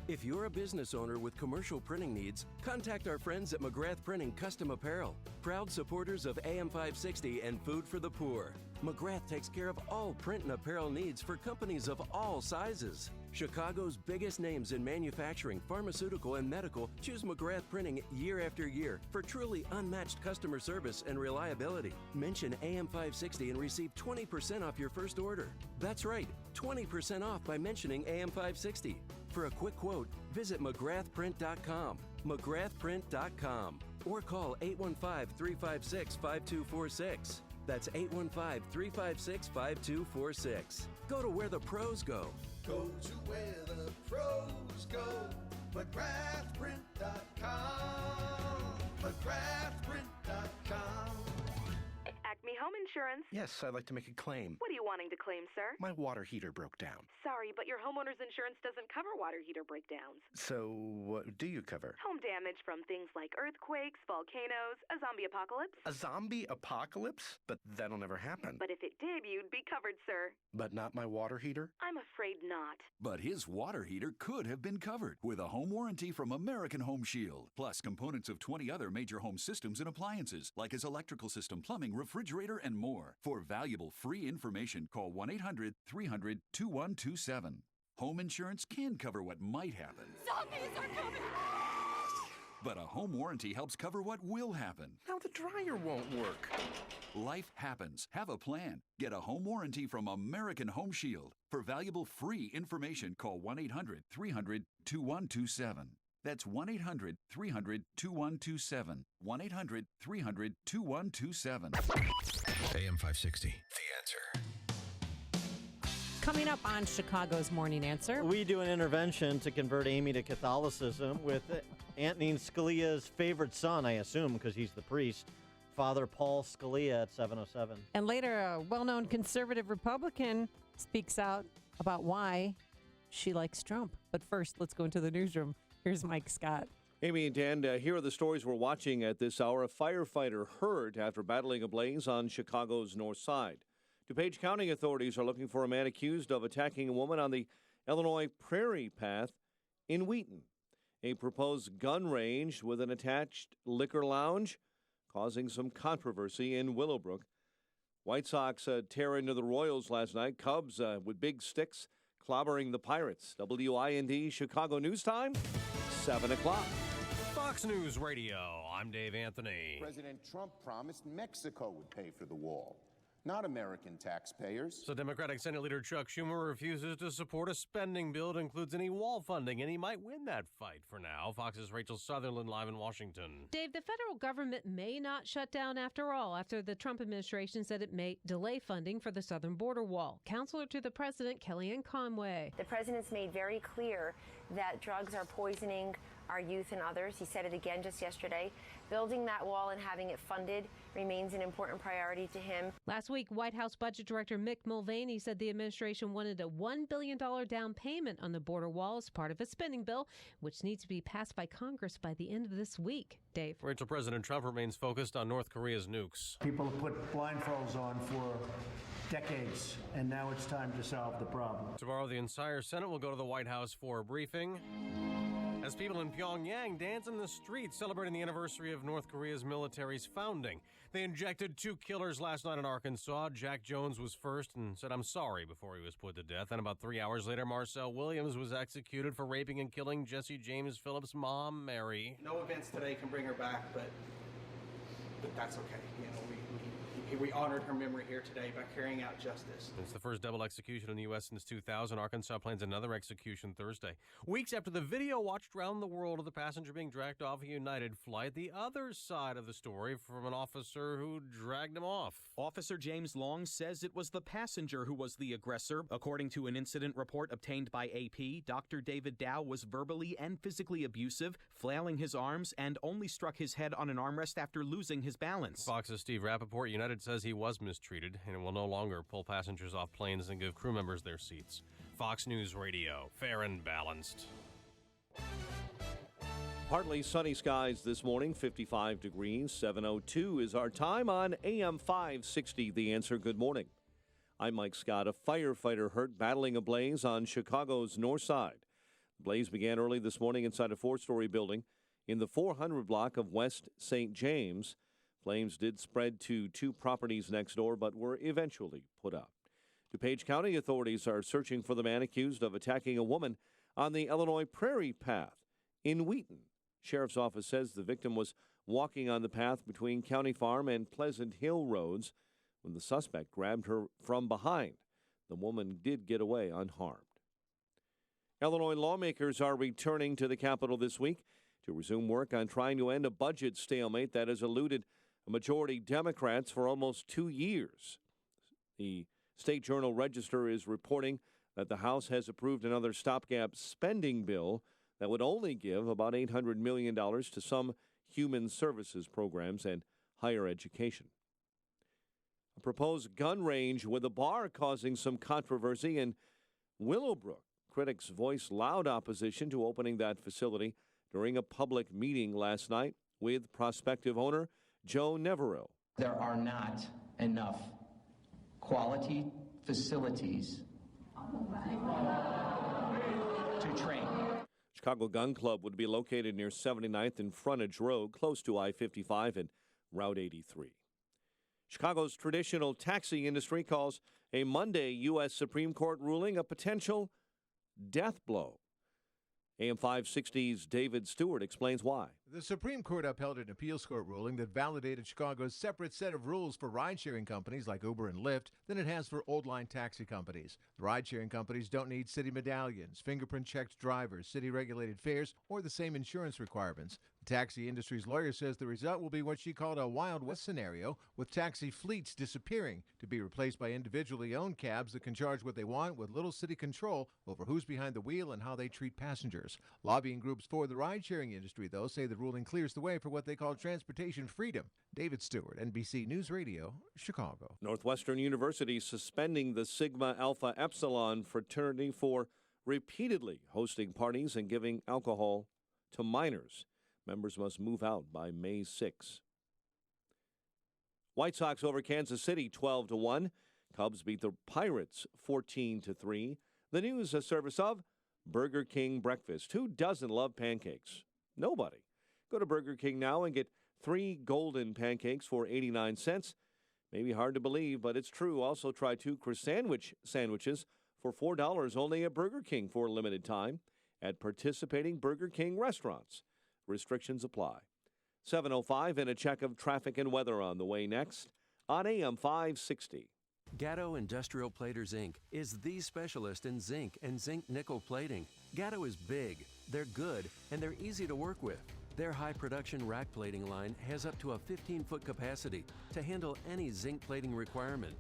If you're a business owner with commercial printing needs, contact our friends at McGrath Printing Custom Apparel, proud supporters of AM 560 and Food for the Poor. McGrath takes care of all print and apparel needs for companies of all sizes. Chicago's biggest names in manufacturing, pharmaceutical, and medical choose McGrath Printing year after year for truly unmatched customer service and reliability. Mention AM 560 and receive 20% off your first order. That's right, 20% off by mentioning AM 560. For a quick quote, visit McGrathPrint.com, McGrathPrint.com, or call 815-356-5246. That's 815-356-5246. Go to where the pros go. Go to where the pros go. McGrathPrint.com. McGrathPrint.com. Acme Home Insurance. Yes, I'd like to make a claim. What are you wanting to claim, sir? My water heater broke down. Sorry, but your homeowner's insurance doesn't cover water heater breakdowns. So, what do you cover? Home damage from things like earthquakes, volcanoes, a zombie apocalypse. A zombie apocalypse? But that'll never happen. But if it did, you'd be covered, sir. But not my water heater? I'm afraid not. But his water heater could have been covered with a home warranty from American Home Shield, plus components of 20 other major home systems and appliances, like his electrical system, plumbing, refrigerator, and more. For valuable free information, call 1-800-300-2127. Home insurance can cover what might happen. Zombies are coming! But a home warranty helps cover what will happen. Now the dryer won't work. Life happens. Have a plan. Get a home warranty from American Home Shield. For valuable free information, call 1-800-300-2127. That's 1-800-300-2127. 1-800-300-2127. AM 560. The Answer. Coming up on Chicago's Morning Answer. We do an intervention to convert Amy to Catholicism with Antonin Scalia's favorite son, I assume, because he's the priest, Father Paul Scalia at 7:07. And later, a well-known conservative Republican speaks out about why she likes Trump. But first, let's go into the newsroom. Here's Mike Scott. Amy and Dan, here are the stories we're watching at this hour. A firefighter hurt after battling a blaze on Chicago's north side. DuPage County authorities are looking for a man accused of attacking a woman on the Illinois Prairie Path in Wheaton. A proposed gun range with an attached liquor lounge causing some controversy in Willowbrook. White Sox tear into the Royals last night. Cubs with big sticks clobbering the Pirates. WIND Chicago News Time, 7 o'clock. Fox News Radio, I'm Dave Anthony. President Trump promised Mexico would pay for the wall, not American taxpayers. So Democratic Senate Leader Chuck Schumer refuses to support a spending bill that includes any wall funding, and he might win that fight for now. Fox's Rachel Sutherland live in Washington. Dave, the federal government may not shut down after all after the Trump administration said it may delay funding for the southern border wall. Counselor to the president, Kellyanne Conway. The president's made very clear that drugs are poisoning our youth and others. He said it again just yesterday. Building that wall and having it funded remains an important priority to him. Last week, White House Budget Director Mick Mulvaney said the administration wanted a $1 billion down payment on the border wall as part of a spending bill, which needs to be passed by Congress by the end of this week. Dave. Rachel, President Trump remains focused on North Korea's nukes. People have put blindfolds on for decades, and now it's time to solve the problem. Tomorrow, the entire Senate will go to the White House for a briefing as people in Pyongyang dance in the streets celebrating the anniversary of North Korea's military's founding. They injected 2 killers last night in Arkansas. Jack Jones was first and said, "I'm sorry," before he was put to death. And about 3 hours later, Marcel Williams was executed for raping and killing Jesse James Phillips' mom, Mary. No events today can bring her back, but that's okay. You know, we honored her memory here today by carrying out justice. It's the first double execution in the U.S. since 2000. Arkansas plans another execution Thursday. Weeks after the video watched around the world of the passenger being dragged off a United flight, the other side of the story from an officer who dragged him off. Officer James Long says it was the passenger who was the aggressor. According to an incident report obtained by AP, Dr. David Dow was verbally and physically abusive, flailing his arms, and only struck his head on an armrest after losing his balance. Fox's Steve Rappaport, United says he was mistreated and will no longer pull passengers off planes and give crew members their seats. Fox News Radio, fair and balanced. Partly sunny skies this morning, 55 degrees, 7:02 is our time on AM 560. The Answer, good morning. I'm Mike Scott. A firefighter hurt battling a blaze on Chicago's north side. The blaze began early this morning inside a 4-story building in the 400 block of West St. James. Flames did spread to 2 properties next door, but were eventually put out. DuPage County authorities are searching for the man accused of attacking a woman on the Illinois Prairie Path in Wheaton. Sheriff's office says the victim was walking on the path between County Farm and Pleasant Hill roads when the suspect grabbed her from behind. The woman did get away unharmed. Illinois lawmakers are returning to the Capitol this week to resume work on trying to end a budget stalemate that has eluded a majority Democrats for almost 2 years. The State Journal Register is reporting that the House has approved another stopgap spending bill that would only give about $800 million to some human services programs and higher education. A proposed gun range with a bar causing some controversy in Willowbrook. Critics voiced loud opposition to opening that facility during a public meeting last night with prospective owner Joe Neverill. There are not enough quality facilities to train. Chicago Gun Club would be located near 79th and Frontage Road, close to I-55 and Route 83. Chicago's traditional taxi industry calls a Monday U.S. Supreme Court ruling a potential death blow. AM 560's David Stewart explains why. The Supreme Court upheld an appeals court ruling that validated Chicago's separate set of rules for ride-sharing companies like Uber and Lyft than it has for old-line taxi companies. The ride-sharing companies don't need city medallions, fingerprint-checked drivers, city-regulated fares, or the same insurance requirements. The taxi industry's lawyer says the result will be what she called a Wild West scenario, with taxi fleets disappearing to be replaced by individually owned cabs that can charge what they want with little city control over who's behind the wheel and how they treat passengers. Lobbying groups for the ride-sharing industry, though, say the ruling clears the way for what they call transportation freedom. David Stewart, NBC News Radio, Chicago. Northwestern University suspending the Sigma Alpha Epsilon fraternity for repeatedly hosting parties and giving alcohol to minors. Members must move out by May 6. White Sox over Kansas City 12-1. Cubs beat the Pirates 14-3. The news a service of Burger King breakfast. Who doesn't love pancakes? Nobody. Go to Burger King now and get 3 golden pancakes for 89 cents. Maybe hard to believe, but it's true. Also try 2 croissant sandwiches for $4 only at Burger King for a limited time at participating Burger King restaurants. Restrictions apply. 7:05 and a check of traffic and weather on the way next on AM 560. Gatto Industrial Platers, Inc. is the specialist in zinc and zinc nickel plating. Gatto is big, they're good, and they're easy to work with. Their high production rack plating line has up to a 15-foot capacity to handle any zinc plating requirement.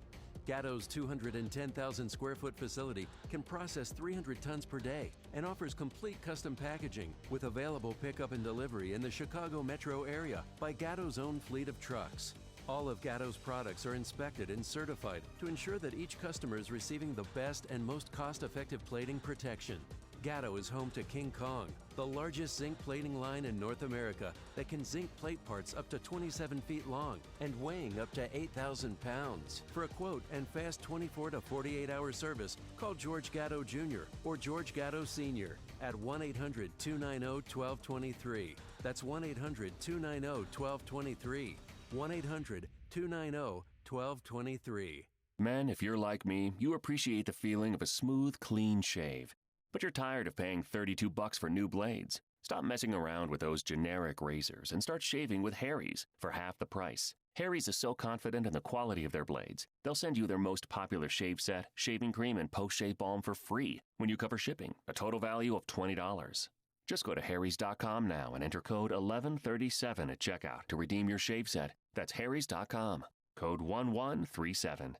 Gatto's 210,000 square foot facility can process 300 tons per day and offers complete custom packaging with available pickup and delivery in the Chicago metro area by Gatto's own fleet of trucks. All of Gatto's products are inspected and certified to ensure that each customer is receiving the best and most cost-effective plating protection. Gatto is home to King Kong, the largest zinc plating line in North America that can zinc plate parts up to 27 feet long and weighing up to 8,000 pounds. For a quote and fast 24 to 48-hour service, call George Gatto Jr. or George Gatto Sr. at 1-800-290-1223. That's 1-800-290-1223. 1-800-290-1223. Men, if you're like me, you appreciate the feeling of a smooth, clean shave. But you're tired of paying $32 for new blades. Stop messing around with those generic razors and start shaving with Harry's for half the price. Harry's is so confident in the quality of their blades, they'll send you their most popular shave set, shaving cream, and post-shave balm for free when you cover shipping, a total value of $20. Just go to harrys.com now and enter code 1137 at checkout to redeem your shave set. That's harrys.com, code 1137.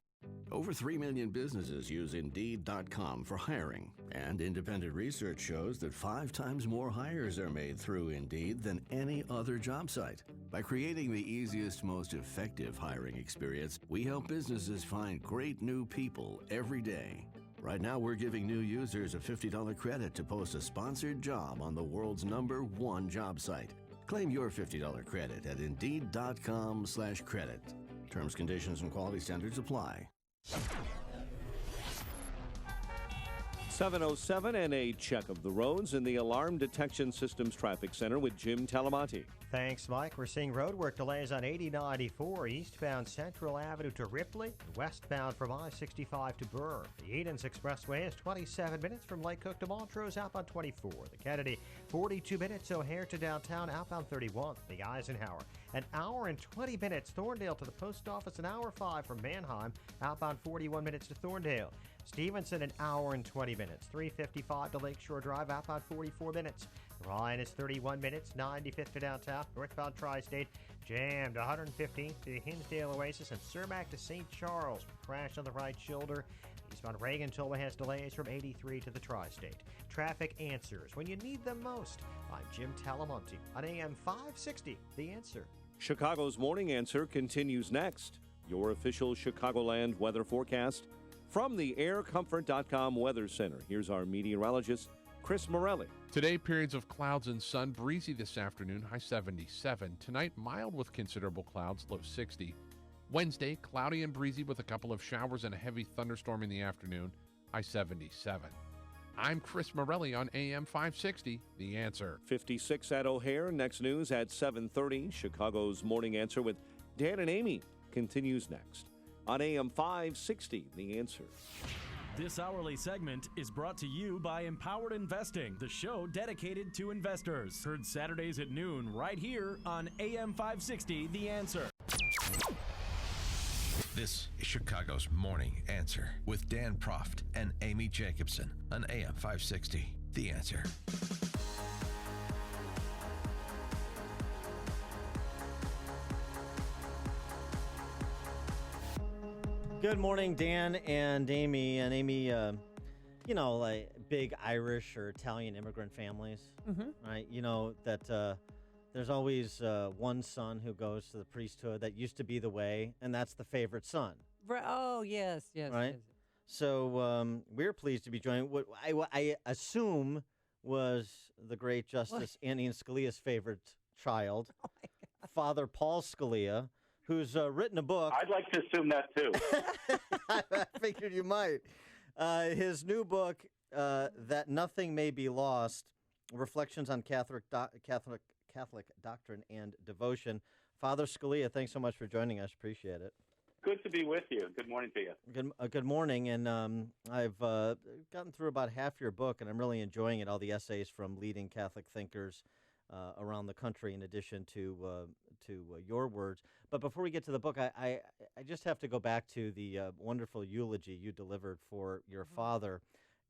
Over 3 million businesses use Indeed.com for hiring, and independent research shows that 5 times more hires are made through Indeed than any other job site. By creating the easiest, most effective hiring experience, we help businesses find great new people every day. Right now, we're giving new users a $50 credit to post a sponsored job on the world's #1 job site. Claim your $50 credit at Indeed.com/credit. Terms, conditions, and quality standards apply. 7:07 and a check of the roads in the Alarm Detection Systems Traffic Center with Jim Talamati. Thanks, Mike. We're seeing roadwork delays on 8094 eastbound Central Avenue to Ripley, westbound from I-65 to Burr. The Edens Expressway is 27 minutes from Lake Cook to Montrose, outbound 24. The Kennedy, 42 minutes O'Hare to downtown, outbound 31. The Eisenhower, an hour and 20 minutes. Thorndale to the post office, an hour 5 from Manheim, outbound 41 minutes to Thorndale. Stevenson, an hour and 20 minutes. 355 to Lakeshore Drive, outbound 44 minutes. Ryan is 31 minutes. 95th to downtown, northbound Tri-State. Jammed 115th to Hinsdale Oasis and Cermak to St. Charles. Crash on the right shoulder. Eastbound Reagan Tollway has delays from 83 to the Tri-State. Traffic answers when you need them most. I'm Jim Talamonte on AM 560, The Answer. Chicago's Morning Answer continues next. Your official Chicagoland weather forecast from the aircomfort.com Weather Center. Here's our meteorologist, Chris Morelli. Today, periods of clouds and sun, breezy this afternoon, high 77. Tonight, mild with considerable clouds, low 60. Wednesday, cloudy and breezy with a couple of showers and a heavy thunderstorm in the afternoon, high 77. I'm Chris Morelli on AM 560, The Answer. 56 at O'Hare. Next news at 7:30. Chicago's Morning Answer with Dan and Amy continues next on AM 560, The Answer. This hourly segment is brought to you by Empowered Investing, the show dedicated to investors. Heard Saturdays at noon right here on AM 560, The Answer. This is Chicago's Morning Answer with Dan Proft and Amy Jacobson on AM 560, The Answer. Good morning, Dan and Amy. And Amy, like big Irish or Italian immigrant families, right? You know that there's always one son who goes to the priesthood. That used to be the way, and that's the favorite son. Oh, yes. Right? Yes. So we're pleased to be joined. What I assume was the great Justice Antonin Scalia's favorite child, Father Paul Scalia, who's written a book. I'd like to assume that, too. I figured you might. His new book, That Nothing May Be Lost, Reflections on Catholic Doctrine and Devotion. Father Scalia, thanks so much for joining us. Appreciate it. Good to be with you. Good morning to you. Good morning. And I've gotten through about half your book, and I'm really enjoying it, all the essays from leading Catholic thinkers around the country, in addition to your words. But before we get to the book, I just have to go back to the wonderful eulogy you delivered for your father,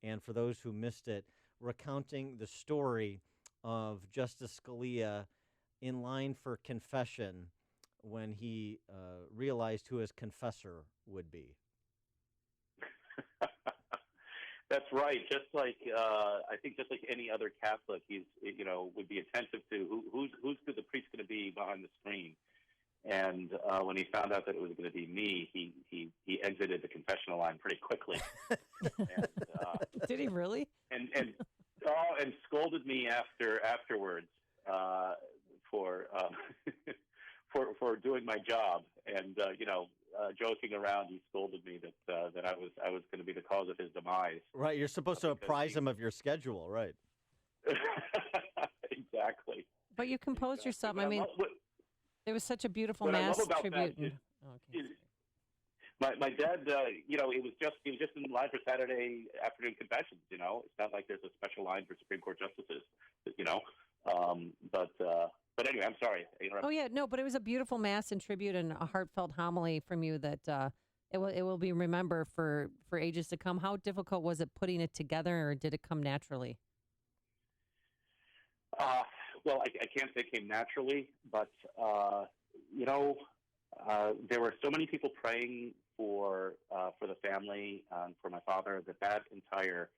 and for those who missed it, recounting the story of Justice Scalia in line for confession when he realized who his confessor would be. That's right. Just like I think, just like any other Catholic, he's would be attentive to who's the priest going to be behind the screen. And when he found out that it was going to be me, he exited the confessional line pretty quickly. And, did he really? And scolded me afterwards for for doing my job. And joking around, he scolded me that I was going to be the cause of his demise. Right, you're supposed to apprise him of your schedule, right? Exactly. But you composed yourself. I mean, it was such a beautiful what mass I love about tribute. That is, my dad, he was just in line for Saturday afternoon confessions. It's not like there's a special line for Supreme Court justices. But anyway, I'm sorry. Oh yeah, no, but it was a beautiful mass and tribute and a heartfelt homily from you that it will be remembered for ages to come. How difficult was it putting it together, or did it come naturally? Well, I can't say it came naturally, but there were so many people praying for the family and for my father that entire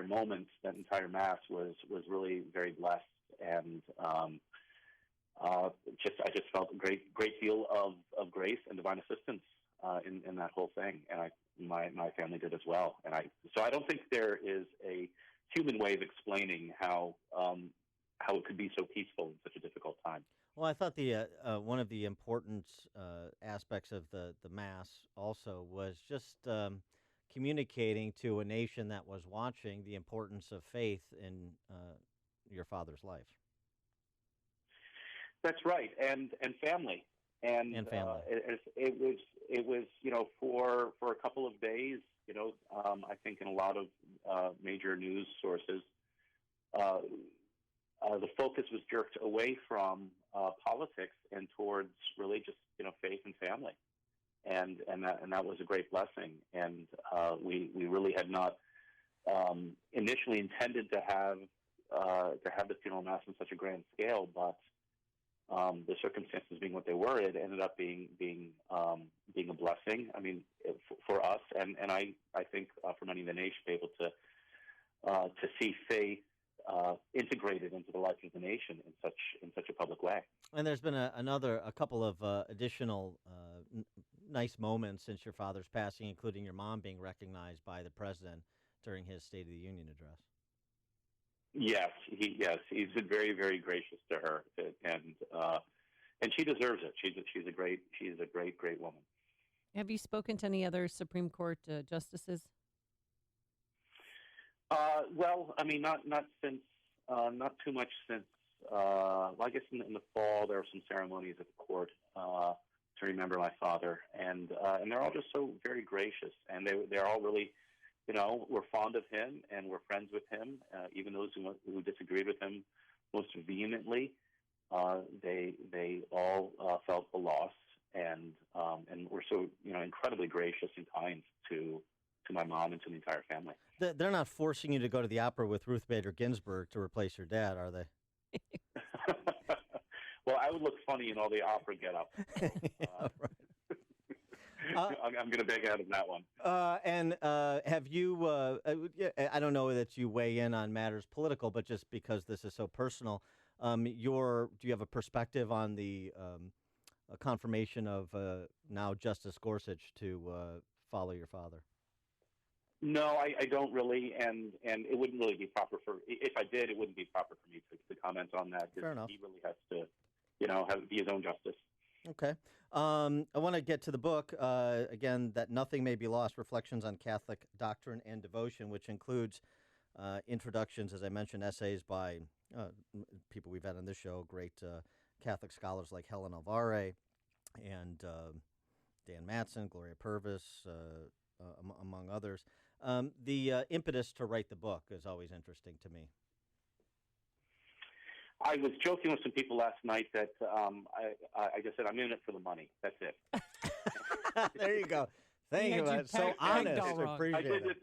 moment, that entire mass was really very blessed, and I just felt a great deal of grace and divine assistance in that whole thing, and my family did as well. And so I don't think there is a human way of explaining how it could be so peaceful in such a difficult time. Well, I thought the one of the important aspects of the Mass also was just communicating to a nation that was watching the importance of faith in your father's life. That's right, and family, and family. It was for a couple of days. I think in a lot of major news sources, the focus was jerked away from politics and towards really just faith and family, and that was a great blessing. And we really had not initially intended to have the funeral mass on such a grand scale, but the circumstances being what they were, it ended up being a blessing. I mean, for us, and I think for many in the nation, to be able to see faith integrated into the life of the nation in such a public way. And there's been a couple of additional nice moments since your father's passing, including your mom being recognized by the president during his State of the Union address. Yes, he's been very, very gracious to her, and she deserves it. She's a great woman. Have you spoken to any other Supreme Court justices? Well, I mean, not too much since. Well, I guess in the fall there were some ceremonies at the court to remember my father, and they're all just so very gracious, and they're all really, we're fond of him and we're friends with him. Even those who disagreed with him most vehemently, they all felt the loss, and were so incredibly gracious and kind to my mom and to the entire family. They're not forcing you to go to the opera with Ruth Bader Ginsburg to replace your dad, are they? Well, I would look funny in all the opera get-up. I'm going to beg out of that one. And have you, I don't know that you weigh in on matters political, but just because this is so personal, do you have a perspective on the confirmation of now Justice Gorsuch to follow your father? No, I don't really, and it wouldn't really be proper if I did, it wouldn't be proper for me to comment on that. Fair enough. He really has to, be his own justice. Okay. I want to get to the book, again, That Nothing May Be Lost, Reflections on Catholic Doctrine and Devotion, which includes introductions, as I mentioned, essays by people we've had on this show, great Catholic scholars like Helen Alvare and Dan Mattson, Gloria Purvis, among others. The impetus to write the book is always interesting to me. I was joking with some people last night that I just said I'm in it for the money. That's it. There you go. Thank you. That's so honest. I appreciate it.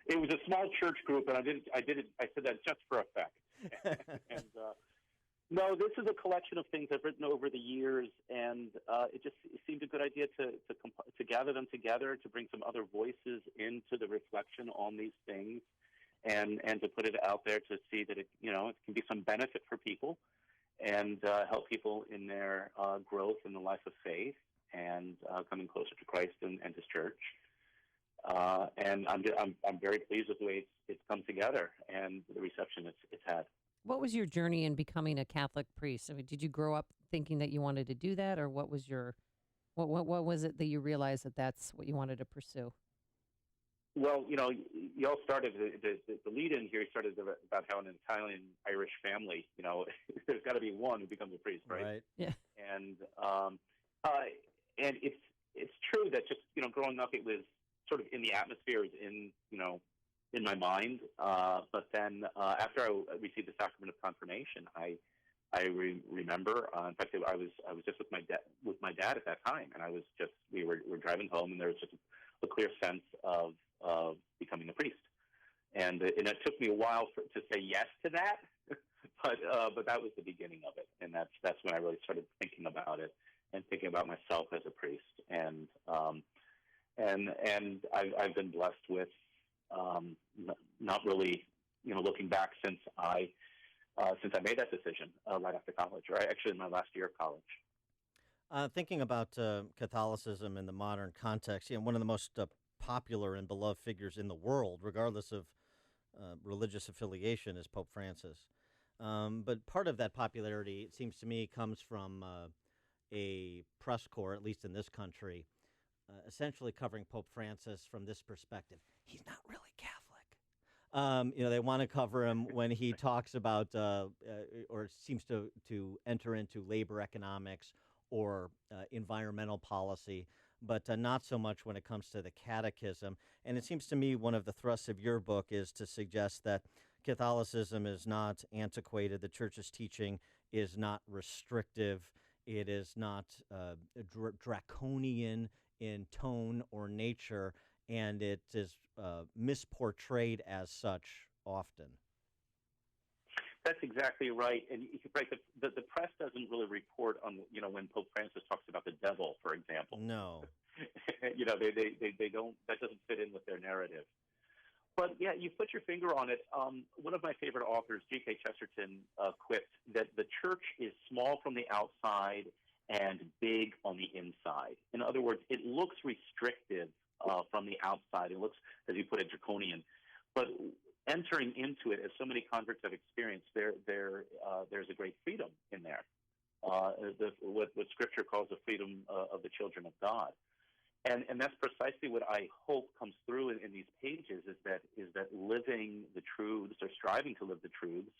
It was a small church group, and I said that just for effect. And no, this is a collection of things I've written over the years, and it seemed a good idea to gather them together, to bring some other voices into the reflection on these things, and to put it out there to see that it can be some benefit for people, and help people in their growth in the life of faith and coming closer to Christ and His Church. And I'm very pleased with the way it's come together and the reception it's had. What was your journey in becoming a Catholic priest? I mean, did you grow up thinking that you wanted to do that, or what was what was it that you realized that that's what you wanted to pursue? Well, you all started the lead-in here. Started about how in an Italian-Irish family, there's got to be one who becomes a priest, right? Right. Yeah. And it's true that just growing up, it was sort of in the atmosphere, in my mind. But then after I received the sacrament of confirmation, I remember. In fact, I was just with my dad at that time, and we were driving home, and there was just a clear sense of becoming a priest, and it took me a while to say yes to that, but that was the beginning of it, and that's when I really started thinking about it and thinking about myself as a priest, and I've been blessed with not really looking back since I made that decision right after college, or actually in my last year of college. Thinking about Catholicism in the modern context, one of the most popular and beloved figures in the world, regardless of religious affiliation, is Pope Francis. But part of that popularity, it seems to me, comes from a press corps, at least in this country, essentially covering Pope Francis from this perspective. He's not really Catholic. They want to cover him when he talks about, or seems to enter into labor economics or environmental policy, but not so much when it comes to the catechism. And it seems to me one of the thrusts of your book is to suggest that Catholicism is not antiquated. The Church's teaching is not restrictive. It is not draconian in tone or nature, and it is misportrayed as such often. That's exactly right. And right, the press doesn't really report on, when Pope Francis talks about the devil, for example. No. They don't, that doesn't fit in with their narrative. But yeah, you put your finger on it. One of my favorite authors, G.K. Chesterton, quipped that the church is small from the outside and big on the inside. In other words, it looks restrictive from the outside. It looks, as you put it, draconian. But entering into it, as so many converts have experienced, there's a great freedom in there. What Scripture calls the freedom of the children of God. And that's precisely what I hope comes through in these pages is that living the truths or striving to live the truths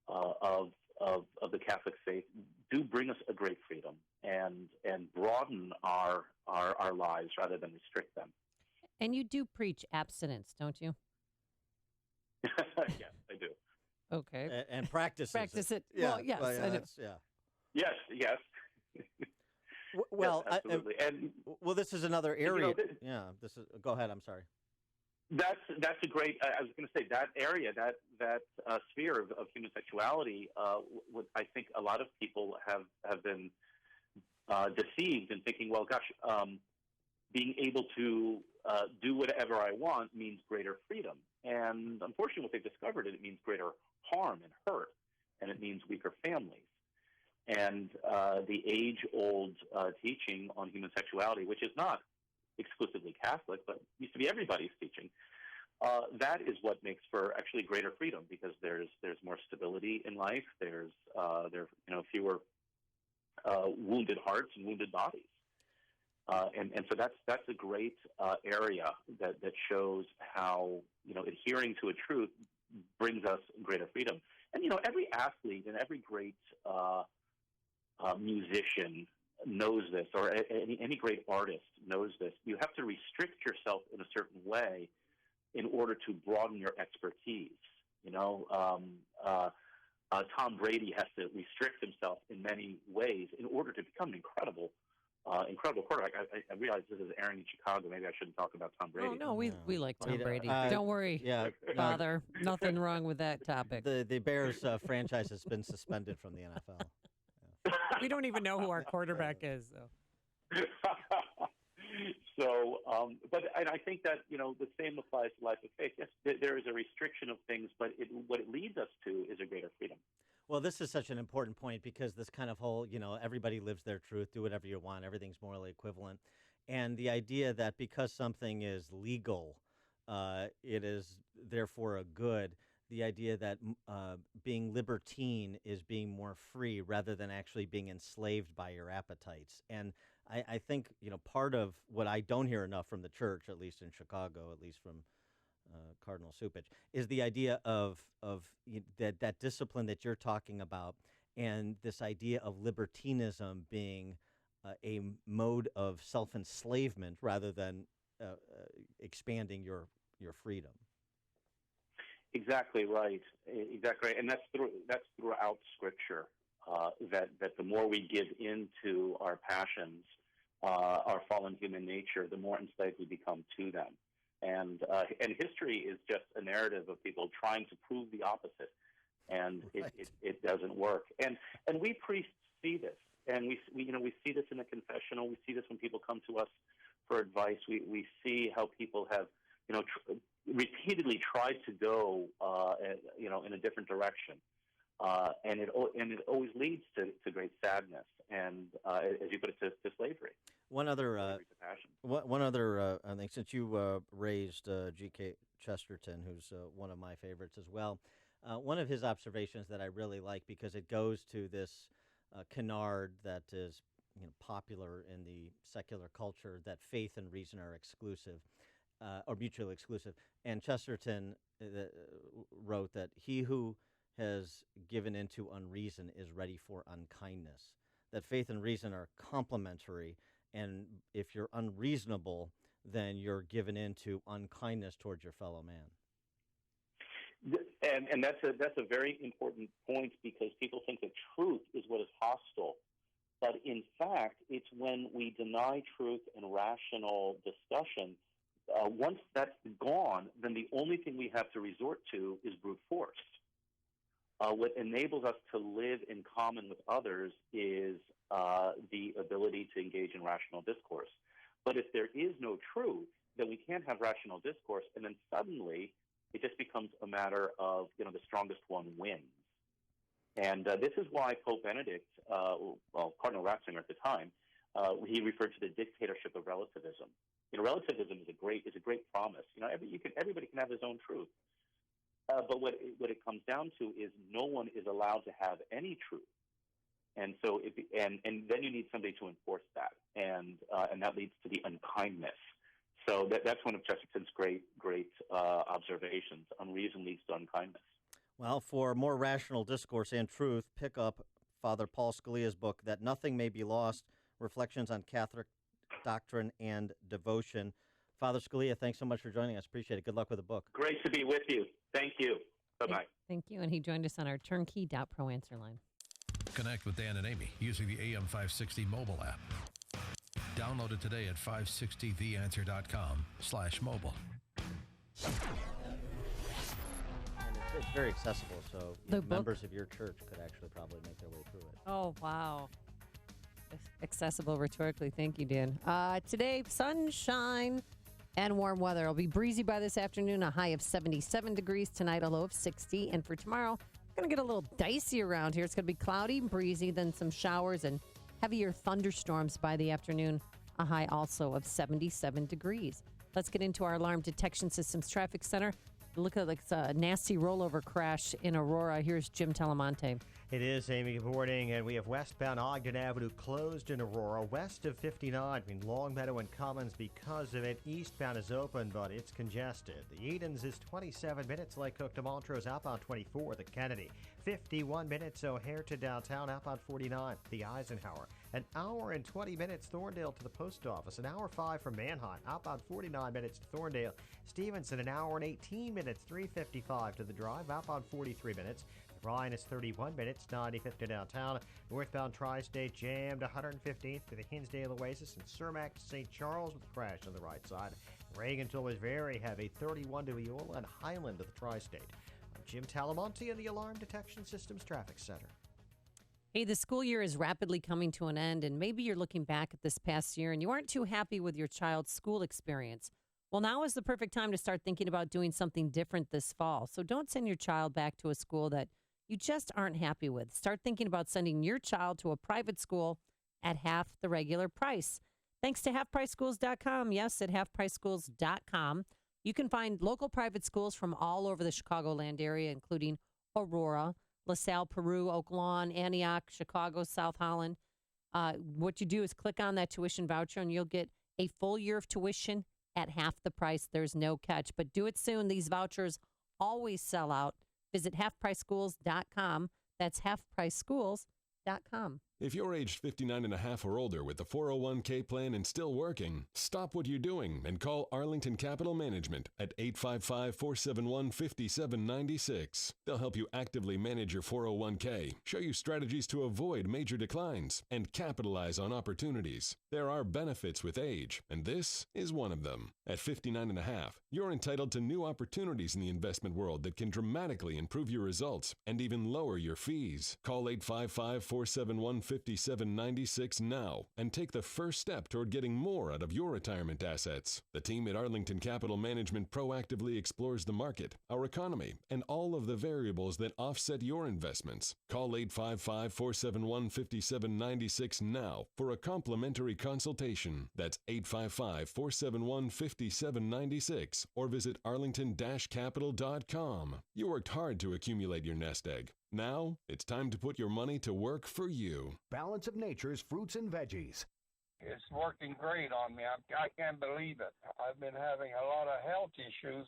of the Catholic faith do bring us a great freedom and broaden our lives rather than restrict them. And you do preach abstinence, don't you? Yes, I do. Okay. And practice it. Yeah. Well, yes, Well, I do. Yes. Well, yes, absolutely. Well, this is another area. This is. Go ahead. I'm sorry. That's a great. I was going to say that area, that sphere of human sexuality. I think a lot of people have been deceived in thinking, well, gosh, being able to do whatever I want means greater freedom. And unfortunately, what they've discovered is it means greater harm and hurt, and it means weaker families. And the age-old teaching on human sexuality, which is not exclusively Catholic, but used to be everybody's teaching, that is what makes for actually greater freedom because there's more stability in life. There are fewer wounded hearts and wounded bodies. And so that's a great area that shows how adhering to a truth brings us greater freedom. And every athlete and every great musician knows this, or any great artist knows this. You have to restrict yourself in a certain way in order to broaden your expertise. Tom Brady has to restrict himself in many ways in order to become an incredible quarterback. I realize this is airing in Chicago. Maybe I shouldn't talk about Tom Brady. Oh, no, we like Tom Brady. Uh, Don't worry, yeah, Father. Nothing wrong with that topic. The Bears franchise has been suspended from the NFL. We don't even know who our quarterback is, though. So, and I think that the same applies to life of faith. Yes, there is a restriction of things, but what it leads us to is a greater freedom. Well, this is such an important point because this kind of whole, everybody lives their truth, do whatever you want, everything's morally equivalent. And the idea that because something is legal, it is therefore a good, the idea that being libertine is being more free rather than actually being enslaved by your appetites. And I think, part of what I don't hear enough from the church, at least in Chicago, at least from Cardinal Cupich, is the idea of that discipline that you're talking about, and this idea of libertinism being a mode of self-enslavement rather than expanding your freedom. Exactly right. Exactly right. And that's throughout Scripture. That the more we give into our passions, our fallen human nature, the more enslaved we become to them. And history is just a narrative of people trying to prove the opposite, and right. it doesn't work. And we priests see this, and we see this in the confessional. We see this when people come to us for advice. We see how people have repeatedly tried to go in a different direction, and it always leads to great sadness and as you put it, to slavery. One other I think, since you raised G.K. Chesterton, who's one of my favorites as well, one of his observations that I really like because it goes to this canard that is popular in the secular culture, that faith and reason are exclusive or mutually exclusive. And Chesterton wrote that he who has given into unreason is ready for unkindness, that faith and reason are complementary. And if you're unreasonable, then you're given into unkindness towards your fellow man. And that's a very important point because people think that truth is what is hostile. But in fact, it's when we deny truth and rational discussion, once that's gone, then the only thing we have to resort to is brute force. What enables us to live in common with others is the ability to engage in rational discourse. But if there is no truth, then we can't have rational discourse, and then suddenly it just becomes a matter of, the strongest one wins. And this is why Pope Benedict, Cardinal Ratzinger at the time, he referred to the dictatorship of relativism. Relativism is a great promise. Everybody can have his own truth. But what it comes down to is no one is allowed to have any truth. And so, and then you need somebody to enforce that, and that leads to the unkindness. So that's one of Chesterton's great observations. Unreason leads to unkindness. Well, for more rational discourse and truth, pick up Father Paul Scalia's book, That Nothing May Be Lost, Reflections on Catholic Doctrine and Devotion. Father Scalia, thanks so much for joining us. Appreciate it. Good luck with the book. Great to be with you. Thank you. Bye-bye. Thank you. And he joined us on our turnkey.pro answer line. Connect with Dan and Amy using the AM560 mobile app. Download it today at 560theanswer.com/mobile. It's very accessible, so The book? members of your church could actually probably make their way through it. Oh, wow. Accessible rhetorically. Thank you, Dan. Today, sunshine and warm weather. It'll be breezy by this afternoon, a high of 77 degrees. Tonight, a low of 60. And for tomorrow, going to get a little dicey around here. It's going to be cloudy and breezy, then some showers and heavier thunderstorms by the afternoon, a high also of 77 degrees. Let's get into our Alarm Detection Systems Traffic Center. Look at like a nasty rollover crash in Aurora. Here's Jim Telemonte. It is, Amy. Good morning. And we have westbound Ogden Avenue closed in Aurora, west of 59 between Longmeadow and Commons because of it. Eastbound is open, but it's congested. The Edens is 27 minutes. Lake Cook to Montrose, outbound 24. The Kennedy, 51 minutes. O'Hare to downtown, outbound 49. The Eisenhower, an hour and 20 minutes. Thorndale to the post office, an hour 5 from Manheim, outbound 49 minutes to Thorndale. Stevenson, an hour and 18 minutes. 3:55 to the drive, outbound 43 minutes. Ryan is 31 minutes, 95th to downtown. Northbound Tri-State jammed 115th to the Hinsdale Oasis and Cermak to St. Charles with a crash on the right side. Reaganville was very heavy, 31 to Eola and Highland to the Tri-State. I'm Jim Talamonte in the Alarm Detection Systems Traffic Center. Hey, the school year is rapidly coming to an end, and maybe you're looking back at this past year and you aren't too happy with your child's school experience. Well, now is the perfect time to start thinking about doing something different this fall. So don't send your child back to a school that you just aren't happy with. Start thinking about sending your child to a private school at half the regular price. Thanks to halfpriceschools.com. Yes, at halfpriceschools.com. You can find local private schools from all over the Chicagoland area, including Aurora, LaSalle, Peru, Oak Lawn, Antioch, Chicago, South Holland. What you do is click on that tuition voucher and you'll get a full year of tuition at half the price. There's no catch, but do it soon. These vouchers always sell out. Visit halfpriceschools.com. That's halfpriceschools.com. If you're aged 59 and a half or older with the 401k plan and still working, stop what you're doing and call Arlington Capital Management at 855-471-5796. They'll help you actively manage your 401k, show you strategies to avoid major declines, and capitalize on opportunities. There are benefits with age, and this is one of them. At 59 and a half, you're entitled to new opportunities in the investment world that can dramatically improve your results and even lower your fees. Call 855-471-5796 now and take the first step toward getting more out of your retirement assets. The team at Arlington Capital Management proactively explores the market, our economy, and all of the variables that offset your investments. Call 855-471-5796 now for a complimentary consultation. That's 855-471-5796 or visit arlington-capital.com. You worked hard to accumulate your nest egg. Now, it's time to put your money to work for you. Balance of Nature's fruits and veggies. It's working great on me. I can't believe it. I've been having a lot of health issues.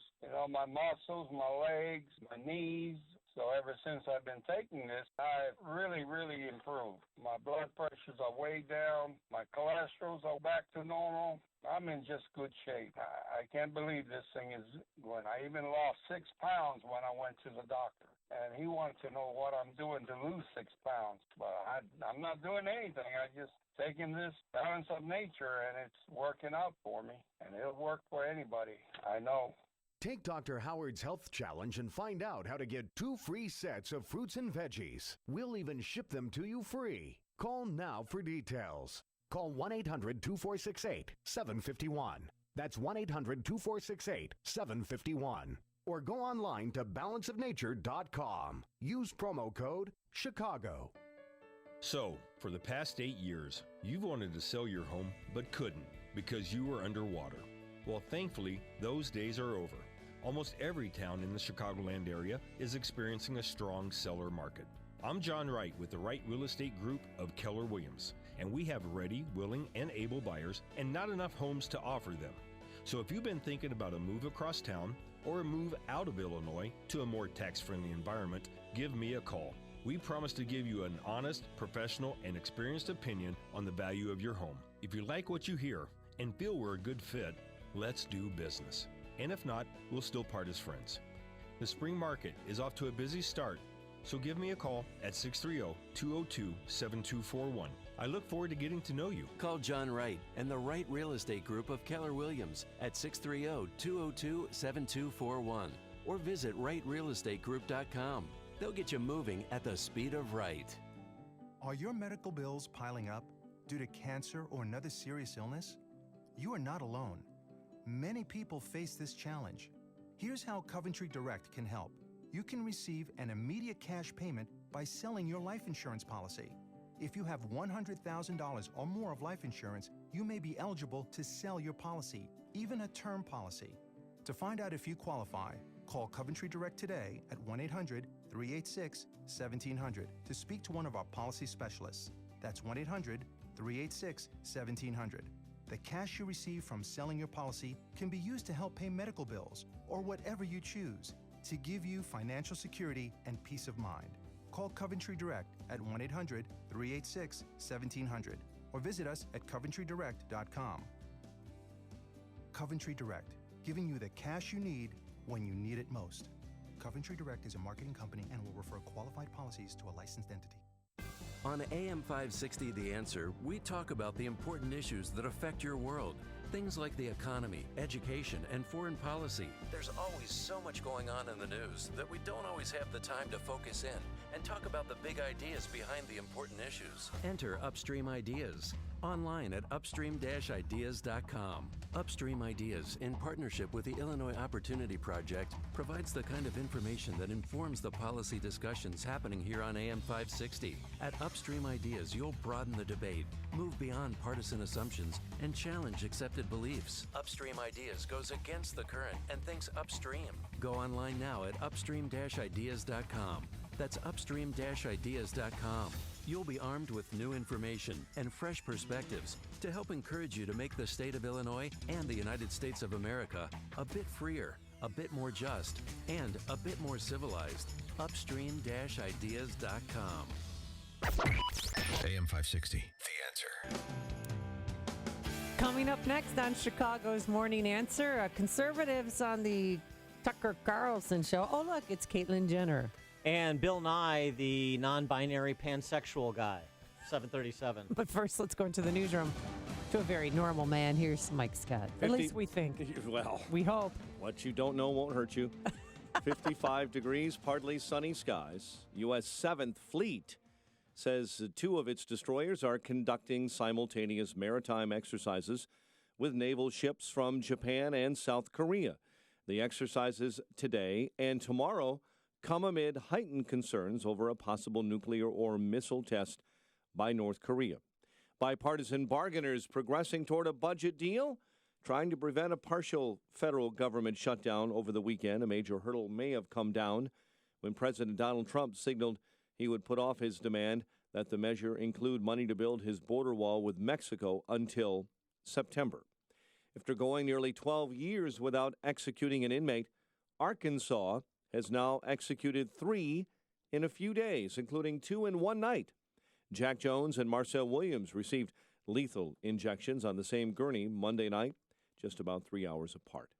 My muscles, my legs, my knees. So ever since I've been taking this, I've really, really improved. My blood pressures are way down. My cholesterol's are back to normal. I'm in just good shape. I can't believe this thing is going. I even lost 6 pounds when I went to the doctor. And he wanted to know what I'm doing to lose 6 pounds. But I'm not doing anything. I just taking this Balance of Nature, and it's working out for me. And it'll work for anybody, I know. Take Dr. Howard's Health Challenge and find out how to get 2 free sets of fruits and veggies. We'll even ship them to you free. Call now for details. Call 1-800-2468-751. That's 1-800-2468-751. Or go online to balanceofnature.com. Use promo code CHICAGO. So, for the past 8 years, you've wanted to sell your home but couldn't because you were underwater. Well, thankfully, those days are over. Almost every town in the Chicagoland area is experiencing a strong seller market. I'm John Wright with the Wright Real Estate Group of Keller Williams, and we have ready, willing, and able buyers and not enough homes to offer them. So if you've been thinking about a move across town or a move out of Illinois to a more tax-friendly environment, give me a call. We promise to give you an honest, professional, and experienced opinion on the value of your home. If you like what you hear and feel we're a good fit, let's do business. And if not, we'll still part as friends. The spring market is off to a busy start, so give me a call at 630-202-7241. I look forward to getting to know you. Call John Wright and the Wright Real Estate Group of Keller Williams at 630-202-7241 or visit WrightRealEstateGroup.com. They'll get you moving at the speed of right. Are your medical bills piling up due to cancer or another serious illness? You are not alone. Many people face this challenge. Here's how Coventry Direct can help. You can receive an immediate cash payment by selling your life insurance policy. If you have $100,000 or more of life insurance, you may be eligible to sell your policy, even a term policy. To find out if you qualify, call Coventry Direct today at 1-800-386-1700 to speak to one of our policy specialists. That's 1-800-386-1700. The cash you receive from selling your policy can be used to help pay medical bills or whatever you choose to give you financial security and peace of mind. Call Coventry Direct at 1-800-386-1700 or visit us at coventrydirect.com. Coventry Direct, giving you the cash you need when you need it most. Coventry Direct is a marketing company and will refer qualified policies to a licensed entity. On AM 560 The Answer, we talk about the important issues that affect your world. Things like the economy, education, and foreign policy. There's always so much going on in the news that we don't always have the time to focus in and talk about the big ideas behind the important issues. Enter Upstream Ideas online at upstream-ideas.com. Upstream Ideas, in partnership with the Illinois Opportunity Project, provides the kind of information that informs the policy discussions happening here on AM 560. At Upstream Ideas, you'll broaden the debate, move beyond partisan assumptions, and challenge accepted beliefs. Upstream Ideas goes against the current and thinks upstream. Go online now at upstream-ideas.com. That's upstream-ideas.com. You'll be armed with new information and fresh perspectives to help encourage you to make the state of Illinois and the United States of America a bit freer, a bit more just, and a bit more civilized. Upstream-ideas.com. AM 560, The Answer. Coming up next on Chicago's Morning Answer, conservatives on the Tucker Carlson show. Oh, look, it's Caitlyn Jenner. And Bill Nye, the non-binary pansexual guy, 737. But first, let's go into the newsroom to a very normal man. Here's Mike Scott. At least we think. Well, we hope. What you don't know won't hurt you. 55 degrees, partly sunny skies. U.S. 7th Fleet says 2 of its destroyers are conducting simultaneous maritime exercises with naval ships from Japan and South Korea. The exercises today and tomorrow come amid heightened concerns over a possible nuclear or missile test by North Korea. Bipartisan bargainers progressing toward a budget deal, trying to prevent a partial federal government shutdown over the weekend. A major hurdle may have come down when President Donald Trump signaled he would put off his demand that the measure include money to build his border wall with Mexico until September. After going nearly 12 years without executing an inmate, Arkansas has now executed 3 in a few days, including 2 in one night. Jack Jones and Marcel Williams received lethal injections on the same gurney Monday night, just about 3 hours apart.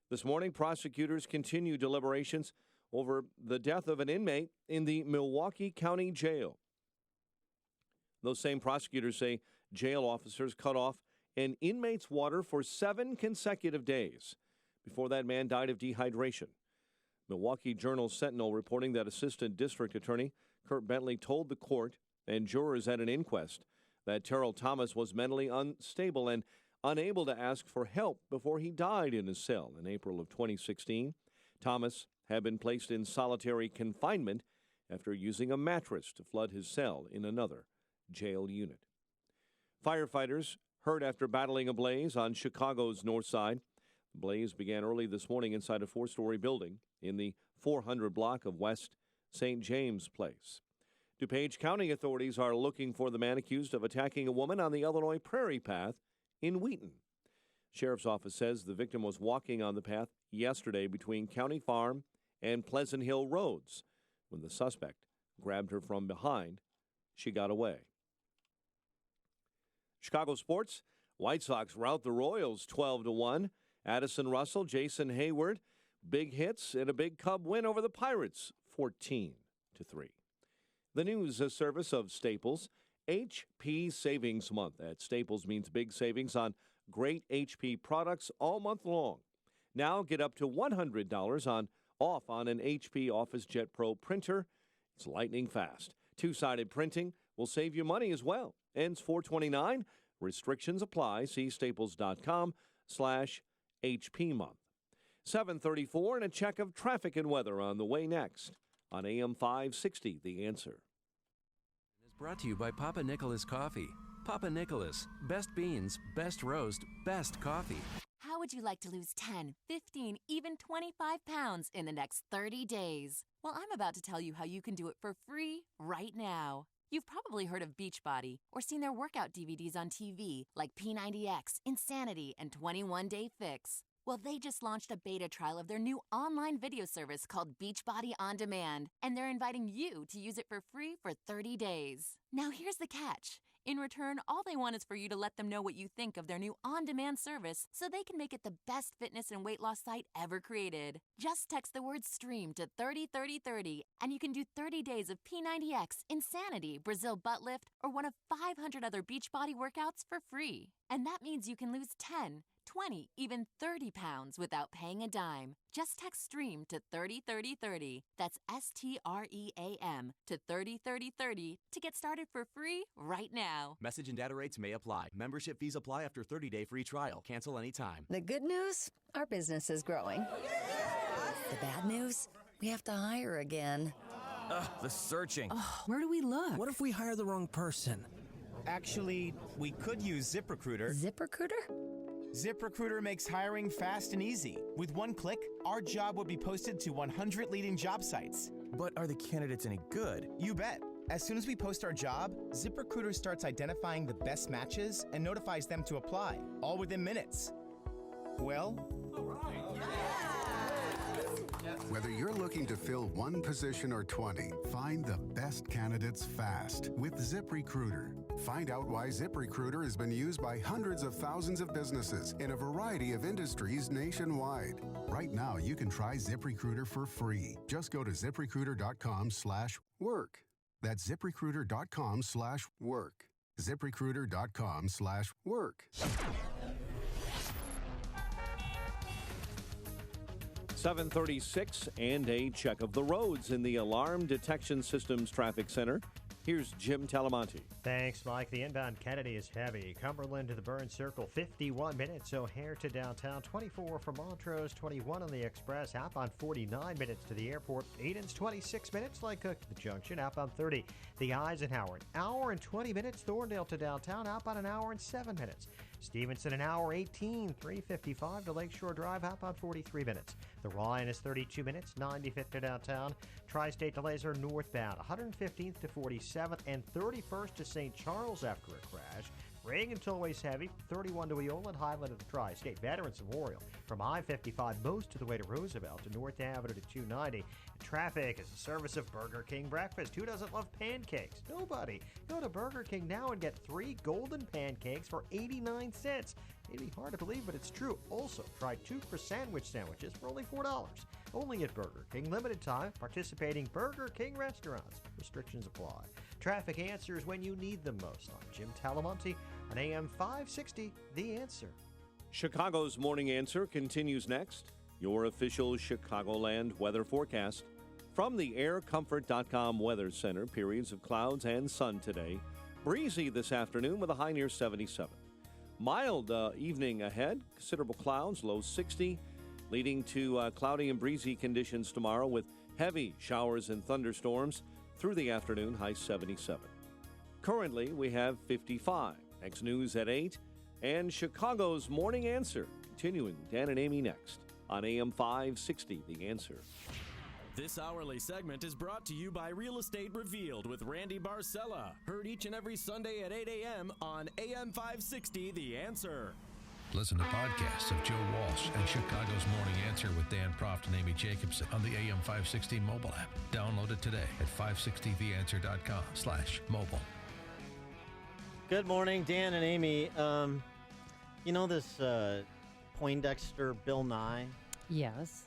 This morning, prosecutors continue deliberations over the death of an inmate in the Milwaukee County Jail. Those same prosecutors say jail officers cut off an inmate's water for 7 consecutive days Before that, man died of dehydration. Milwaukee Journal-Sentinel reporting that Assistant District Attorney Kurt Bentley told the court and jurors at an inquest that Terrell Thomas was mentally unstable and unable to ask for help before he died in his cell in April of 2016. Thomas had been placed in solitary confinement after using a mattress to flood his cell in another jail unit. Firefighters hurt after battling a blaze on Chicago's north side. The blaze began early this morning inside a four-story building in the 400 block of West St. James Place. DuPage County authorities are looking for the man accused of attacking a woman on the Illinois Prairie Path in Wheaton. Sheriff's office says the victim was walking on the path yesterday between County Farm and Pleasant Hill Roads. When the suspect grabbed her from behind, she got away. Chicago sports, White Sox rout the Royals 12-1. Addison Russell, Jason Hayward, big hits and a big Cub win over the Pirates 14-3. The news service of Staples. HP Savings Month at Staples means big savings on great HP products all month long. Now get up to $100 off on an HP OfficeJet Pro printer. It's lightning fast. Two-sided printing will save you money as well. Ends 4/29. Restrictions apply. See staples.com/HP month. 7:34 and a check of traffic and weather on the way next on AM 560, The Answer. Brought to you by Papa Nicholas Coffee. Papa Nicholas, best beans, best roast, best coffee. How would you like to lose 10, 15, even 25 pounds in the next 30 days? Well, I'm about to tell you how you can do it for free right now. You've probably heard of Beachbody or seen their workout DVDs on TV like P90X, Insanity, and 21 Day Fix. Well, they just launched a beta trial of their new online video service called Beachbody On Demand, and they're inviting you to use it for free for 30 days. Now, here's the catch. In return, all they want is for you to let them know what you think of their new on-demand service so they can make it the best fitness and weight loss site ever created. Just text the word STREAM to 303030, and you can do 30 days of P90X, Insanity, Brazil Butt Lift, or one of 500 other Beachbody workouts for free. And that means you can lose 10, 20, even 30 pounds without paying a dime. Just text STREAM to 303030. That's STREAM to 303030 to get started for free right now. Message and data rates may apply. Membership fees apply after 30-day free trial. Cancel anytime. The good news? Our business is growing. The bad news? We have to hire again. Ugh, the searching. Oh, where do we look? What if we hire the wrong person? Actually, we could use ZipRecruiter. ZipRecruiter? ZipRecruiter makes hiring fast and easy. With one click, our job would be posted to 100 leading job sites. But are the candidates any good? You bet. As soon as we post our job, ZipRecruiter starts identifying the best matches and notifies them to apply, all within minutes. Well, whether you're looking to fill one position or 20, find the best candidates fast with ZipRecruiter. Find out why ZipRecruiter has been used by hundreds of thousands of businesses in a variety of industries nationwide. Right now, you can try ZipRecruiter for free. Just go to ZipRecruiter.com/work. That's ZipRecruiter.com/work. ZipRecruiter.com/work. 7:36 and a check of the roads in the Alarm Detection Systems Traffic Center. Here's Jim Talamonte. Thanks, Mike. The inbound Kennedy is heavy. Cumberland to the Burn Circle, 51 minutes. O'Hare to downtown, 24 from Montrose, 21 on the Express. Outbound 49 minutes to the airport. Eden's 26 minutes. Lyckook to the junction. Outbound 30. The Eisenhower, an hour and 20 minutes. Thorndale to downtown. Outbound an hour and 7 minutes. Stevenson, an hour 18, 3:55 to Lakeshore Drive, outbound 43 minutes. The Ryan is 32 minutes, 95th to downtown. Tri-State delays are northbound, 115th to 47th and 31st to St. Charles after a crash. Reagan Tollway's heavy, 31 to Eola, Highland of the Tri-State. Veterans Memorial from I-55 most of the way to Roosevelt to North Avenue to 290. Traffic is a service of Burger King breakfast. Who doesn't love pancakes? Nobody. Go to Burger King now and get 3 golden pancakes for 89 cents. It'd be hard to believe, but it's true. Also, try 2 for sandwich sandwiches for only $4. Only at Burger King. Limited time. Participating Burger King restaurants. Restrictions apply. Traffic answers when you need them most. I'm Jim Talamonte on AM 560, The Answer. Chicago's Morning Answer continues next. Your official Chicagoland weather forecast. From the aircomfort.com Weather Center, periods of clouds and sun today. Breezy this afternoon with a high near 77. Mild evening ahead, considerable clouds, low 60, leading to cloudy and breezy conditions tomorrow with heavy showers and thunderstorms through the afternoon, high 77. Currently, we have 55. Next news at 8, and Chicago's Morning Answer. Continuing, Dan and Amy next on AM 560, The Answer. This hourly segment is brought to you by Real Estate Revealed with Randy Barcella. Heard each and every Sunday at 8 a.m. on AM 560, The Answer. Listen to podcasts of Joe Walsh and Chicago's Morning Answer with Dan Proft and Amy Jacobson on the AM 560 mobile app. Download it today at 560theanswer.com/mobile. Good morning, Dan and Amy. You know this Poindexter Bill Nye? Yes.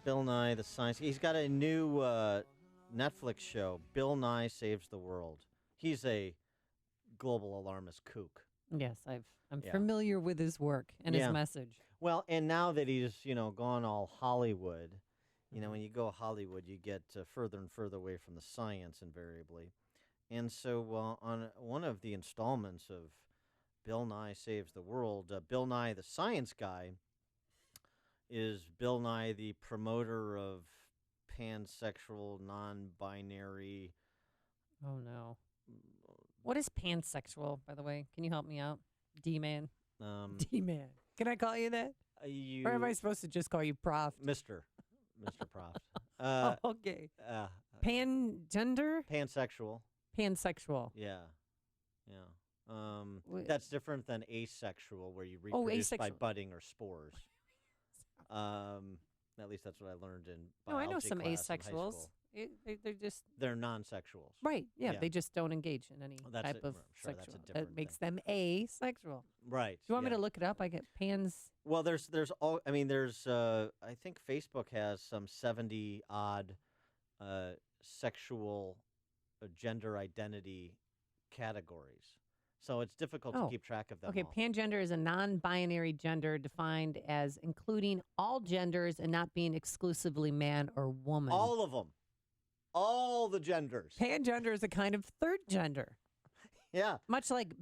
Bill Nye, the science. He's got a new Netflix show, Bill Nye Saves the World. He's a global alarmist kook. Yes, I'm familiar with his work and his message. Well, and now that he's, gone all Hollywood, when you go Hollywood, you get further and further away from the science invariably. And so on one of the installments of Bill Nye Saves the World, Bill Nye, the science guy, is Bill Nye the promoter of pansexual, non-binary? Oh, no. What is pansexual, by the way? Can you help me out? D-Man. D-Man. Can I call you that? Or am I supposed to just call you Prof? Mr. Prof. Oh, okay. Pangender? Pansexual. Pansexual. Yeah. That's different than asexual, where you reproduce by asexual. budding or spores. At least that's what I learned in biology. No, I know some class in high asexuals. school. They're non-sexuals. Right. Yeah, they just don't engage in any type of sure, that's a sexual. different That makes them asexual. Right. Do you want me to look it up? I get pans. Well, there's I think Facebook has some 70 odd sexual gender identity categories. So it's difficult to keep track of them Okay, all. pangender is a non-binary gender defined as including all genders and not being exclusively man or woman. All of them. All the genders. Pangender is a kind of third gender. Yeah. Much like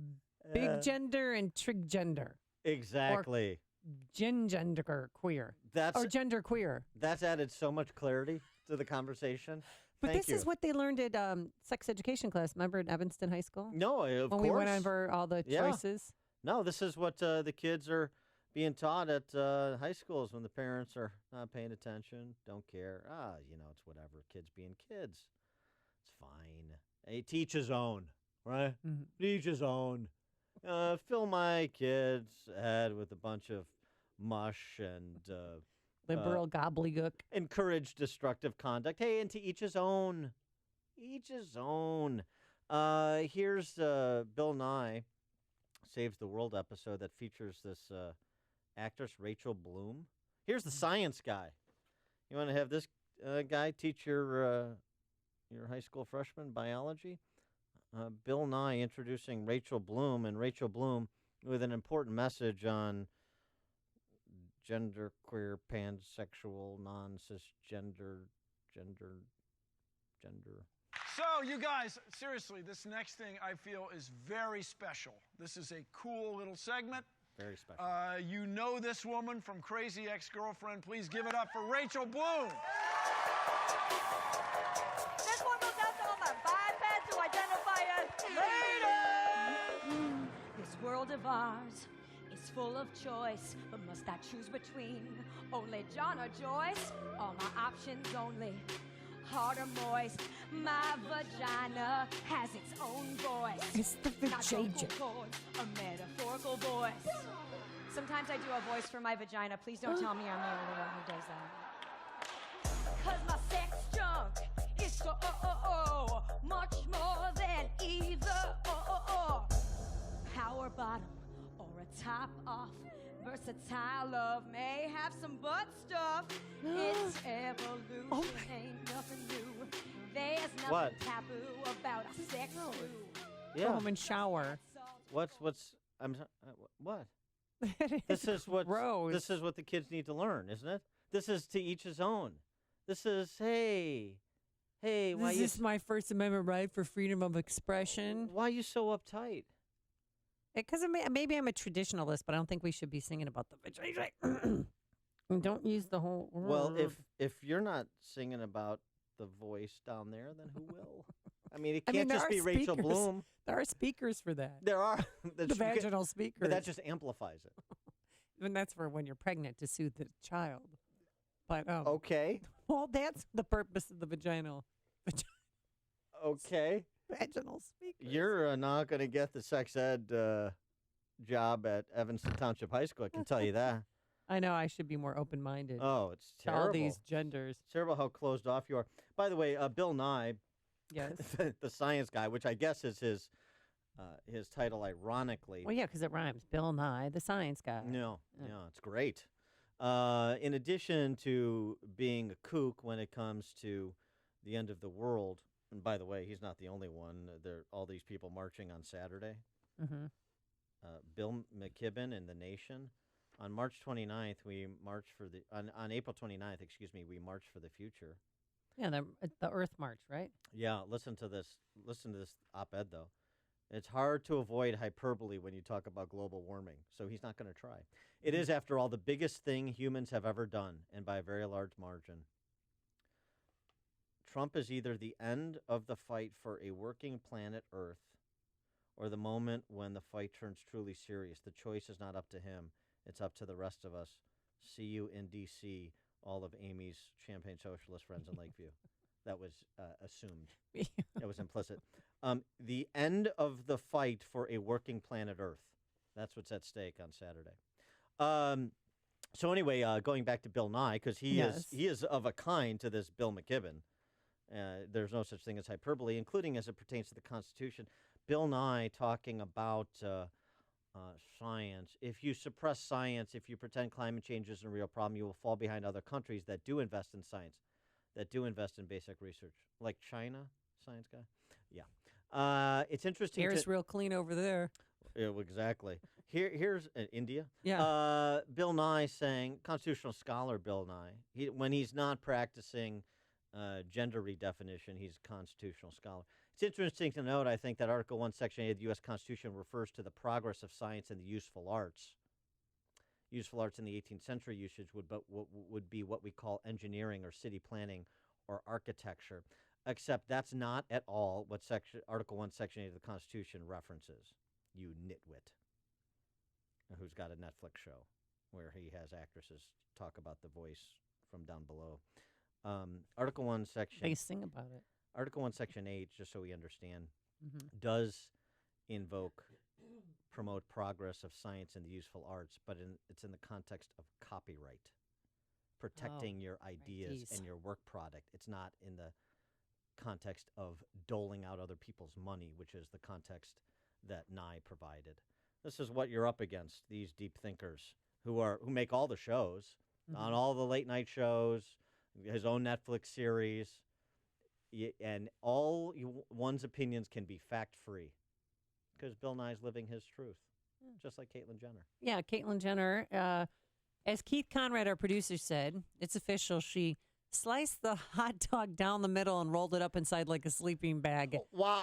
big gender and trig gender. Exactly. Or gender queer. Or gender queer. That's added so much clarity to the conversation. But Thank this is what they learned at sex education class. Remember at Evanston High School? No, of course. When we went over all the choices? No, this is what the kids are being taught at high schools when the parents are not paying attention, don't care. It's whatever. Kids being kids. It's fine. Hey, teach his own, right? Mm-hmm. Teach his own. Fill my kid's head with a bunch of mush and... liberal gobbledygook. Encourage destructive conduct. Hey, and to each his own. Each his own. Here's Bill Nye Saves the World episode that features this actress, Rachel Bloom. Here's the science guy. You want to have this guy teach your high school freshman biology? Bill Nye introducing Rachel Bloom, and Rachel Bloom with an important message on gender, queer, pansexual, non-cisgender, gender. So, you guys, seriously, this next thing I feel is very special. This is a cool little segment. Very special. You know this woman from Crazy Ex-Girlfriend. Please give it up for Rachel Bloom. This one goes out to all my bipeds who identify as ladies. This world of ours is full of choice, but must I choose between only John or Joyce? All my options only hard or moist. My vagina has its own voice. It's the Not vocal cords, a metaphorical voice. Sometimes I do a voice for my vagina. Please don't tell me I'm the only one who does that. 'Cause my sex junk is so much more than either power bottom or a top off. Versatile love may have some butt stuff. It's evolution, ain't nothing new. There's nothing taboo about a sex stew. Yeah. Home and shower. What? This is what Gross. This is what the kids need to learn, isn't it? This is to each his own. This is, hey, why This is my First Amendment right for freedom of expression. Why are you so uptight? Because maybe I'm a traditionalist, but I don't think we should be singing about the vagina. And don't use the whole. Well, if you're not singing about the voice down there, then who will? I mean, it can't just be Rachel Bloom. There are speakers for that. There are the vaginal speakers, but that just amplifies it. And that's for when you're pregnant to soothe the child. But okay. Well, that's the purpose of the vaginal. Okay. Vaginal speakers. You're not going to get the sex ed job at Evanston Township High School. I can tell you that. I know I should be more open-minded. Oh, it's to terrible. all these genders. It's terrible how closed off you are. By the way, Bill Nye, yes, the science guy, which I guess is his title, ironically. Well, yeah, because it rhymes. Bill Nye, the science guy. No, it's great. In addition to being a kook when it comes to the end of the world, and by the way, he's not the only one. There are all these people marching on Saturday. Mm-hmm. Bill McKibben and the Nation. On March 29th, we march for the on April 29th, we march for the future. Yeah, the Earth March, right? Yeah, listen to this op-ed though. It's hard to avoid hyperbole when you talk about global warming, so he's not going to try. It is, after all, the biggest thing humans have ever done, and by a very large margin. Trump is either the end of the fight for a working planet Earth or the moment when the fight turns truly serious. The choice is not up to him. It's up to the rest of us. See you in D.C., all of Amy's Champagne Socialist friends in Lakeview. That was assumed. That was implicit. The end of the fight for a working planet Earth. That's what's at stake on Saturday. So anyway, going back to Bill Nye, because he is of a kind to this Bill McKibben. There's no such thing as hyperbole, including as it pertains to the Constitution. Bill Nye talking about science. If you suppress science, if you pretend climate change isn't a real problem, you will fall behind other countries that do invest in science, that do invest in basic research, like China. Science guy, yeah. It's interesting. Air's real clean over there. Yeah, exactly. Here's India. Yeah. Bill Nye saying, constitutional scholar Bill Nye. When he's not practicing gender redefinition, he's a constitutional scholar. It's interesting to note, I think, that Article 1, Section 8 of the U.S. Constitution refers to the progress of science and the useful arts. Useful arts in the 18th century usage would be what we call engineering or city planning or architecture, except that's not at all what Article 1, Section 8 of the Constitution references, you nitwit, who's got a Netflix show where he has actresses talk about the voice from down below. Article 1, Section... They sing about it. Article 1, Section 8, just so we understand, Mm-hmm. does promote progress of science and the useful arts, but it's in the context of copyright, protecting your ideas and your work product. It's not in the context of doling out other people's money, which is the context that Nye provided. This is what you're up against, these deep thinkers who make all the shows, on all the late night shows, his own Netflix series, and one's opinions can be fact-free because Bill Nye's living his truth, just like Caitlyn Jenner. Yeah, Caitlyn Jenner. As Keith Conrad, our producer, said, it's official. She sliced the hot dog down the middle and rolled it up inside like a sleeping bag. Wow.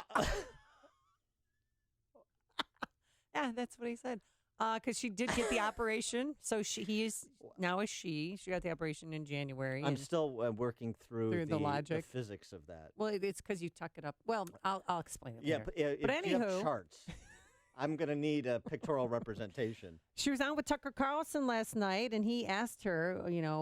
Yeah, that's what he said. Because she did get the operation. So she got the operation in January. I'm still working through the logic, the physics of that. Well, it's because you tuck it up. Well, I'll explain it later. But anywho, you have charts. I'm going to need a pictorial representation. She was on with Tucker Carlson last night, and he asked her,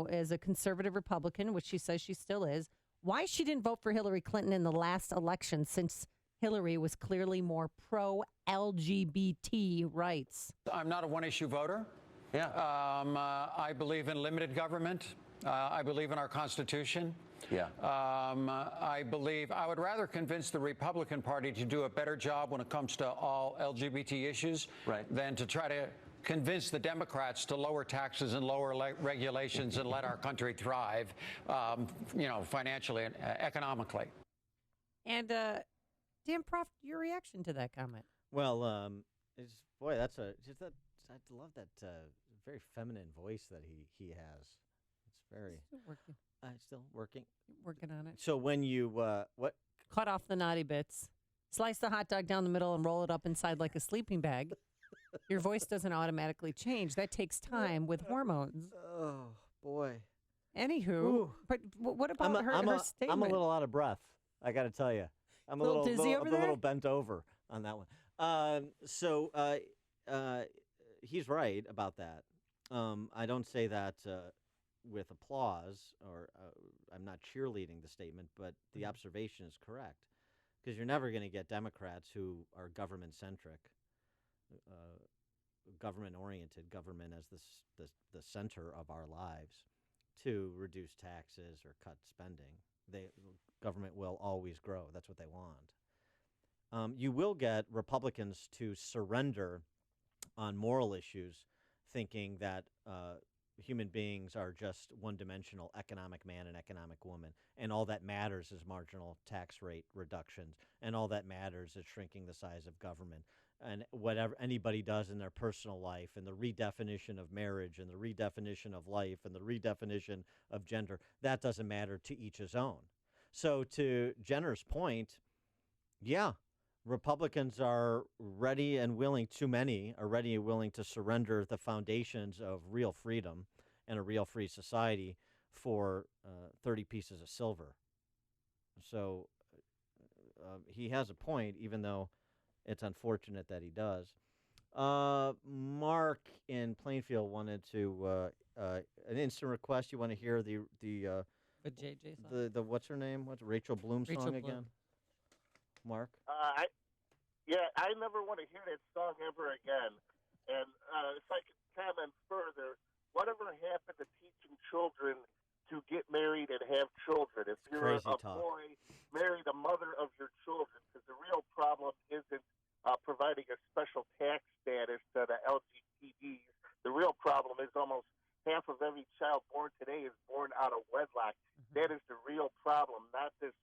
as a conservative Republican, which she says she still is, why she didn't vote for Hillary Clinton in the last election, since Hillary was clearly more pro-LGBT rights. I'm not a one-issue voter. Yeah. I believe in limited government. I believe in our Constitution. Yeah. I would rather convince the Republican Party to do a better job when it comes to all LGBT issues than to try to convince the Democrats to lower taxes and lower regulations and let our country thrive, financially and economically. And Dan Proft, your reaction to that comment? Well, I love that very feminine voice that he has. It's Very. Still working. Still working. Working on it. So when you what? Cut off the naughty bits. Slice the hot dog down the middle and roll it up inside like a sleeping bag. Your voice doesn't automatically change. That takes time with hormones. Oh, boy. Anywho, but what about her statement? I'm a little out of breath, I got to tell you. I'm a little dizzy over there? a little bent over on that one. He's right about that. I don't say that with applause, or I'm not cheerleading the statement, but the observation is correct. Because you're never going to get Democrats who are government-centric, government-oriented, government as the center of our lives, to reduce taxes or cut spending. Government will always grow. That's what they want. You will get Republicans to surrender on moral issues, thinking that human beings are just one-dimensional economic man and economic woman, and all that matters is marginal tax rate reductions, and all that matters is shrinking the size of government, and whatever anybody does in their personal life, and the redefinition of marriage, and the redefinition of life, and the redefinition of gender, that doesn't matter, to each his own. So to Jenner's point, yeah, Republicans are ready and willing, too many are ready and willing to surrender the foundations of real freedom and a real free society for 30 pieces of silver. So he has a point, even though it's unfortunate that he does. Mark in Plainfield wanted to, an instant request. You want to hear the JJ song? The what's her name? What's Rachel Bloom song again? Mark? I never want to hear that song ever again. And if I could comment further, whatever happened to teaching children to get married and have children? If you're a boy, marry the mother of your children, because the real problem isn't providing a special tax status to the LGBTs. The real problem is almost half of every child born today is born out of wedlock. Mm-hmm. That is the real problem, not this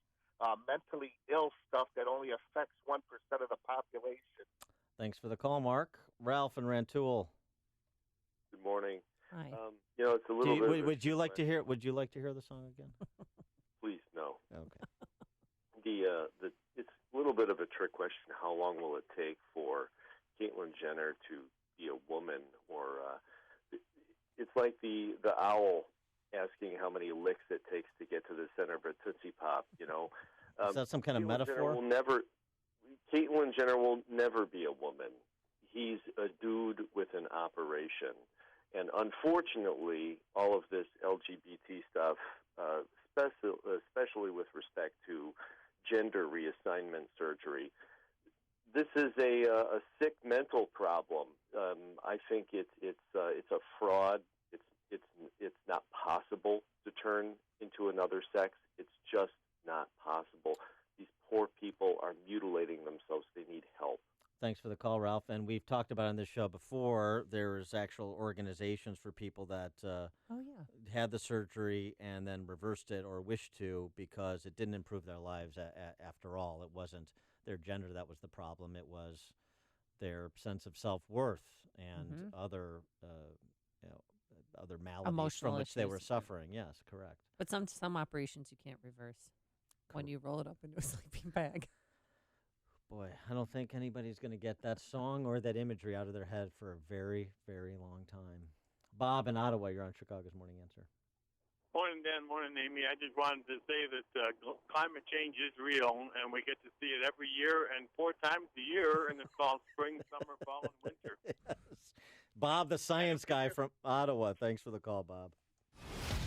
mentally ill stuff that only affects 1% of the population. Thanks for the call, Mark. Ralph and Rantoul. Good morning. Hi. It's a little bit. Would you like to hear the song again? Please, no. Okay. It's a little bit of a trick question. How long will it take for Caitlyn Jenner to be a woman? Or it's like the owl asking how many licks it takes to get to the center of a Tootsie Pop, Is that some kind of metaphor? Caitlyn Jenner will never be a woman. He's a dude with an operation. And unfortunately, all of this LGBT stuff, especially with respect to gender reassignment surgery, this is a sick mental problem. I think it's a fraud. It's not possible to turn into another sex. It's just not possible. These poor people are mutilating themselves. They need help. Thanks for the call, Ralph. And we've talked about on this show before, there's actual organizations for people that had the surgery and then reversed it or wished to because it didn't improve their lives after all. It wasn't their gender that was the problem. It was their sense of self-worth and other maladies Emotional from which issues. they were suffering. Yes, correct. But some operations you can't reverse when you roll it up into a sleeping bag. Boy, I don't think anybody's going to get that song or that imagery out of their head for a very, very long time. Bob in Ottawa, you're on Chicago's Morning Answer. Morning, Dan. Morning, Amy. I just wanted to say that climate change is real, and we get to see it every year and 4 times a year, and it's called spring, summer, fall, and winter. Yes. Bob, the science guy from Ottawa. Thanks for the call, Bob.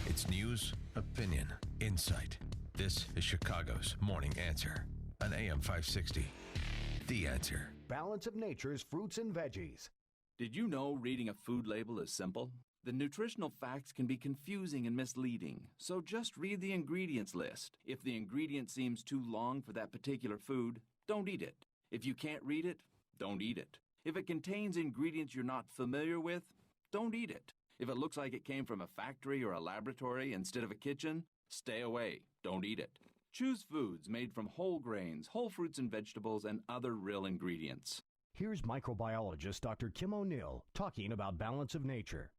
It's news, opinion, insight. This is Chicago's Morning Answer on AM 560. The Answer. Balance of Nature's fruits and veggies. Did you know reading a food label is simple? The nutritional facts can be confusing and misleading, so just read the ingredients list. If the ingredient seems too long for that particular food, don't eat it. If you can't read it, don't eat it. If it contains ingredients you're not familiar with, don't eat it. If it looks like it came from a factory or a laboratory instead of a kitchen, stay away. Don't eat it. Choose foods made from whole grains, whole fruits and vegetables, and other real ingredients. Here's microbiologist Dr. Kim O'Neill talking about balance of nature.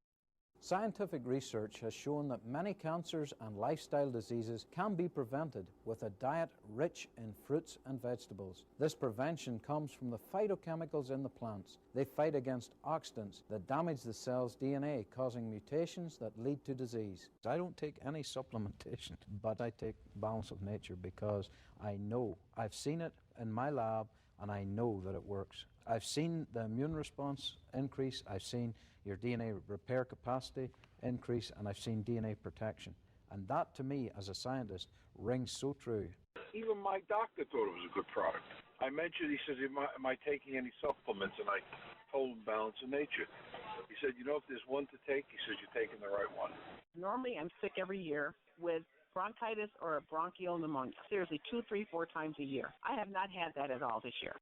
Scientific research has shown that many cancers and lifestyle diseases can be prevented with a diet rich in fruits and vegetables. This prevention comes from the phytochemicals in the plants. They fight against oxidants that damage the cell's DNA, causing mutations that lead to disease. I don't take any supplementation, but I take Balance of Nature because I know, I've seen it in my lab, and I know that it works. I've seen the immune response increase, I've seen your DNA repair capacity increase, and I've seen DNA protection. And that, to me, as a scientist, rings so true. Even my doctor thought it was a good product. I mentioned, he says, am I taking any supplements? And I told him Balance of Nature. He said, you know, if there's one to take, he says, you're taking the right one. Normally, I'm sick every year with bronchitis or bronchial pneumonia. Seriously, 2, 3, 4 times a year. I have not had that at all this year.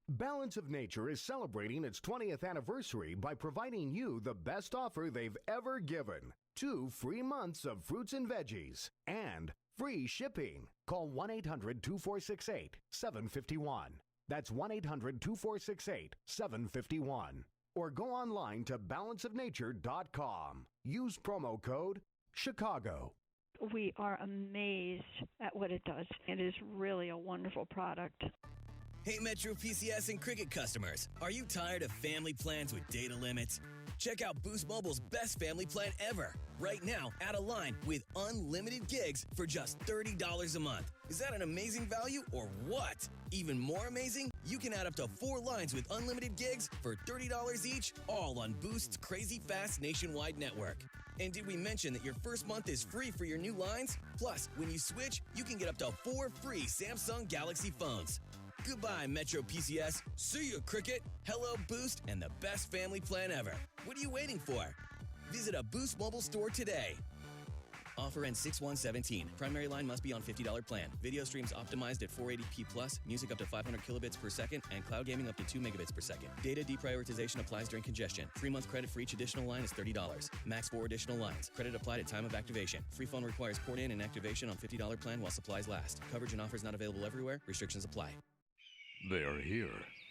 Balance of Nature is celebrating its 20th anniversary by providing you the best offer they've ever given. 2 free months of fruits and veggies and free shipping. Call 1-800-2468-751. That's 1-800-2468-751. Or go online to balanceofnature.com. Use promo code CHICAGO. We are amazed at what it does. It is really a wonderful product. Hey, Metro PCS and Cricket customers, are you tired of family plans with data limits? Check out Boost Mobile's best family plan ever. Right now, add a line with unlimited gigs for just $30 a month. Is that an amazing value or what? Even more amazing, you can add up to 4 lines with unlimited gigs for $30 each, all on Boost's crazy fast nationwide network. And did we mention that your first month is free for your new lines? Plus, when you switch, you can get up to 4 free Samsung Galaxy phones. Goodbye, Metro PCS. See you, Cricket. Hello, Boost, and the best family plan ever. What are you waiting for? Visit a Boost mobile store today. Offer ends 6/1/17. Primary line must be on $50 plan. Video streams optimized at 480p plus, music up to 500 kilobits per second, and cloud gaming up to 2 megabits per second. Data deprioritization applies during congestion. 3-month credit for each additional line is $30. Max 4 additional lines. Credit applied at time of activation. Free phone requires port in and activation on $50 plan while supplies last. Coverage and offers not available everywhere. Restrictions apply. They are here,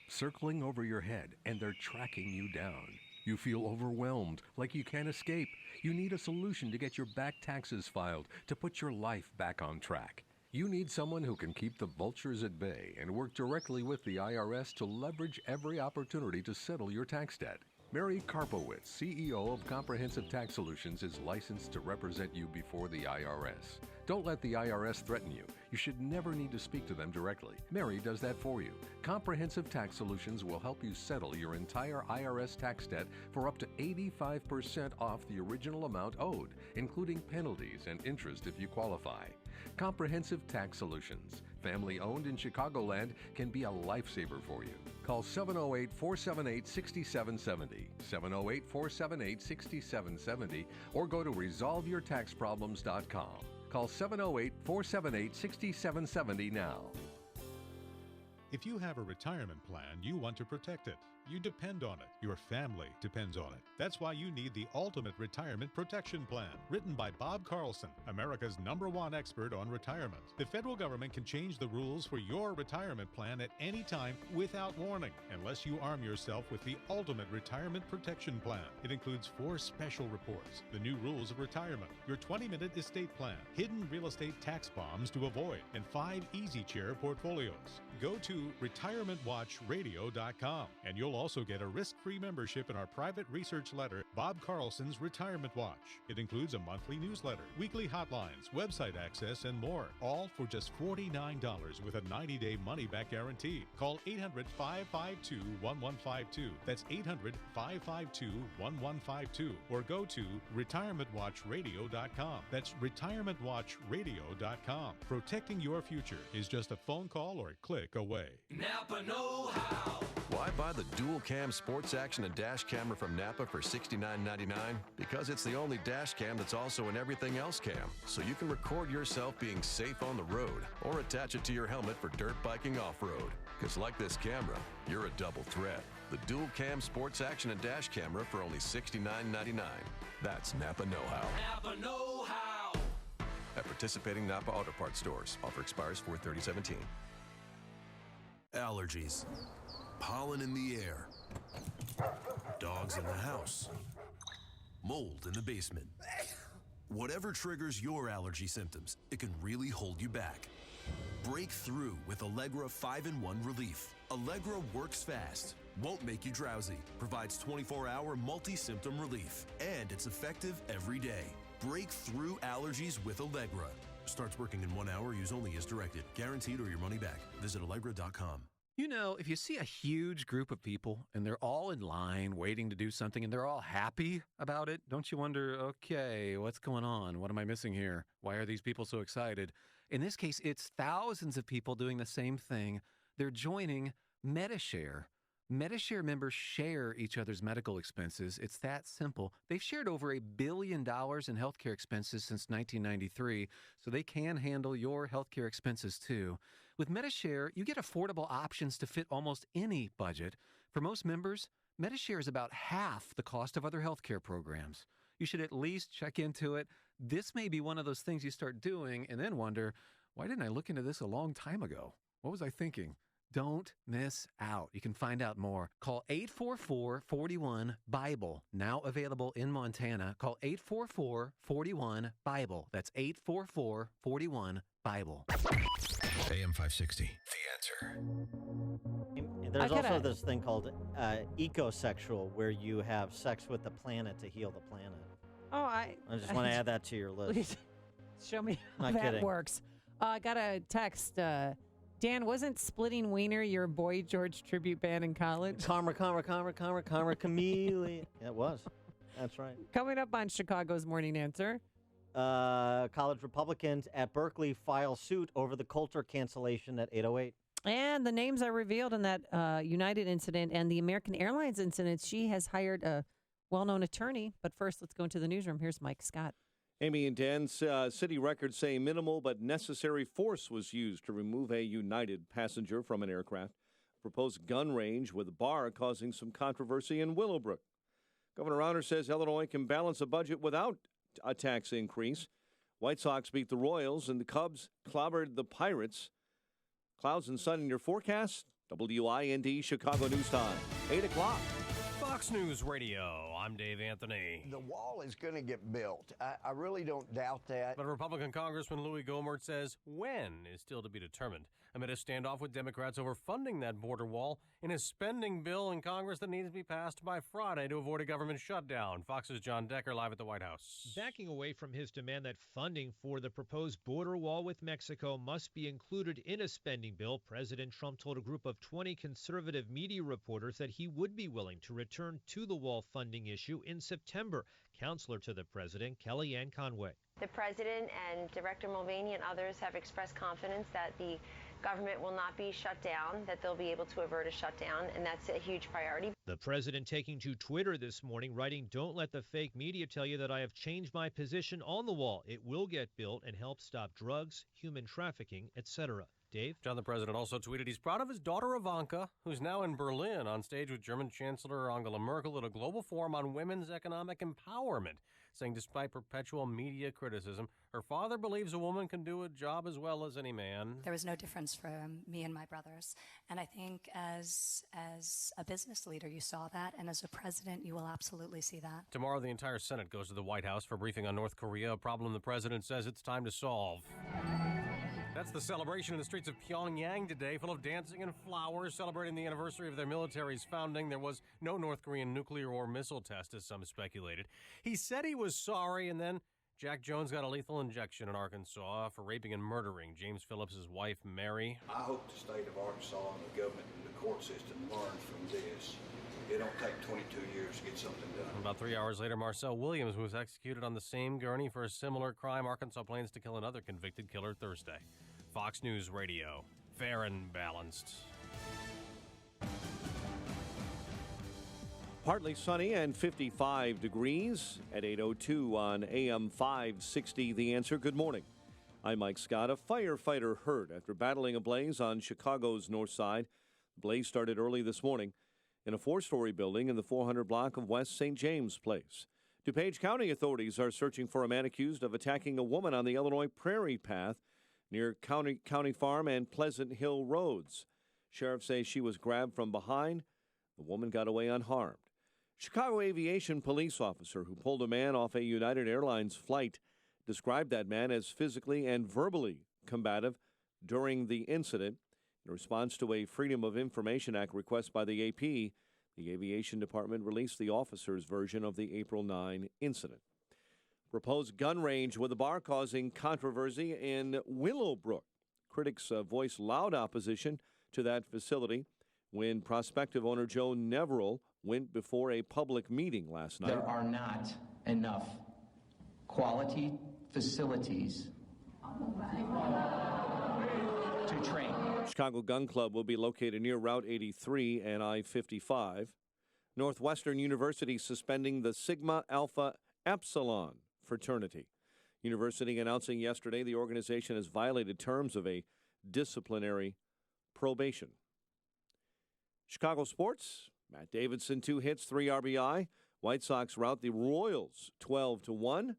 circling over your head, and they're tracking you down. You feel overwhelmed, like you can't escape. You need a solution to get your back taxes filed, to put your life back on track. You need someone who can keep the vultures at bay and work directly with the IRS to leverage every opportunity to settle your tax debt. Mary Karpowitz, CEO of Comprehensive Tax Solutions, is licensed to represent you before the IRS. Don't let the IRS threaten you. You should never need to speak to them directly. Mary does that for you. Comprehensive Tax Solutions will help you settle your entire IRS tax debt for up to 85% off the original amount owed, including penalties and interest if you qualify. Comprehensive Tax Solutions, family owned in Chicagoland, can be a lifesaver for you. Call 708-478-6770, 708-478-6770, or go to resolveyourtaxproblems.com. Call 708-478-6770 now. If you have a retirement plan, you want to protect it. You depend on it. Your family depends on it. That's why you need the Ultimate Retirement Protection Plan, written by Bob Carlson, America's #1 expert on retirement. The federal government can change the rules for your retirement plan at any time without warning, unless you arm yourself with the Ultimate Retirement Protection Plan. It includes 4 special reports: the new rules of retirement, your 20-minute estate plan, hidden real estate tax bombs to avoid, and 5 easy chair portfolios. Go to retirementwatchradio.com and you'll also get a risk-free membership in our private research letter, Bob Carlson's Retirement Watch. It includes a monthly newsletter, weekly hotlines, website access, and more, all for just $49 with a 90-day money-back guarantee. Call 800-552-1152. That's 800-552-1152. Or go to retirementwatchradio.com. That's retirementwatchradio.com. Protecting your future is just a phone call or a click away. Napa know-how. Why buy the dual cam sports action and dash camera from Napa for $69.99? Because it's the only dash cam that's also an everything else cam. So you can record yourself being safe on the road or attach it to your helmet for dirt biking off-road. Because like this camera, you're a double threat. The dual cam sports action and dash camera for only $69.99. That's Napa know-how. Napa know-how. At participating Napa Auto Parts stores. Offer expires 4/30/17. Allergies. Pollen in the air. Dogs in the house. mold in the basement. Whatever triggers your allergy symptoms, it can really hold you back. Break through with Allegra 5-in-1 Relief. Allegra works fast, won't make you drowsy, provides 24-hour multi-symptom relief, and it's effective every day. Break through allergies with Allegra. Starts working in 1 hour. Use only as directed. Guaranteed or your money back. Visit Allegra.com. You know, if you see a huge group of people and they're all in line waiting to do something and they're all happy about it, don't you wonder, okay, what's going on? What am I missing here? Why are these people so excited? In this case, it's thousands of people doing the same thing. They're joining MediShare. MediShare members share each other's medical expenses. It's that simple. They've shared over $1 billion in healthcare expenses since 1993, so they can handle your healthcare expenses too. With MediShare, you get affordable options to fit almost any budget. For most members, MediShare is about half the cost of other healthcare programs. You should at least check into it. This may be one of those things you start doing and then wonder, why didn't I look into this a long time ago? What was I thinking? Don't miss out. You can find out more. Call 844-41-BIBLE. Now available in Montana. Call 844-41-BIBLE. That's 844-41-BIBLE. AM 560. The Answer. There's also this thing called ecosexual, where you have sex with the planet to heal the planet. Oh, I just want to add that to your list. Please show me how Not that kidding. works. I got a text. Dan, wasn't Splitting Wiener your Boy George tribute band in college? Karma, chameleon. Yeah, it was. That's right. Coming up on Chicago's Morning Answer. College Republicans at Berkeley file suit over the Coulter cancellation at 8:08. And the names are revealed in that United incident and the American Airlines incident. She has hired a well-known attorney. But first, let's go into the newsroom. Here's Mike Scott. Amy and Dan, city records say minimal but necessary force was used to remove a United passenger from an aircraft. A proposed gun range with a bar causing some controversy in Willowbrook. Governor Rauner says Illinois can balance a budget without a tax increase. White Sox beat the Royals and the Cubs clobbered the Pirates. Clouds and sun in your forecast. WIND Chicago News Time, 8 o'clock. Fox News Radio, I'm Dave Anthony. The wall is going to get built. I really don't doubt that. But Republican Congressman Louis Gohmert says when is still to be determined amid a standoff with Democrats over funding that border wall in a spending bill in Congress that needs to be passed by Friday to avoid a government shutdown. Fox's John Decker live at the White House. Backing away from his demand that funding for the proposed border wall with Mexico must be included in a spending bill, President Trump told a group of 20 conservative media reporters that he would be willing to return to the wall funding issue in September. Counselor to the president, Kellyanne Conway. The president and Director Mulvaney and others have expressed confidence that the government will not be shut down, that they'll be able to avert a shutdown, and that's a huge priority. The president taking to Twitter this morning, writing, "Don't let the fake media tell you that I have changed my position on the wall. It will get built and help stop drugs, human trafficking, etc." Dave? John, the president also tweeted he's proud of his daughter Ivanka, who's now in Berlin on stage with German Chancellor Angela Merkel at a global forum on women's economic empowerment, saying despite perpetual media criticism, her father believes a woman can do a job as well as any man. There was no difference for me and my brothers. And I think as a business leader, you saw that. And as a president, you will absolutely see that. Tomorrow, the entire Senate goes to the White House for a briefing on North Korea, a problem the president says it's time to solve. That's the celebration in the streets of Pyongyang today, full of dancing and flowers, celebrating the anniversary of their military's founding. There was no North Korean nuclear or missile test, as some speculated. He said he was sorry, and then Jack Jones got a lethal injection in Arkansas for raping and murdering James Phillips' wife, Mary. I hope the state of Arkansas and the government and the court system learn from this. It don't take 22 years to get something done. About 3 hours later, Marcel Williams was executed on the same gurney for a similar crime. Arkansas plans to kill another convicted killer Thursday. Fox News Radio, fair and balanced. Partly sunny and 55 degrees at 8:02 on AM 560. The Answer. Good morning. I'm Mike Scott. A firefighter hurt after battling a blaze on Chicago's north side. The blaze started early this morning in a 4-story building in the 400 block of West St. James Place. DuPage County authorities are searching for a man accused of attacking a woman on the Illinois Prairie Path near County Farm and Pleasant Hill Roads. Sheriff says she was grabbed from behind. The woman got away unharmed. Chicago aviation police officer who pulled a man off a United Airlines flight described that man as physically and verbally combative during the incident. In response to a Freedom of Information Act request by the AP, the Aviation Department released the officer's version of the April 9 incident. Proposed gun range with a bar causing controversy in Willowbrook. Critics voiced loud opposition to that facility when prospective owner Joe Neverill went before a public meeting last night. There are not enough quality facilities to train. Chicago Gun Club will be located near Route 83 and I-55. Northwestern University suspending the Sigma Alpha Epsilon fraternity. University announcing yesterday the organization has violated terms of a disciplinary probation. Chicago sports, Matt Davidson, 2 hits, 3 RBI. White Sox rout the Royals 12-1.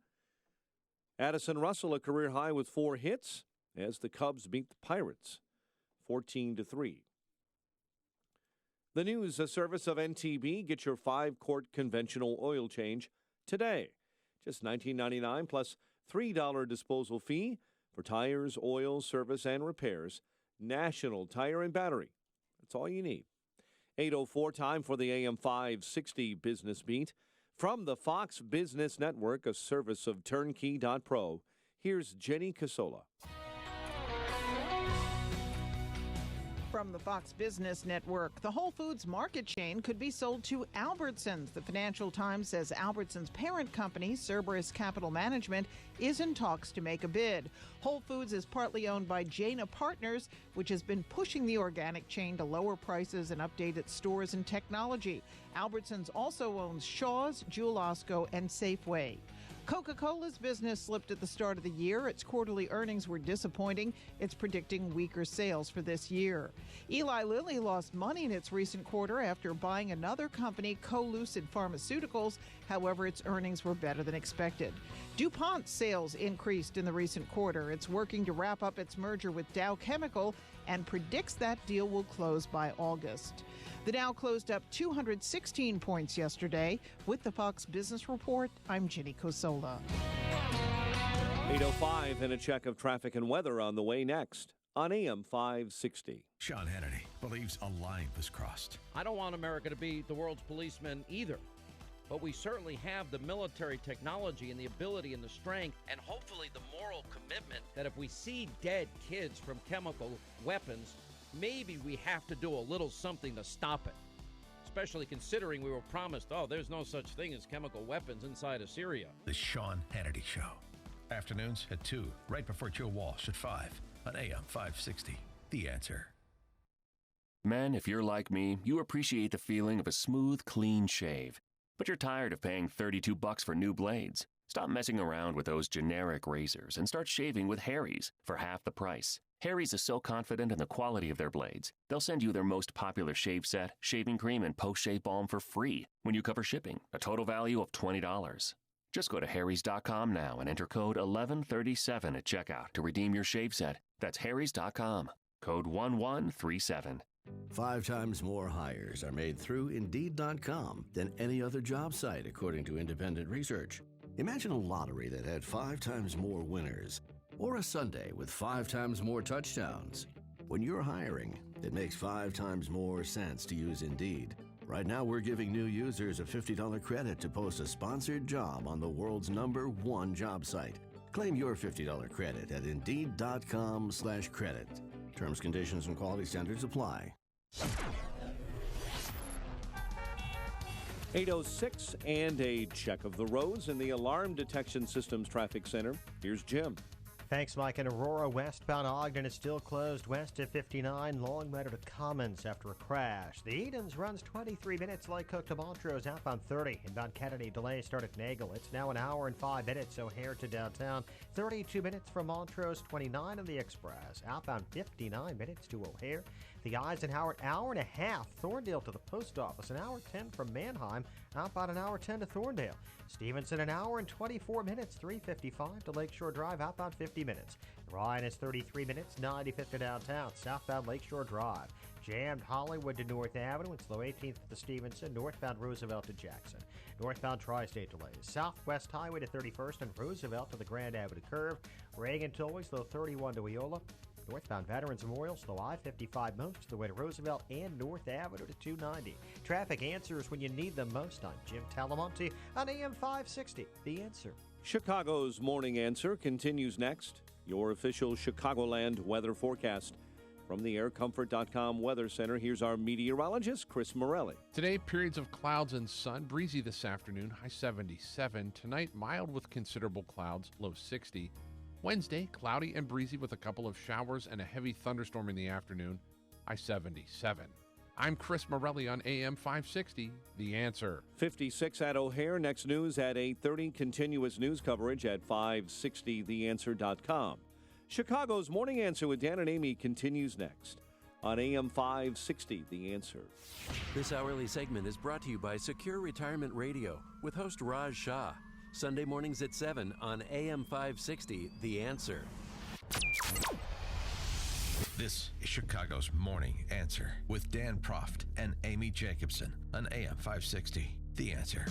Addison Russell a career high with 4 hits as the Cubs beat the Pirates 14-3. The news service of NTB. Get your 5-quart conventional oil change today. Just $19.99 plus $3 disposal fee for tires, oil, service, and repairs. National Tire and Battery. That's all you need. 8:04 time for the AM 560 Business Beat. From the Fox Business Network, a service of Turnkey.pro, here's Jenny Casola. From the Fox Business Network, the Whole Foods market chain could be sold to Albertsons. The Financial Times says Albertsons' parent company, Cerberus Capital Management, is in talks to make a bid. Whole Foods is partly owned by Jana Partners, which has been pushing the organic chain to lower prices and update its stores and technology. Albertsons also owns Shaw's, Jewel-Osco, and Safeway. Coca-Cola's business slipped at the start of the year. Its quarterly earnings were disappointing. It's predicting weaker sales for this year. Eli Lilly lost money in its recent quarter after buying another company, CoLucid Pharmaceuticals. However, its earnings were better than expected. DuPont's sales increased in the recent quarter. It's working to wrap up its merger with Dow Chemical and predicts that deal will close by August. The Dow closed up 216 points yesterday. With the Fox Business Report, I'm Jenny Cosola. 8:05 and a check of traffic and weather on the way next on AM 560. Sean Hannity believes a line was crossed. I don't want America to be the world's policeman either. But we certainly have the military technology and the ability and the strength and hopefully the moral commitment that if we see dead kids from chemical weapons, maybe we have to do a little something to stop it. Especially considering we were promised, there's no such thing as chemical weapons inside of Syria. The Sean Hannity Show. Afternoons at 2, right before Joe Walsh at 5 on AM 560. The Answer. Men, if you're like me, you appreciate the feeling of a smooth, clean shave. But you're tired of paying $32 for new blades. Stop messing around with those generic razors and start shaving with Harry's for half the price. Harry's is so confident in the quality of their blades, they'll send you their most popular shave set, shaving cream, and post-shave balm for free when you cover shipping, a total value of $20. Just go to harrys.com now and enter code 1137 at checkout to redeem your shave set. That's harrys.com, code 1137. 5 times more hires are made through Indeed.com than any other job site, according to independent research. Imagine a lottery that had 5 times more winners, or a Sunday with 5 times more touchdowns. When you're hiring, it makes 5 times more sense to use Indeed. Right now, we're giving new users a $50 credit to post a sponsored job on the world's #1 job site. Claim your $50 credit at Indeed.com/credit. Terms, conditions, and quality standards apply. 8:06 and a check of the roads in the Alarm Detection Systems Traffic Center. Here's Jim. Thanks, Mike. In Aurora, westbound Ogden is still closed west of 59, Longmeadow to Commons after a crash. The Edens runs 23 minutes, Lake Cook to Montrose, outbound 30. Inbound Kennedy, delays start at Nagel. It's now an hour and 5 minutes, O'Hare to downtown. 32 minutes from Montrose, 29 on the Express. Outbound 59 minutes to O'Hare. The Eisenhower, hour and a half. Thorndale to the post office, an hour 10 from Manheim. Outbound an hour 10 to Thorndale. Stevenson, an hour and 24 minutes, 355 to Lakeshore Drive, outbound 50 minutes. Ryan is 33 minutes, 95th to downtown, southbound Lakeshore Drive. jammed Hollywood to North Avenue and slow 18th to Stevenson, northbound Roosevelt to Jackson. Northbound Tri-State delays. Southwest Highway to 31st and Roosevelt to the Grand Avenue curve. Reagan Tollway, slow 31 to Eola. Northbound Veterans Memorial, slow I-55 most the way to Roosevelt and North Avenue to 290. Traffic answers when you need them most. I'm Jim Talamonte on AM 560. The Answer. Chicago's Morning Answer continues next. Your official Chicagoland weather forecast. From the AirComfort.com Weather Center, here's our meteorologist, Chris Morelli. Today, periods of clouds and sun. Breezy this afternoon, high 77. Tonight, mild with considerable clouds, low 60. Wednesday, cloudy and breezy with a couple of showers and a heavy thunderstorm in the afternoon, high 77. I'm Chris Morelli on AM 560, The Answer. 56 at O'Hare. Next news at 8:30. Continuous news coverage at 560theanswer.com. Chicago's Morning Answer with Dan and Amy continues next on AM 560, The Answer. This hourly segment is brought to you by Secure Retirement Radio with host Raj Shah. Sunday mornings at 7 on AM 560, The Answer. This is Chicago's Morning Answer with Dan Proft and Amy Jacobson on AM 560, The Answer.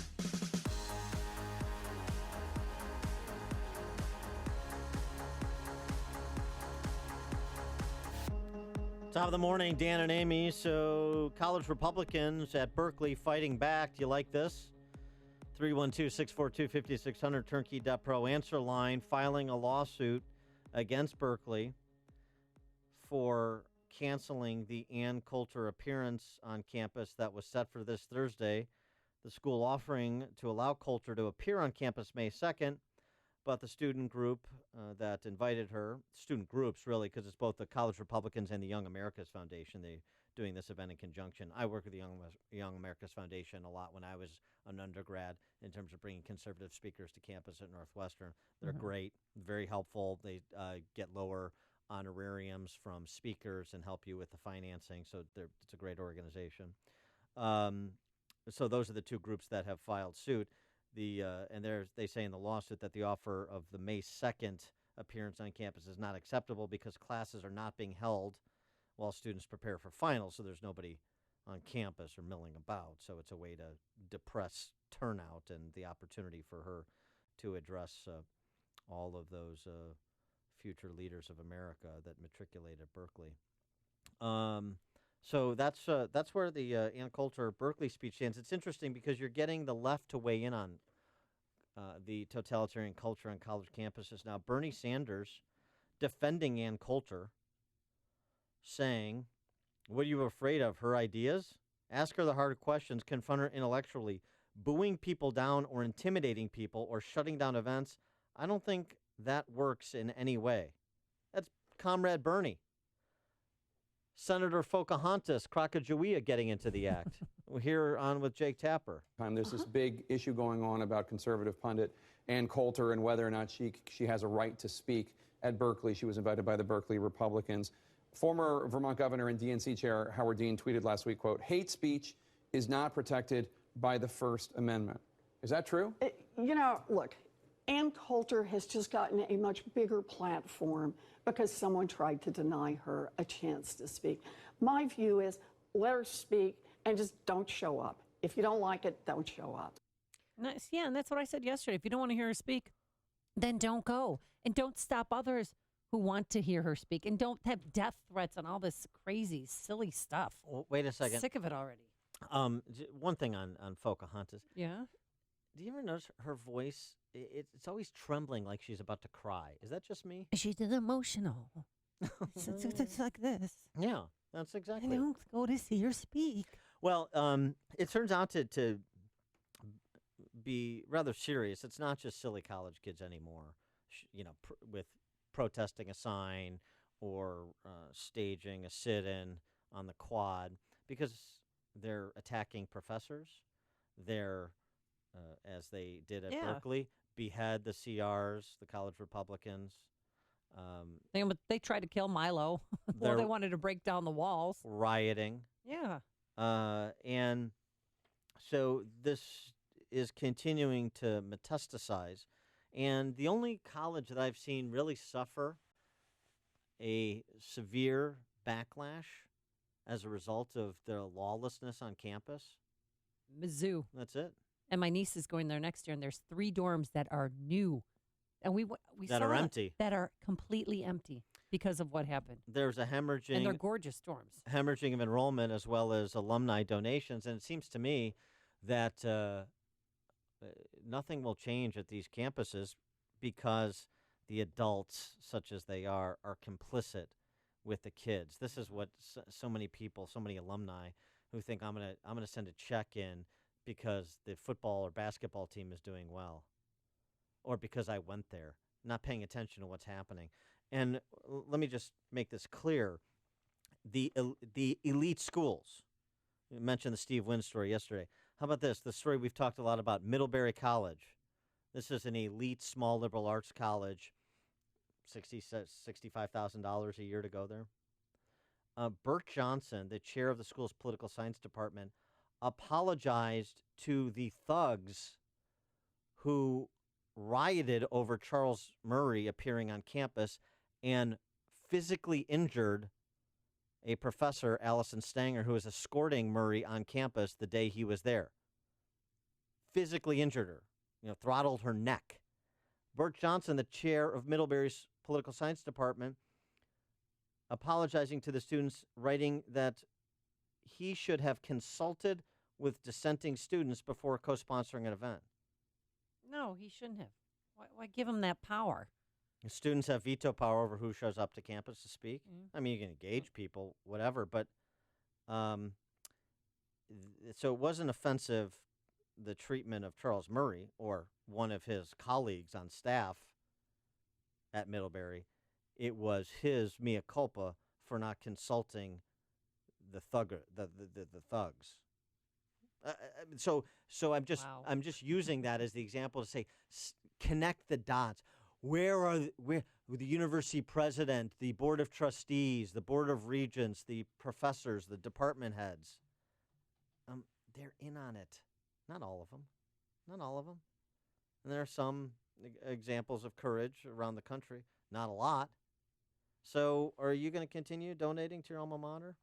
Top of the morning, Dan and Amy. So, college Republicans at Berkeley fighting back. Do you like this? 312-642-5600, turnkey.pro answer line, filing a lawsuit against Berkeley for canceling the Ann Coulter appearance on campus that was set for this Thursday. The school offering to allow Coulter to appear on campus May 2nd, but the student group that invited her, student groups really, because it's both the College Republicans and the Young Americas Foundation, they're doing this event in conjunction. I worked with the Young Americas Foundation a lot when I was an undergrad in terms of bringing conservative speakers to campus at Northwestern. They're great, very helpful. They get lower honorariums from speakers and help you with the financing, so it's a great organization. So those are the two groups that have filed suit. And they say in the lawsuit that the offer of the May 2nd appearance on campus is not acceptable because classes are not being held while students prepare for finals, so there's nobody on campus or milling about. So it's a way to depress turnout and the opportunity for her to address all of those future leaders of America that matriculate at Berkeley. So that's where the Ann Coulter Berkeley speech stands. It's interesting because you're getting the left to weigh in on the totalitarian culture on college campuses now. Bernie Sanders defending Ann Coulter, saying, "What are you afraid of? Her ideas? Ask her the hard questions, confront her intellectually. Booing people down or intimidating people or shutting down events, I don't think that works in any way." That's Comrade Bernie. Senator Pocahontas Crocajewea getting into the act. We're here on with Jake Tapper. There's this big issue going on about conservative pundit Ann Coulter and whether or not she has a right to speak at Berkeley. She was invited by the Berkeley Republicans. Former Vermont Governor and DNC Chair Howard Dean tweeted last week, quote, "Hate speech is not protected by the First Amendment." Is that true? Look, Ann Coulter has just gotten a much bigger platform because someone tried to deny her a chance to speak. My view is let her speak and just don't show up. If you don't like it, don't show up. Nice. Yeah, and that's what I said yesterday. If you don't want to hear her speak, then don't go. And don't stop others who want to hear her speak. And don't have death threats and all this crazy, silly stuff. Wait a second. Sick of it already. One thing on Pocahontas. Yeah? Do you ever notice her voice? It's always trembling like she's about to cry. Is that just me? She's emotional. It's like this. Yeah, that's exactly. I don't go to see her speak. Well, it turns out to be rather serious. It's not just silly college kids anymore, with protesting a sign or staging a sit-in on the quad, because they're attacking professors. They're, as they did at Berkeley, behead the CRs, the college Republicans. They tried to kill Milo. Or they wanted to break down the walls. Rioting. Yeah. And so this is continuing to metastasize. And the only college that I've seen really suffer a severe backlash as a result of the lawlessness on campus? Mizzou. That's it. And my niece is going there next year, and there's 3 dorms that are new. And we That saw are empty. That are completely empty because of what happened. There's a hemorrhaging. And they're gorgeous dorms. Hemorrhaging of enrollment as well as alumni donations. And it seems to me that nothing will change at these campuses because the adults, such as they are complicit with the kids. This is what so many people, so many alumni who think I'm gonna send a check in because the football or basketball team is doing well, or because I went there, not paying attention to what's happening. And let me just make this clear: the elite schools. You mentioned the Steve Wynn story yesterday. How about this? The story we've talked a lot about, Middlebury College. This is an elite small liberal arts college. $65,000 a year to go there. Bert Johnson, the chair of the school's political science department, apologized to the thugs who rioted over Charles Murray appearing on campus and physically injured a professor, Allison Stanger, who was escorting Murray on campus the day he was there. Physically injured her, throttled her neck. Bert Johnson, the chair of Middlebury's political science department, apologizing to the students, writing that he should have consulted with dissenting students before co-sponsoring an event. No, he shouldn't have. Why give him that power? The students have veto power over who shows up to campus to speak. I mean, you can engage people, whatever, but so it wasn't offensive, the treatment of Charles Murray or one of his colleagues on staff at Middlebury. It was his mea culpa for not consulting the thugs. So I'm just using that as the example to say, connect the dots. Where the university president, the board of trustees, the board of regents, the professors, the department heads? They're in on it. Not all of them. Not all of them. And there are some examples of courage around the country. Not a lot. So are you going to continue donating to your alma mater?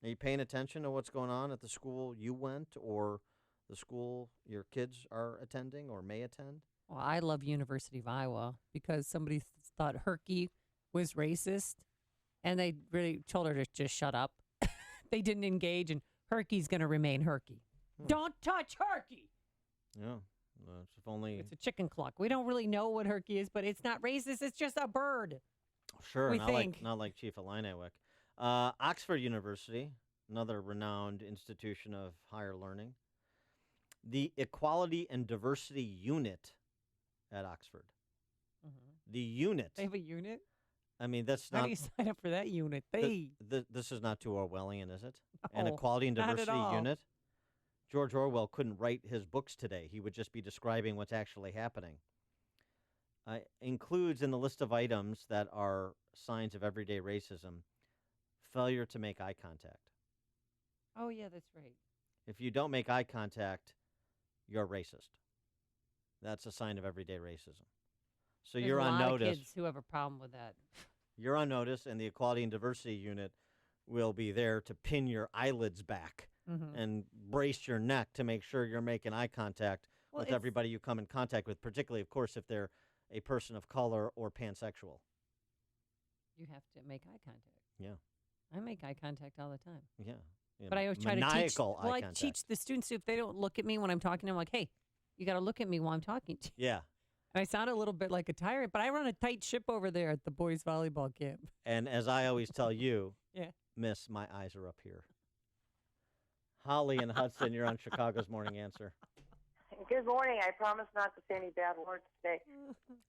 Are you paying attention to what's going on at the school you went or the school your kids are attending or may attend? Well, I love University of Iowa because somebody thought Herky was racist, and they really told her to just shut up. They didn't engage, and Herky's going to remain Herky. Don't touch Herky! Yeah. If only it's a chicken cluck. We don't really know what Herky is, but it's not racist. It's just a bird. Sure, we not think. like Chief Illiniwek. Oxford University, another renowned institution of higher learning. The Equality and Diversity Unit at Oxford. Mm-hmm. The unit. They have a unit? I mean, that's not... How do you sign up for that unit? This is not too Orwellian, is it? No, An Equality and not at Diversity all. Unit? George Orwell couldn't write his books today. He would just be describing what's actually happening. Includes in the list of items that are signs of everyday racism, failure to make eye contact. Oh, yeah, that's right. If you don't make eye contact, you're racist. That's a sign of everyday racism. So There's you're a on lot notice. of kids who have a problem with that. You're on notice, and the Equality and Diversity Unit will be there to pin your eyelids back and brace your neck to make sure you're making eye contact with everybody you come in contact with, particularly, of course, if they're a person of color or pansexual. You have to make eye contact. Yeah. I make eye contact all the time. Yeah. But I always try to teach. Well, I teach the students, if they don't look at me when I'm talking to them, I'm like, hey, you got to look at me while I'm talking to you. Yeah. And I sound a little bit like a tyrant, but I run a tight ship over there at the boys' volleyball camp. And as I always tell you, yeah, Miss, my eyes are up here. Holly and Hudson, you're on Chicago's Morning Answer. Good morning. I promise not to say any bad words today.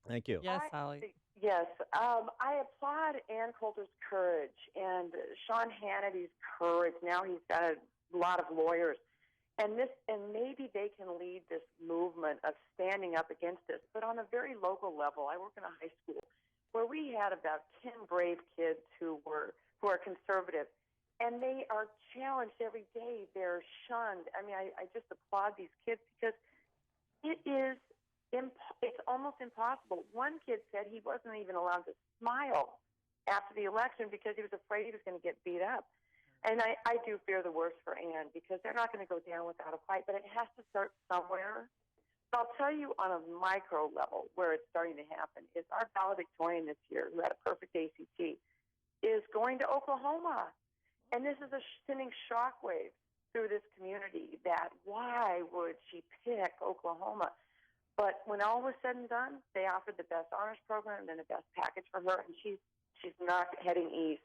Thank you. Yes, Holly. Yes. I applaud Ann Coulter's courage and Sean Hannity's courage. Now he's got a lot of lawyers. And maybe they can lead this movement of standing up against this. But on a very local level, I work in a high school where we had about 10 brave kids who are conservative. And they are challenged every day. They're shunned. I mean, I just applaud these kids because it's almost impossible. One kid said he wasn't even allowed to smile after the election because he was afraid he was going to get beat up. And I do fear the worst for Ann because they're not going to go down without a fight, but it has to start somewhere. So I'll tell you on a micro level where it's starting to happen is our valedictorian this year, who had a perfect ACT, is going to Oklahoma. And this is a sending shockwaves through this community that why would she pick Oklahoma? But when all was said and done, they offered the best honors program and the best package for her, and she's not heading east.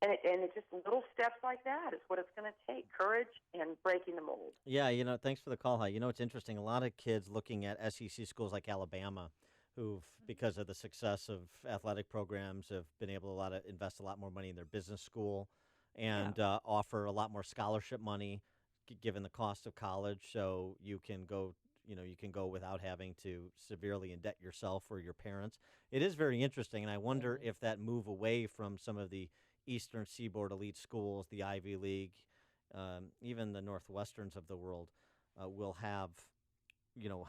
And it's just little steps like that is what it's going to take, courage and breaking the mold. Yeah, thanks for the call, Hi. It's interesting. A lot of kids looking at SEC schools like Alabama who've, because of the success of athletic programs, have been able to invest a lot more money in their business school and offer a lot more scholarship money given the cost of college. So you can go without having to severely indebt yourself or your parents. It is very interesting, and I wonder if that move away from some of the Eastern Seaboard elite schools, the Ivy League, even the Northwesterns of the world, will have,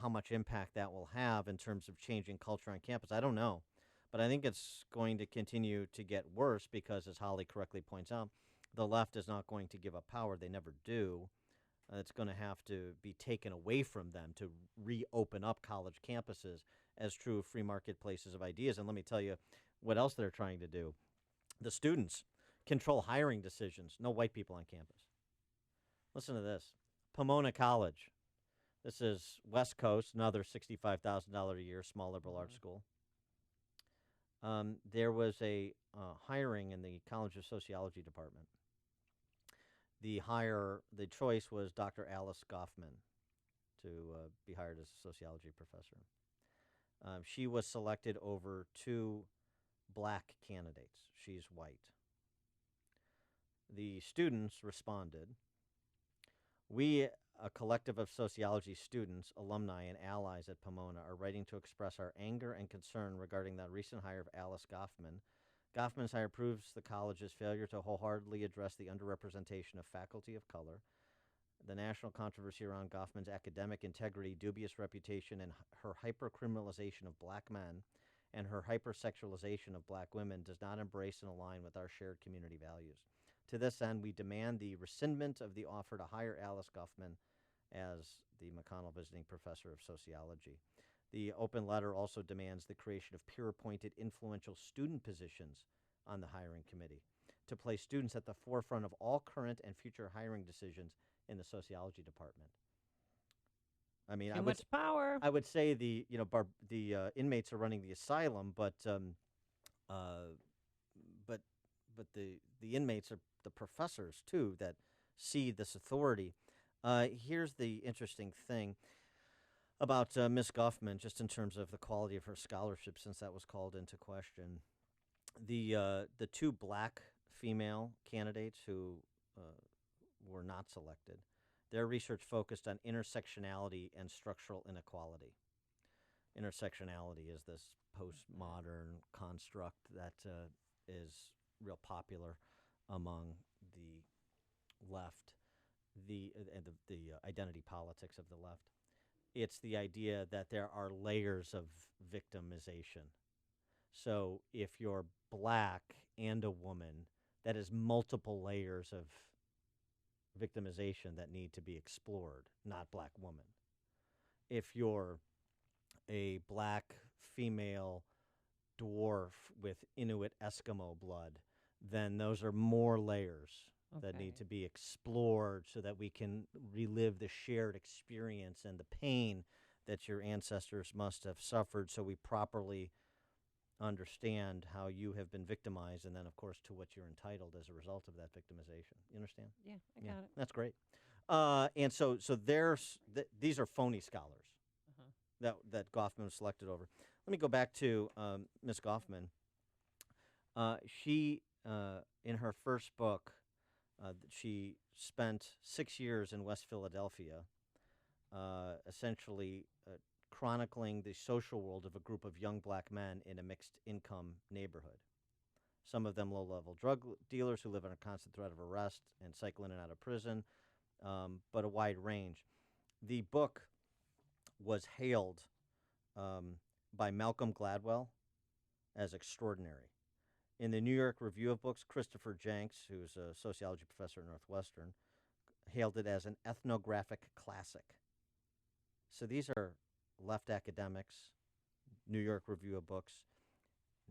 how much impact that will have in terms of changing culture on campus. I don't know, but I think it's going to continue to get worse because, as Holly correctly points out, the left is not going to give up power. They never do. It's going to have to be taken away from them to reopen up college campuses as true free marketplaces of ideas. And let me tell you what else they're trying to do. The students control hiring decisions. No white people on campus. Listen to this. Pomona College. This is West Coast, another $65,000 a year, small liberal arts school. There was a hiring in the College of Sociology department. The choice was Dr. Alice Goffman to be hired as a sociology professor. She was selected over two black candidates. She's white. The students responded. We, a collective of sociology students, alumni, and allies at Pomona, are writing to express our anger and concern regarding the recent hire of Alice Goffman. Goffman's hire proves the college's failure to wholeheartedly address the underrepresentation of faculty of color. The national controversy around Goffman's academic integrity, dubious reputation, and her hypercriminalization of black men and her hypersexualization of black women does not embrace and align with our shared community values. To this end, we demand the rescindment of the offer to hire Alice Goffman as the McConnell Visiting Professor of Sociology. The open letter also demands the creation of peer-appointed influential student positions on the hiring committee to place students at the forefront of all current and future hiring decisions in the sociology department. I mean, Too much power. I would say the inmates are running the asylum, but the inmates are the professors too that see this authority. Here's the interesting thing about Miss Goffman, just in terms of the quality of her scholarship, since that was called into question. The two black female candidates who were not selected, their research focused on intersectionality and structural inequality. Intersectionality is this postmodern construct that is real popular among the left, the identity politics of the left. It's the idea that there are layers of victimization. So if you're black and a woman, that is multiple layers of victimization that need to be explored, not black woman. If you're a black female dwarf with Inuit Eskimo blood, then those are more layers that need to be explored so that we can relive the shared experience and the pain that your ancestors must have suffered, so we properly understand how you have been victimized, and then, of course, to what you're entitled as a result of that victimization. You understand? Yeah, I got it. That's great. And so these are phony scholars that Goffman was selected over. Let me go back to Ms. Goffman. She, in her first book, she spent 6 years in West Philadelphia, essentially chronicling the social world of a group of young black men in a mixed-income neighborhood. Some of them low-level drug dealers who live under constant threat of arrest and cycle in and out of prison, but a wide range. The book was hailed by Malcolm Gladwell as extraordinary. In the New York Review of Books, Christopher Jenks, who's a sociology professor at Northwestern, hailed it as an ethnographic classic. So these are left academics, New York Review of Books,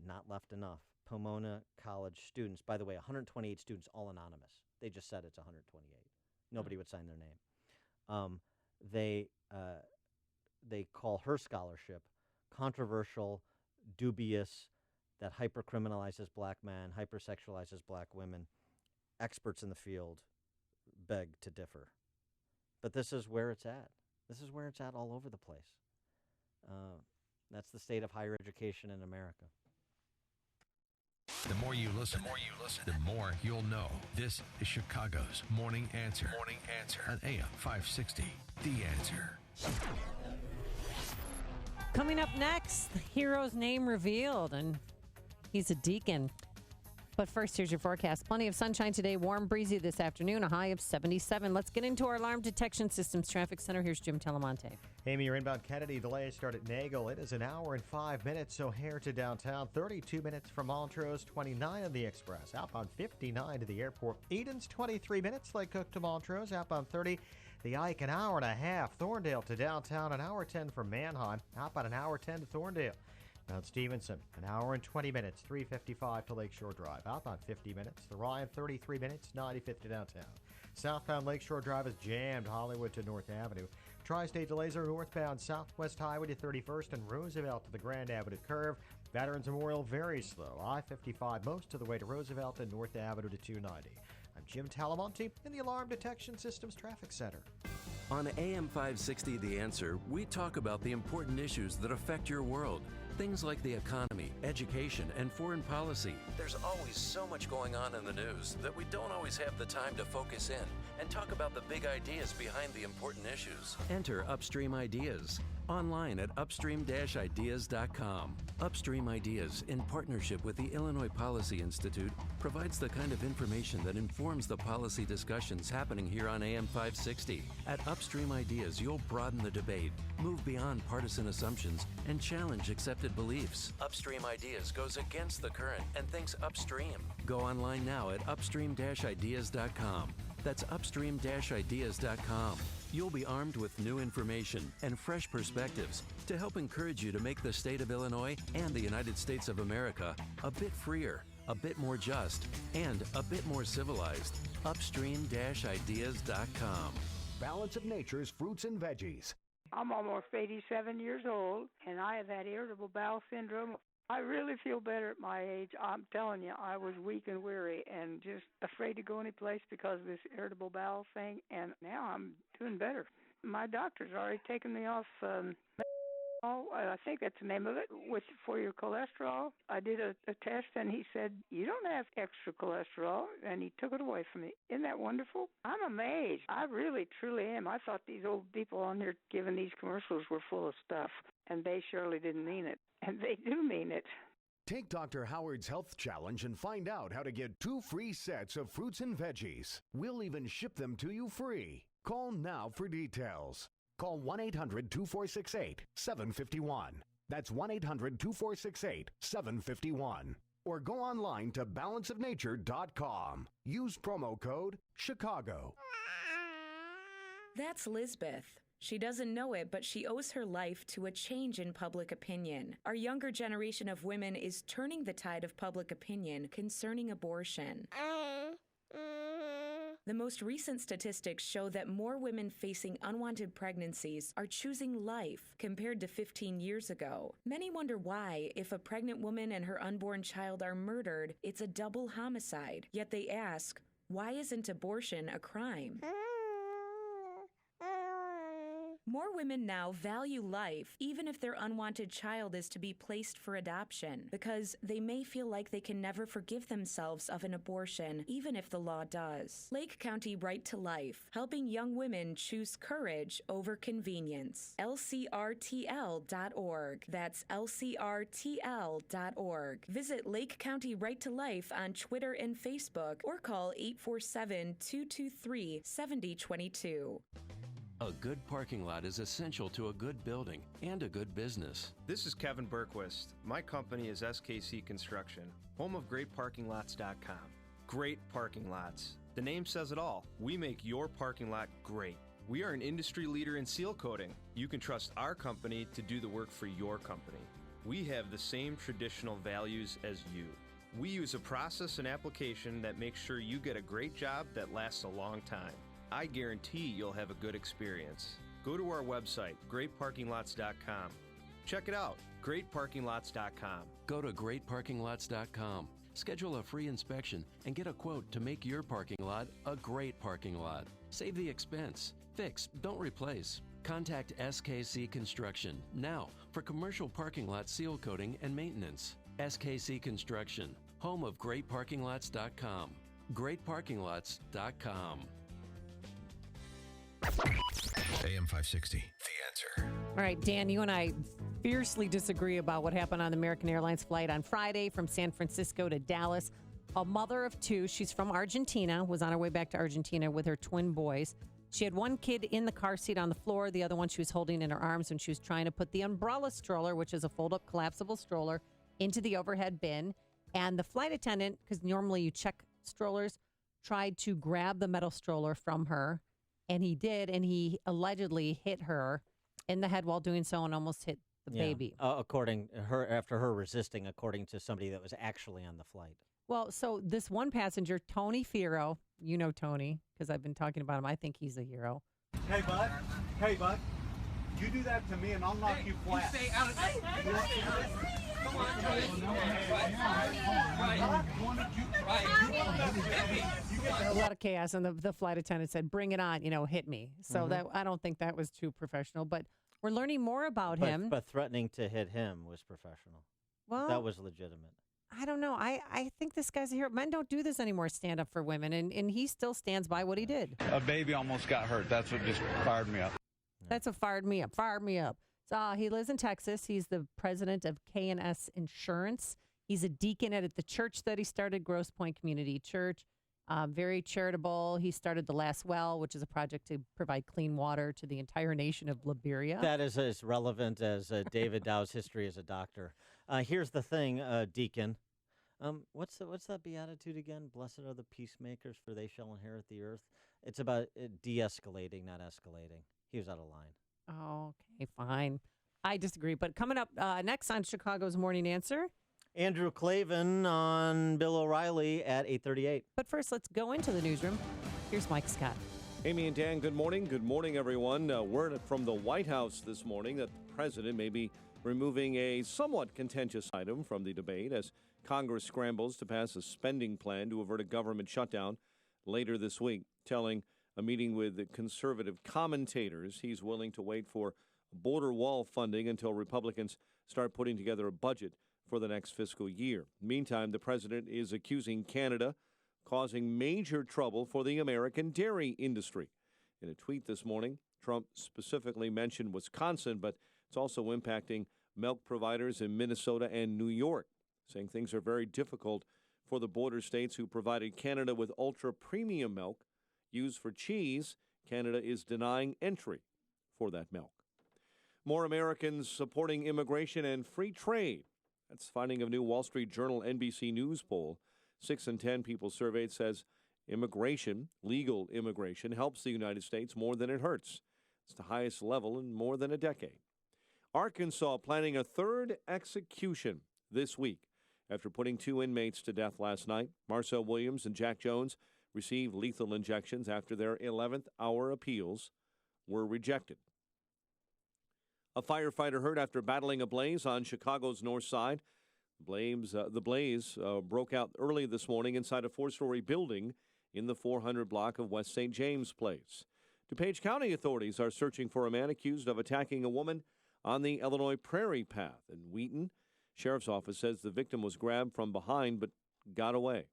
not left enough. Pomona College students, by the way, 128 students, all anonymous. They just said it's 128. Nobody would sign their name. They call her scholarship controversial, dubious, that hypercriminalizes black men, hypersexualizes black women. Experts in the field beg to differ. But this is where it's at. This is where it's at all over the place. That's the state of higher education in America. The more you listen, the more you'll know. This is Chicago's Morning Answer. Morning Answer on AM 560. The Answer. Coming up next, the hero's name revealed, and he's a deacon. But first, here's your forecast. Plenty of sunshine today, warm, breezy this afternoon, a high of 77. Let's get into our alarm detection systems traffic center. Here's Jim Telemonte. Amy, your inbound Kennedy delays start at Nagel. It is an hour and 5 minutes, O'Hare to downtown. 32 minutes from Montrose, 29 on the Express. Outbound 59 to the airport. Eden's 23 minutes, Lake Cook to Montrose. Outbound 30. The Ike, an hour and a half. Thorndale to downtown, an hour 10 from Manheim. Outbound an hour 10 to Thorndale. Mount Stevenson, an hour and 20 minutes, 3:55 to Lakeshore Drive. Outbound 50 minutes. The Ryan, 33 minutes, 95th to downtown. Southbound Lakeshore Drive is jammed, Hollywood to North Avenue. Tri-state delays are northbound Southwest Highway to 31st and Roosevelt to the Grand Avenue curve. Veterans Memorial very slow. I-55 most of the way to Roosevelt and North Avenue to 290. I'm Jim Talamonte in the Alarm Detection Systems Traffic Center. On AM 560 The Answer, we talk about the important issues that affect your world. Things like the economy, education, and foreign policy. There's always so much going on in the news that we don't always have the time to focus in and talk about the big ideas behind the important issues. Enter Upstream Ideas online at upstream-ideas.com. Upstream Ideas, in partnership with the Illinois Policy Institute, provides the kind of information that informs the policy discussions happening here on AM 560. At Upstream Ideas, you'll broaden the debate, move beyond partisan assumptions, and challenge accepted beliefs. Upstream Ideas goes against the current and thinks upstream. Go online now at upstream-ideas.com. That's upstream-ideas.com. You'll be armed with new information and fresh perspectives to help encourage you to make the state of Illinois and the United States of America a bit freer, a bit more just, and a bit more civilized. Upstream-ideas.com. Balance of Nature's fruits and veggies. I'm almost 87 years old, and I have had irritable bowel syndrome. I really feel better at my age. I'm telling you, I was weak and weary and just afraid to go any place because of this irritable bowel thing, and now I'm doing better. My doctor's already taken me off I think that's the name of it, for your cholesterol. I did a test, and he said, you don't have extra cholesterol, and he took it away from me. Isn't that wonderful? I'm amazed. I really, truly am. I thought these old people on here giving these commercials were full of stuff, and they surely didn't mean it. And they do mean it. Take Dr. Howard's Health Challenge and find out how to get 2 free sets of fruits and veggies. We'll even ship them to you free. Call now for details. Call 1-800-2468-751. That's 1-800-2468-751. Or go online to balanceofnature.com. Use promo code Chicago. That's Lisbeth. She doesn't know it, but she owes her life to a change in public opinion. Our younger generation of women is turning the tide of public opinion concerning abortion. The most recent statistics show that more women facing unwanted pregnancies are choosing life compared to 15 years ago. Many wonder why, if a pregnant woman and her unborn child are murdered, it's a double homicide. Yet they ask, why isn't abortion a crime? More women now value life, even if their unwanted child is to be placed for adoption, because they may feel like they can never forgive themselves of an abortion, even if the law does. Lake County Right to Life, helping young women choose courage over convenience. LCRTL.org. That's LCRTL.org. Visit Lake County Right to Life on Twitter and Facebook, or call 847-223-7022. A good parking lot is essential to a good building and a good business. This is Kevin Berquist. My company is SKC Construction, home of GreatParkingLots.com. Great parking lots. The name says it all. We make your parking lot great. We are an industry leader in seal coating. You can trust our company to do the work for your company. We have the same traditional values as you. We use a process and application that makes sure you get a great job that lasts a long time. I guarantee you'll have a good experience. Go to our website, GreatParkingLots.com. Check it out, GreatParkingLots.com. Go to GreatParkingLots.com. Schedule a free inspection and get a quote to make your parking lot a great parking lot. Save the expense. Fix, don't replace. Contact SKC Construction now for commercial parking lot seal coating and maintenance. SKC Construction, home of GreatParkingLots.com. GreatParkingLots.com. AM 560, The Answer. All right, Dan, you and I fiercely disagree about what happened on the American Airlines flight on Friday from San Francisco to Dallas. A mother of two, she's from Argentina, was on her way back to Argentina with her twin boys. She had one kid in the car seat on the floor, the other one she was holding in her arms when she was trying to put the umbrella stroller, which is a fold-up collapsible stroller, into the overhead bin. And the flight attendant, because normally you check strollers, tried to grab the metal stroller from her. And he did, and he allegedly hit her in the head while doing so and almost hit the baby. According after her resisting, according to somebody that was actually on the flight. Well, so this one passenger, Tony Fierro, you know Tony, because I've been talking about him. I think he's a hero. Hey, bud. Hey, bud. You do that to me, and I'll knock you flat. You stay out of Come on, A lot of chaos, and the flight attendant said, "Bring it on, hit me." So that I don't think that was too professional, but we're learning more about him. But threatening to hit him was professional. Well, that was legitimate. I don't know. I think this guy's a hero. Men don't do this anymore, stand up for women, and he still stands by what he did. A baby almost got hurt. That's what just fired me up. That's what fired me up. So he lives in Texas. He's the president of K&S Insurance. He's a deacon at the church that he started, Grosse Pointe Community Church. Very charitable. He started the Last Well, which is a project to provide clean water to the entire nation of Liberia. That is as relevant as David Dow's history as a doctor. Here's the thing, Deacon. What's that beatitude again? Blessed are the peacemakers, for they shall inherit the earth. It's about de-escalating, not escalating. He was out of line. Oh, okay, fine. I disagree. But coming up next on Chicago's Morning Answer, Andrew Klavan on Bill O'Reilly at 8:38. But first, let's go into the newsroom. Here's Mike Scott. Amy and Dan, good morning. Good morning, everyone. Word from the White House this morning that the president may be removing a somewhat contentious item from the debate as Congress scrambles to pass a spending plan to avert a government shutdown later this week, telling a meeting with the conservative commentators he's willing to wait for border wall funding until Republicans start putting together a budget for the next fiscal year. Meantime, the president is accusing Canada causing major trouble for the American dairy industry. In a tweet this morning, Trump specifically mentioned Wisconsin, but it's also impacting milk providers in Minnesota and New York, saying things are very difficult for the border states who provided Canada with ultra-premium milk used for cheese. Canada is denying entry for that milk. More Americans supporting immigration and free trade. That's finding of new Wall Street Journal NBC News poll. 6 in 10 people surveyed says immigration, legal immigration, helps the United States more than it hurts. It's the highest level in more than a decade. Arkansas planning a third execution this week after putting 2 inmates to death last night. Marcel Williams and Jack Jones received lethal injections after their 11th hour appeals were rejected. A firefighter hurt after battling a blaze on Chicago's north side. The blaze broke out early this morning inside a 4-story building in the 400 block of West St. James Place. DuPage County authorities are searching for a man accused of attacking a woman on the Illinois Prairie Path in Wheaton. Sheriff's office says the victim was grabbed from behind but got away.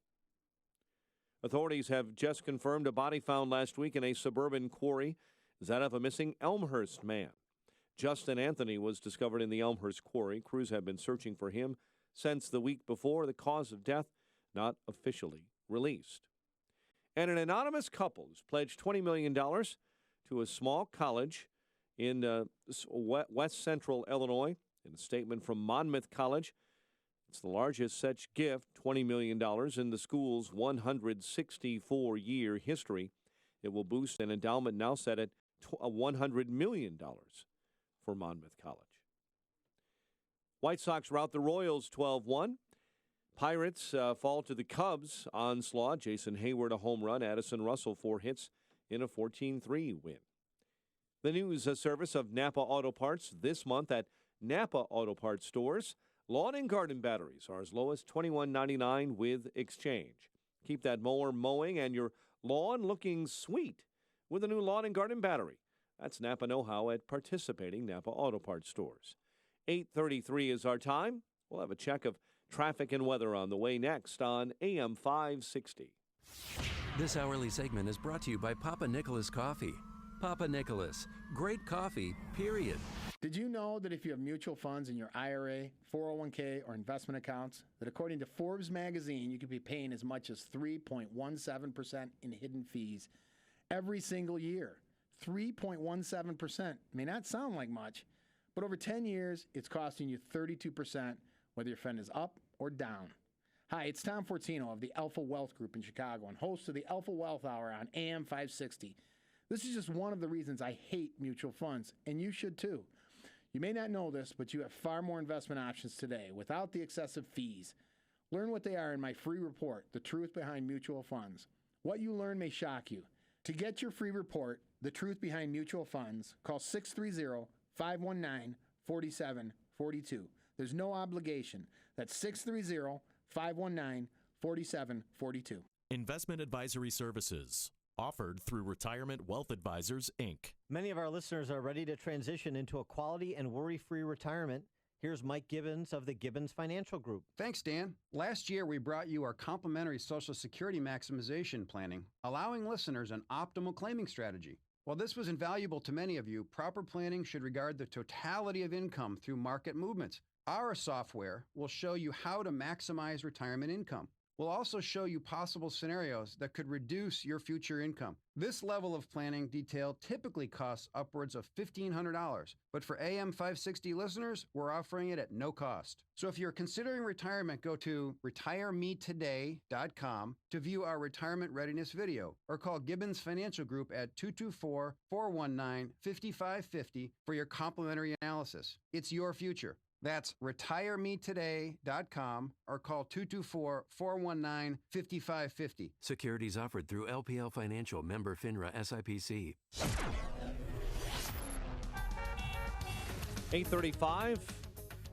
Authorities have just confirmed a body found last week in a suburban quarry is that of a missing Elmhurst man. Justin Anthony was discovered in the Elmhurst quarry. Crews have been searching for him since the week before. The cause of death not officially released. And an anonymous couple has pledged $20 million to a small college in west central Illinois. In a statement from Monmouth College, it's the largest such gift, $20 million, in the school's 164-year history. It will boost an endowment now set at $100 million for Monmouth College. White Sox rout the Royals 12-1. Pirates fall to the Cubs' onslaught. Jason Hayward a home run, Addison Russell 4 hits in a 14-3 win. The news service of Napa Auto Parts this month at Napa Auto Parts stores. Lawn and garden batteries are as low as $21.99 with exchange. Keep that mower mowing and your lawn looking sweet with a new lawn and garden battery. That's Napa know-how at participating Napa Auto Parts stores. 8:33 is our time. We'll have a check of traffic and weather on the way next on AM 560. This hourly segment is brought to you by Papa Nicholas Coffee. Papa Nicholas, great coffee, period. Did you know that if you have mutual funds in your IRA, 401k, or investment accounts, that according to Forbes magazine, you could be paying as much as 3.17% in hidden fees every single year? 3.17% may not sound like much, but over 10 years, it's costing you 32%, whether your fund is up or down. Hi, it's Tom Fortino of the Alpha Wealth Group in Chicago and host of the Alpha Wealth Hour on AM 560. This is just one of the reasons I hate mutual funds, and you should too. You may not know this, but you have far more investment options today without the excessive fees. Learn what they are in my free report, The Truth Behind Mutual Funds. What you learn may shock you. To get your free report, The Truth Behind Mutual Funds, call 630-519-4742. There's no obligation. That's 630-519-4742. Investment advisory services. Offered through Retirement Wealth Advisors, Inc. Many of our listeners are ready to transition into a quality and worry-free retirement. Here's Mike Gibbons of the Gibbons Financial Group. Thanks, Dan. Last year, we brought you our complimentary Social Security maximization planning, allowing listeners an optimal claiming strategy. While this was invaluable to many of you, proper planning should regard the totality of income through market movements. Our software will show you how to maximize retirement income. We'll also show you possible scenarios that could reduce your future income. This level of planning detail typically costs upwards of $1,500, but for AM 560 listeners, we're offering it at no cost. So if you're considering retirement, go to retiremetoday.com to view our retirement readiness video, or call Gibbons Financial Group at 224-419-5550 for your complimentary analysis. It's your future. That's retiremetoday.com or call 224-419-5550. Securities offered through LPL Financial, member FINRA SIPC. 8:35.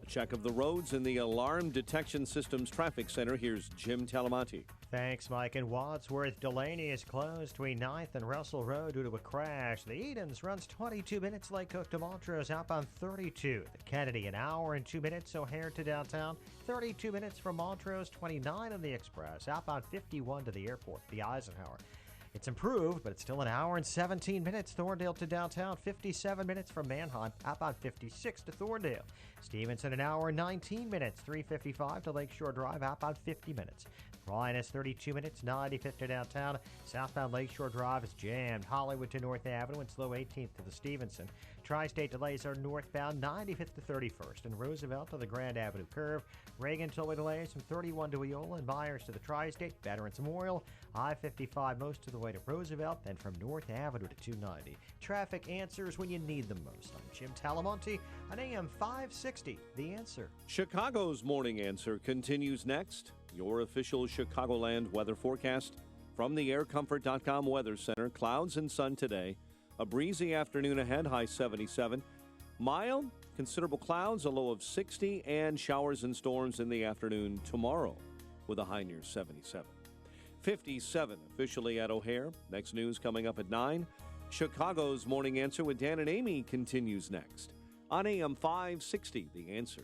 A check of the roads in the Alarm Detection Systems Traffic Center. Here's Jim Talamonte. Thanks, Mike. In Wadsworth, Delaney is closed between 9th and Russell Road due to a crash. The Edens runs 22 minutes. Lake Cook to Montrose outbound 32. The Kennedy, an hour and 2 minutes. O'Hare to downtown, 32 minutes from Montrose, 29 on the Express. Outbound 51 to the airport. The Eisenhower. It's improved, but it's still an hour and 17 minutes. Thorndale to downtown, 57 minutes from Manheim. Outbound 56 to Thorndale. Stevenson, an hour and 19 minutes. 355 to Lakeshore Drive. Outbound 50 minutes. Ryan is 32 minutes, 95th to downtown. Southbound Lakeshore Drive is jammed. Hollywood to North Avenue and slow 18th to the Stevenson. Tri-State delays are northbound 95th to 31st. And Roosevelt to the Grand Avenue curve. Reagan tollway delays from 31 to Eola and Myers to the Tri-State. Veterans Memorial. I-55 most of the way to Roosevelt, then from North Avenue to 290. Traffic answers when you need them most. I'm Jim Talamonte on AM 560. The Answer. Chicago's Morning Answer continues next. Your official Chicagoland weather forecast from the aircomfort.com Weather Center. Clouds and sun today. A breezy afternoon ahead, high 77. Mild, considerable clouds, a low of 60, and showers and storms in the afternoon tomorrow with a high near 77. 57 officially at O'Hare. Next news coming up at 9. Chicago's Morning Answer with Dan and Amy continues next on AM 560, The Answer.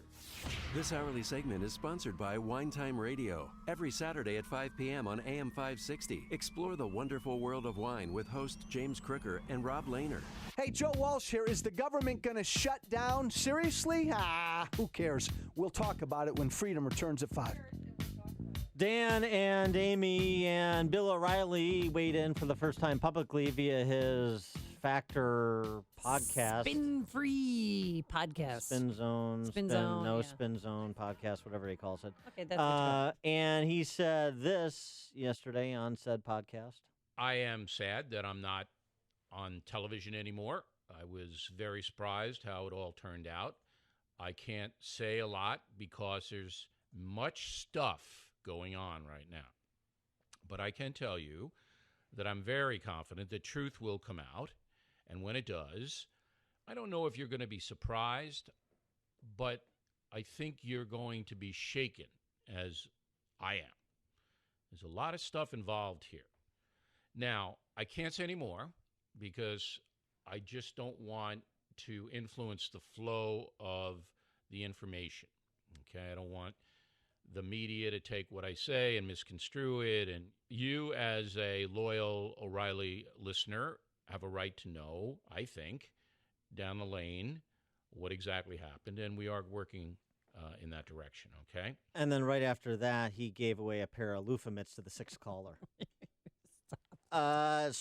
This hourly segment is sponsored by Wine Time Radio. Every Saturday at 5 p.m. on AM 560, explore the wonderful world of wine with host James Crooker and Rob Lehner. Hey, Joe Walsh here. Is the government going to shut down? Seriously? Who cares? We'll talk about it when freedom returns at 5. Dan and Amy and Bill O'Reilly weighed in for the first time publicly via his Factor podcast. Spin-free podcast. Spin Zone. Spin Zone, No yeah. Spin Zone podcast, whatever he calls it. Okay, that's what And he said this yesterday on said podcast. I am sad that I'm not on television anymore. I was very surprised how it all turned out. I can't say a lot because there's much stuff going on right now. But I can tell you that I'm very confident that truth will come out. And when it does, I don't know if you're going to be surprised, but I think you're going to be shaken as I am. There's a lot of stuff involved here. Now, I can't say any more because I just don't want to influence the flow of the information. Okay, I don't want the media to take what I say and misconstrue it. And you, as a loyal O'Reilly listener, have a right to know, I think, down the lane what exactly happened. And we are working in that direction, okay? And then right after that, he gave away a pair of loofah mitts to the sixth caller. And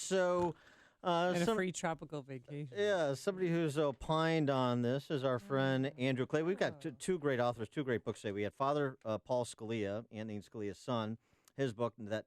a free tropical vacation. Yeah, somebody who's opined on this is our friend Andrew Clay. We've got two great authors, two great books today. We had Father Paul Scalia, Anthony Scalia's son, his book, That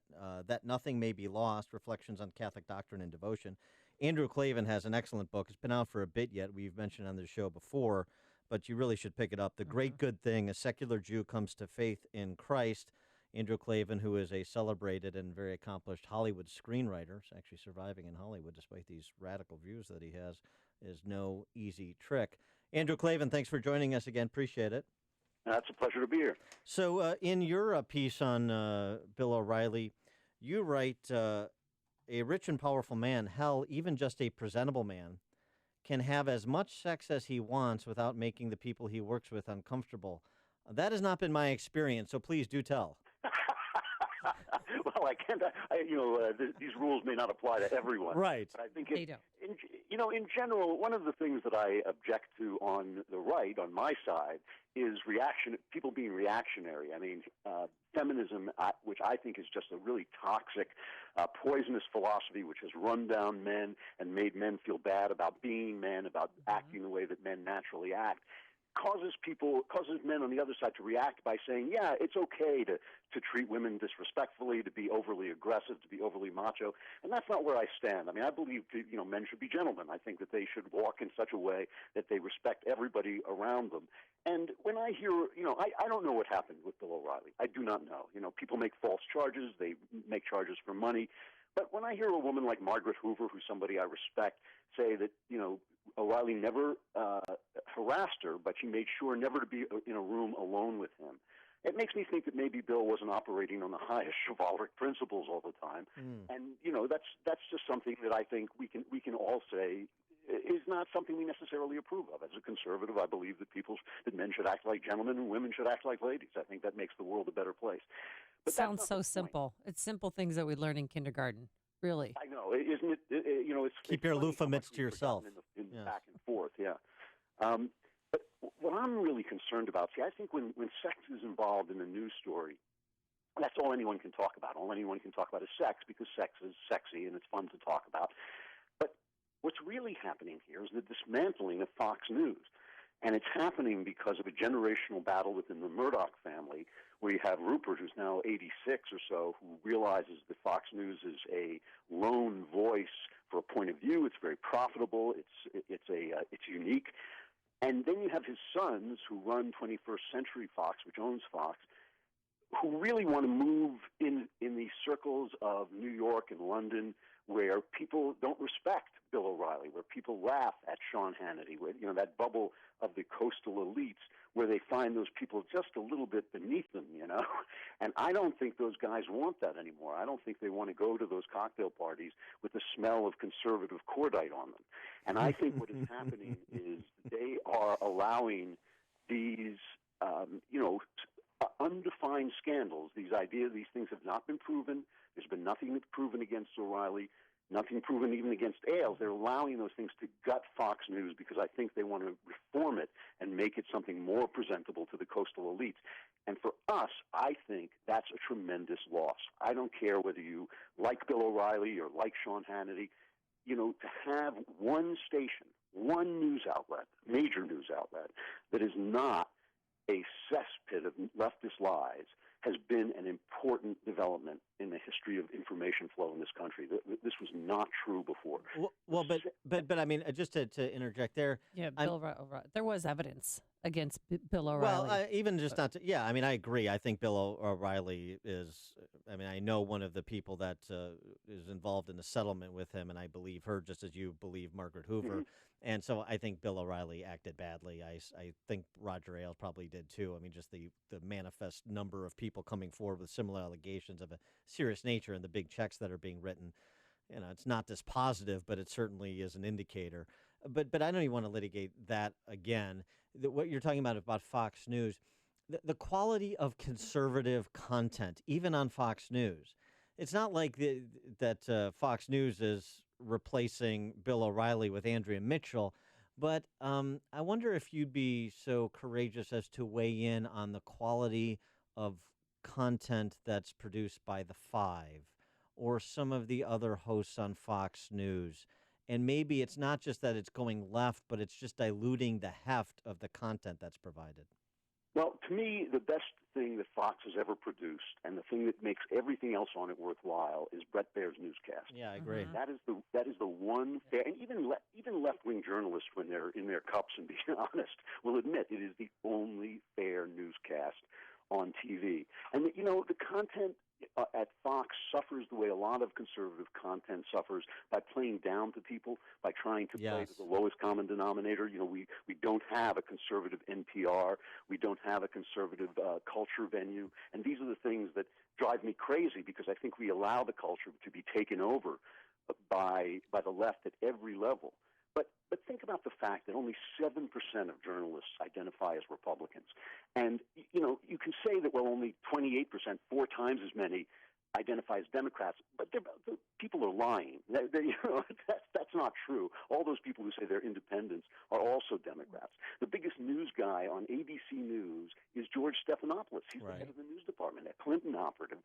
Nothing May Be Lost, Reflections on Catholic Doctrine and Devotion. Andrew Klavan has an excellent book. It's been out for a bit yet. We've mentioned on the show before, but you really should pick it up. The Great Good Thing, A Secular Jew Comes to Faith in Christ. Andrew Klavan, who is a celebrated and very accomplished Hollywood screenwriter, is actually surviving in Hollywood despite these radical views that he has, is no easy trick. Andrew Klavan, thanks for joining us again. Appreciate it. It's a pleasure to be here. So in your piece on Bill O'Reilly, you write, a rich and powerful man, hell, even just a presentable man, can have as much sex as he wants without making the people he works with uncomfortable. That has not been my experience, so please do tell. Well, I can't. These rules may not apply to everyone. Right. But I think They don't. in general, one of the things that I object to on the right, on my side, is people being reactionary. I mean, feminism, which I think is just a really toxic, poisonous philosophy, which has run down men and made men feel bad about being men, about acting the way that men naturally act, causes men on the other side to react by saying, yeah, it's okay to treat women disrespectfully, to be overly aggressive, to be overly macho. And that's not where I stand. I mean, I believe men should be gentlemen. I think that they should walk in such a way that they respect everybody around them. And when I hear, I don't know what happened with Bill O'Reilly. I do not know. People make false charges. They make charges for money. But when I hear a woman like Margaret Hoover, who's somebody I respect, say that, O'Reilly never harassed her, but she made sure never to be in a room alone with him, it makes me think that maybe Bill wasn't operating on the highest chivalric principles all the time. And, that's just something that I think we can all say is not something we necessarily approve of. As a conservative, I believe that men should act like gentlemen and women should act like ladies. I think that makes the world a better place. But sounds so simple. It's simple things that we learn in kindergarten. Really. I know, isn't it? It's keep your loofah mitts to yourself. In back and forth, yeah. But what I'm really concerned about, I think when sex is involved in a news story, that's all anyone can talk about. All anyone can talk about is sex because sex is sexy and it's fun to talk about. But what's really happening here is the dismantling of Fox News. And it's happening because of a generational battle within the Murdoch family, where you have Rupert, who's now 86 or so, who realizes that Fox News is a lone voice for a point of view. It's very profitable. It's unique. And then you have his sons, who run 21st Century Fox, which owns Fox, who really want to move in these circles of New York and London, where people don't respect Bill O'Reilly, where people laugh at Sean Hannity, where that bubble of the coastal elites, where they find those people just a little bit beneath them, And I don't think those guys want that anymore. I don't think they want to go to those cocktail parties with the smell of conservative cordite on them. And I think what is happening is they are allowing these, undefined scandals, these things have not been proven. There's been nothing that's proven against O'Reilly, nothing proven even against Ailes. They're allowing those things to gut Fox News because I think they want to reform it and make it something more presentable to the coastal elites. And for us, I think that's a tremendous loss. I don't care whether you like Bill O'Reilly or like Sean Hannity. to have one station, one news outlet, major news outlet, that is not a cesspit of leftist lies has been an important development in the history of information flow in this country. This was not true before. Well, but I mean, just to interject there. Yeah, there was evidence against Bill O'Reilly. Well, even just not to, yeah, I mean, I agree. I think Bill O'Reilly is, I mean, I know one of the people that is involved in the settlement with him, and I believe her just as you believe Margaret Hoover. Mm-hmm. And so I think Bill O'Reilly acted badly. I think Roger Ailes probably did too. I mean, just the manifest number of people coming forward with similar allegations of a serious nature and the big checks that are being written. You know, it's not this positive, but it certainly is an indicator. But I don't even want to litigate that again. What you're talking about Fox News, the quality of conservative content, even on Fox News. It's not like that Fox News is replacing Bill O'Reilly with Andrea Mitchell, but I wonder if you'd be so courageous as to weigh in on the quality of content that's produced by The Five or some of the other hosts on Fox News. And maybe it's not just that it's going left, but it's just diluting the heft of the content that's provided. Well, to me, the best thing that Fox has ever produced, and the thing that makes everything else on it worthwhile, is Bret Baier's newscast. Yeah, I agree. That is the one fair, and even left-wing journalists, when they're in their cups and being honest, will admit it is the only fair newscast on TV. And the content at Fox suffers the way a lot of conservative content suffers, by playing down to people, by trying to play to the lowest common denominator. We don't have a conservative NPR. We don't have a conservative culture venue. And these are the things that drive me crazy, because I think we allow the culture to be taken over by the left at every level. But think about the fact that only 7% of journalists identify as Republicans. And, you can say that, well, only 28%, 4 times as many, identify as Democrats. But the people are lying. That's not true. All those people who say they're independents are also Democrats. The biggest news guy on ABC News is George Stephanopoulos. He's the head of the news department, a Clinton operative.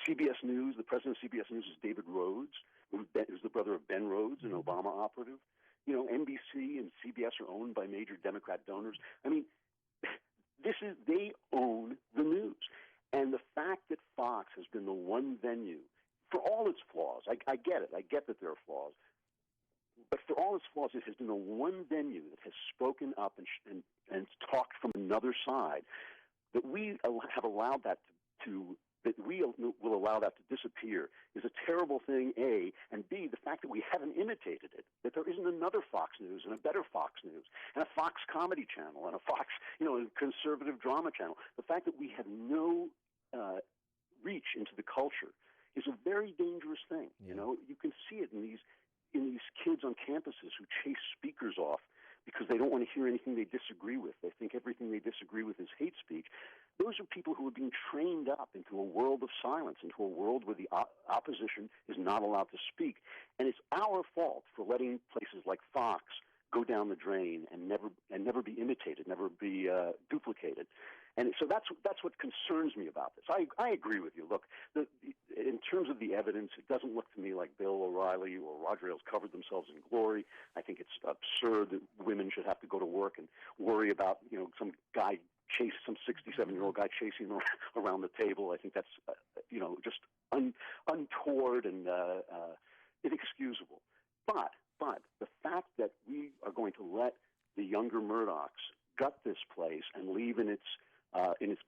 CBS News, the president of CBS News is David Rhodes, who's the brother of Ben Rhodes, an Obama operative. NBC and CBS are owned by major Democrat donors. I mean, they own the news. And the fact that Fox has been the one venue, for all its flaws, I get it. I get that there are flaws. But for all its flaws, it has been the one venue that has spoken up and talked from another side, that we have allowed that that we will allow that to disappear is a terrible thing, A, and B, the fact that we haven't imitated it, that there isn't another Fox News and a better Fox News and a Fox comedy channel and a Fox, a conservative drama channel. The fact that we have no reach into the culture is a very dangerous thing. Yeah. You can see it in these kids on campuses who chase speakers off because they don't want to hear anything they disagree with. They think everything they disagree with is hate speech. Those are people who are being trained up into a world of silence, into a world where the opposition is not allowed to speak. And it's our fault for letting places like Fox go down the drain and never be imitated, never be duplicated. And so that's what concerns me about this. I agree with you. Look, in terms of the evidence, it doesn't look to me like Bill O'Reilly or Roger Ailes covered themselves in glory. I think it's absurd that women should have to go to work and worry about some 67-year-old guy chasing them around the table. I think that's just untoward and inexcusable. But the fact that we are going to let the younger Murdochs gut this place and leave in its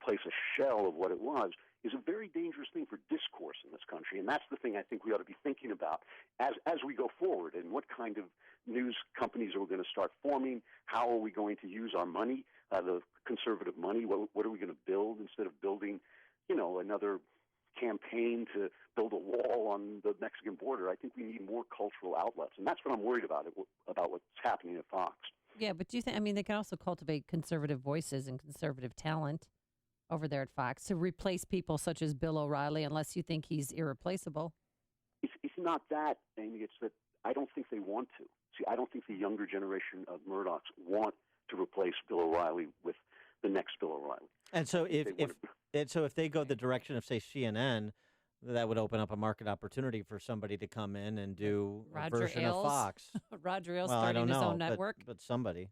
place a shell of what it was is a very dangerous thing for discourse in this country. And that's the thing I think we ought to be thinking about as we go forward, and what kind of news companies are we going to start forming? How are we going to use our money, the conservative money? What are we going to build instead of building, another campaign to build a wall on the Mexican border? I think we need more cultural outlets, and that's what I'm worried about what's happening at Fox. Yeah, but do you think, they can also cultivate conservative voices and conservative talent over there at Fox to replace people such as Bill O'Reilly, unless you think he's irreplaceable? It's not that, Amy. It's that I don't think they want to. See, I don't think the younger generation of Murdochs want to replace Bill O'Reilly with the next Bill O'Reilly. And so if they go the direction of, say, CNN, that would open up a market opportunity for somebody to come in and do a Roger version Ailes. of Fox. Roger Ailes Well, I starting don't his know, own network. but somebody.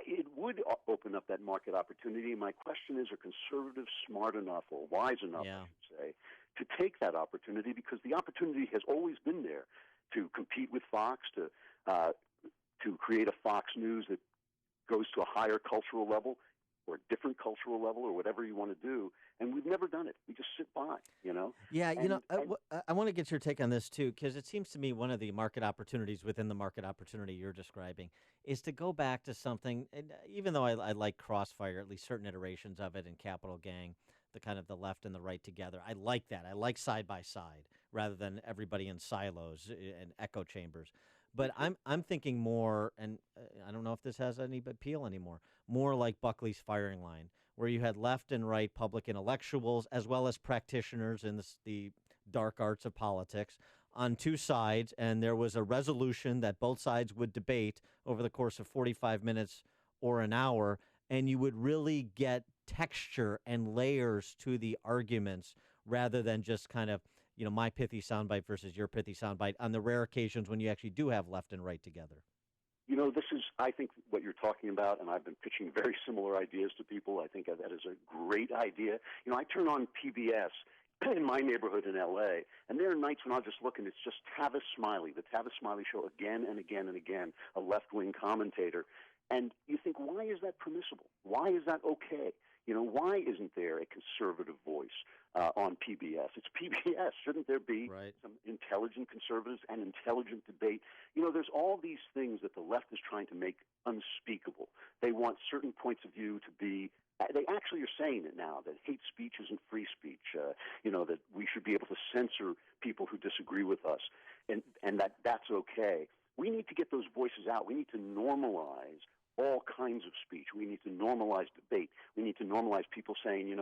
It would open up that market opportunity. My question is, are conservatives smart enough or wise enough, I should say, to take that opportunity? Because the opportunity has always been there to compete with Fox, to create a Fox News that goes to a higher cultural level or a different cultural level or whatever you want to do. And we've never done it. We just sit by, Yeah, I want to get your take on this, too, because it seems to me one of the market opportunities within the market opportunity you're describing is to go back to something, and even though I like Crossfire, at least certain iterations of it, and Capital Gang, the kind of the left and the right together. I like that. I like side by side rather than everybody in silos and echo chambers. But I'm thinking more, and I don't know if this has any appeal anymore, more like Buckley's firing line, where you had left and right public intellectuals as well as practitioners in the dark arts of politics on two sides, and there was a resolution that both sides would debate over the course of 45 minutes or an hour, and you would really get texture and layers to the arguments rather than just kind of, my pithy soundbite versus your pithy soundbite on the rare occasions when you actually do have left and right together. This is, I think, what you're talking about, and I've been pitching very similar ideas to people. I think that is a great idea. I turn on PBS in my neighborhood in L.A., and there are nights when I'll just look, and it's just Tavis Smiley, the Tavis Smiley Show, again and again and again, a left-wing commentator. And you think, why is that permissible? Why is that okay? Why isn't there a conservative voice on PBS? It's PBS. Shouldn't there be some intelligent conservatives and intelligent debate? There's all these things that the left is trying to make unspeakable. They want certain points of view to be they actually are saying it now, that hate speech isn't free speech, that we should be able to censor people who disagree with us, and that's okay. We need to get those voices out. We need to normalize all kinds of speech. We need to normalize debate. We need to normalize people saying,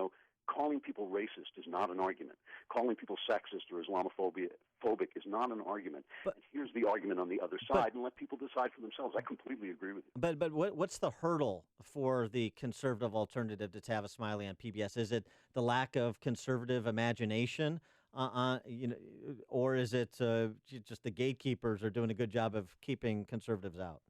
calling people racist is not an argument. Calling people sexist or Islamophobic is not an argument. But here's the argument on the other side, and let people decide for themselves. I completely agree with you. But what's the hurdle for the conservative alternative to Tavis Smiley on PBS? Is it the lack of conservative imagination, or is it just the gatekeepers are doing a good job of keeping conservatives out?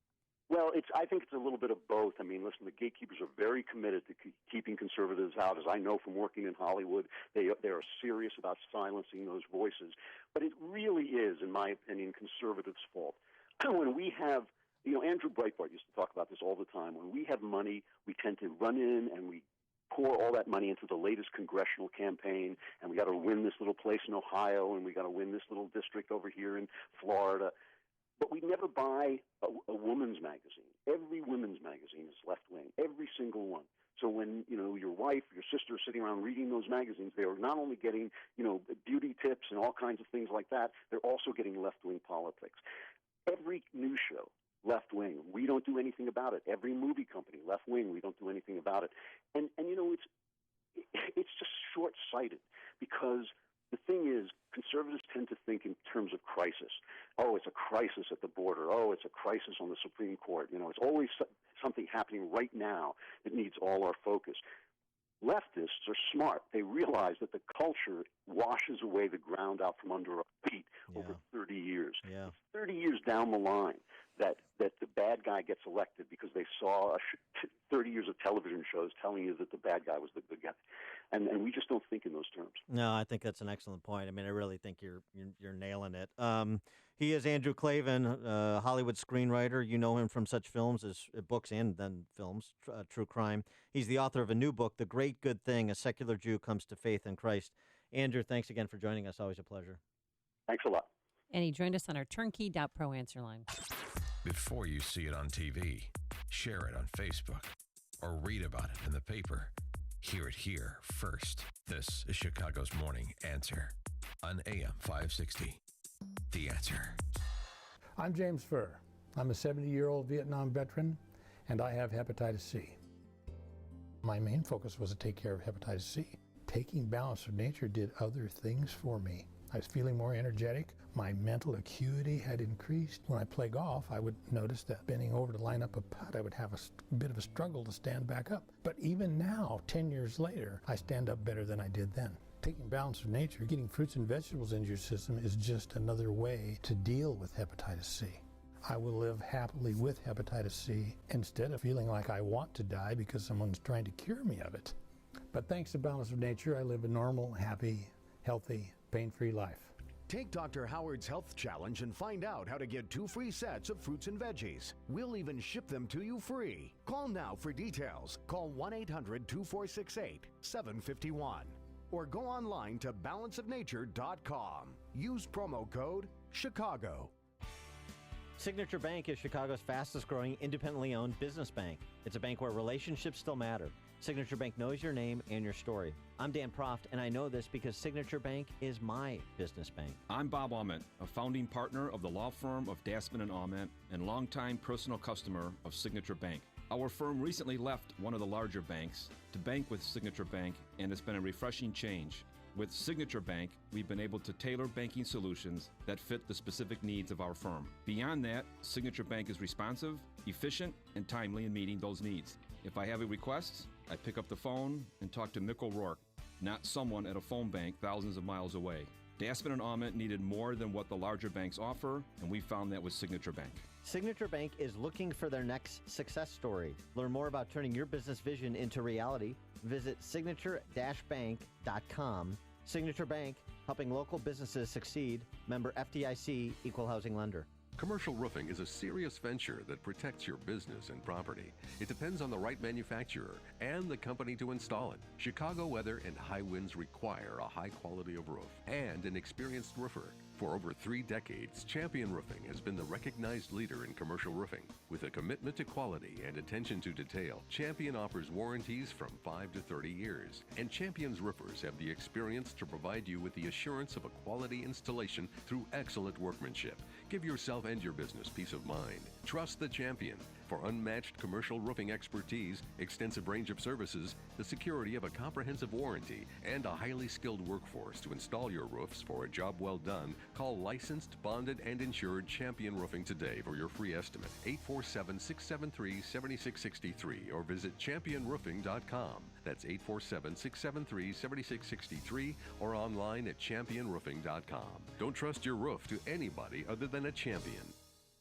Well, I think it's a little bit of both. I mean, listen, the gatekeepers are very committed to keeping conservatives out. As I know from working in Hollywood, they are serious about silencing those voices. But it really is, in my opinion, conservatives' fault. When we have, Andrew Breitbart used to talk about this all the time. When we have money, we tend to run in and we pour all that money into the latest congressional campaign, and we got to win this little place in Ohio, and we got to win this little district over here in Florida. But we never buy a woman's magazine. Every women's magazine is left-wing, every single one. So when, your wife, your sister are sitting around reading those magazines, they are not only getting, beauty tips and all kinds of things like that, they're also getting left-wing politics. Every news show, left-wing. We don't do anything about it. Every movie company, left-wing. We don't do anything about it. And it's just short-sighted because the thing is, conservatives tend to think in terms of crisis. Oh, it's a crisis at the border. Oh, it's a crisis on the Supreme Court. It's always something happening right now that needs all our focus. Leftists are smart. They realize that the culture washes away the ground out from under our feet over 30 years. Yeah. It's 30 years down the line that the bad guy gets elected because they saw 30 years of television shows telling you that the bad guy was the good guy. And we just don't think in those terms. No, I think that's an excellent point. I mean, I really think you're nailing it. He is Andrew Klavan, Hollywood screenwriter. You know him from such films as books and then films, True Crime. He's the author of a new book, The Great Good Thing, A Secular Jew Comes to Faith in Christ. Andrew, thanks again for joining us. Always a pleasure. Thanks a lot. And he joined us on our turnkey.pro answer line. Before you see it on TV, share it on Facebook, or read about it in the paper. Hear it here first. This is Chicago's Morning Answer on AM 560. The Answer. I'm James Furr. I'm a 70-year-old Vietnam veteran, and I have hepatitis C. My main focus was to take care of hepatitis C. Taking Balance of Nature did other things for me. I was feeling more energetic. My mental acuity had increased. When I play golf, I would notice that bending over to line up a putt, I would have a bit of a struggle to stand back up. But even now, 10 years later, I stand up better than I did then. Taking balance of nature, getting fruits and vegetables into your system is just another way to deal with hepatitis C. I will live happily with hepatitis C instead of feeling like I want to die because someone's trying to cure me of it. But thanks to balance of nature, I live a normal, happy, healthy, pain-free life. Take Dr. Howard's Health Challenge and find out how to get 2 free sets of fruits and veggies. We'll even ship them to you free. Call now for details. Call 1-800-2468-751 or go online to balanceofnature.com. Use promo code Chicago. Signature Bank is Chicago's fastest growing independently owned business bank. It's a bank where relationships still matter. Signature Bank knows your name and your story. I'm Dan Proft, and I know this because Signature Bank is my business bank. I'm Bob Ament, a founding partner of the law firm of Dassman & Ament and longtime personal customer of Signature Bank. Our firm recently left one of the larger banks to bank with Signature Bank, and it's been a refreshing change. With Signature Bank, we've been able to tailor banking solutions that fit the specific needs of our firm. Beyond that, Signature Bank is responsive, efficient, and timely in meeting those needs. If I have a request, I pick up the phone and talk to Mick O'Rourke, not someone at a phone bank thousands of miles away. Dassman & Ament needed more than what the larger banks offer, and we found that with Signature Bank. Signature Bank is looking for their next success story. Learn more about turning your business vision into reality. Visit signature-bank.com. Signature Bank, helping local businesses succeed. Member FDIC, Equal Housing Lender. Commercial roofing is a serious venture that protects your business and property. It depends on the right manufacturer and the company to install it. Chicago weather and high winds require a high quality of roof and an experienced roofer. For over 3 decades, Champion Roofing has been the recognized leader in commercial roofing. With a commitment to quality and attention to detail, Champion offers warranties from 5 to 30 years. And Champion's roofers have the experience to provide you with the assurance of a quality installation through excellent workmanship. Give yourself and your business peace of mind. Trust the Champion. For unmatched commercial roofing expertise, extensive range of services, the security of a comprehensive warranty, and a highly skilled workforce to install your roofs for a job well done, call licensed, bonded, and insured Champion Roofing today for your free estimate. 847-673-7663 or visit championroofing.com. That's 847-673-7663 or online at championroofing.com. Don't trust your roof to anybody other than a champion.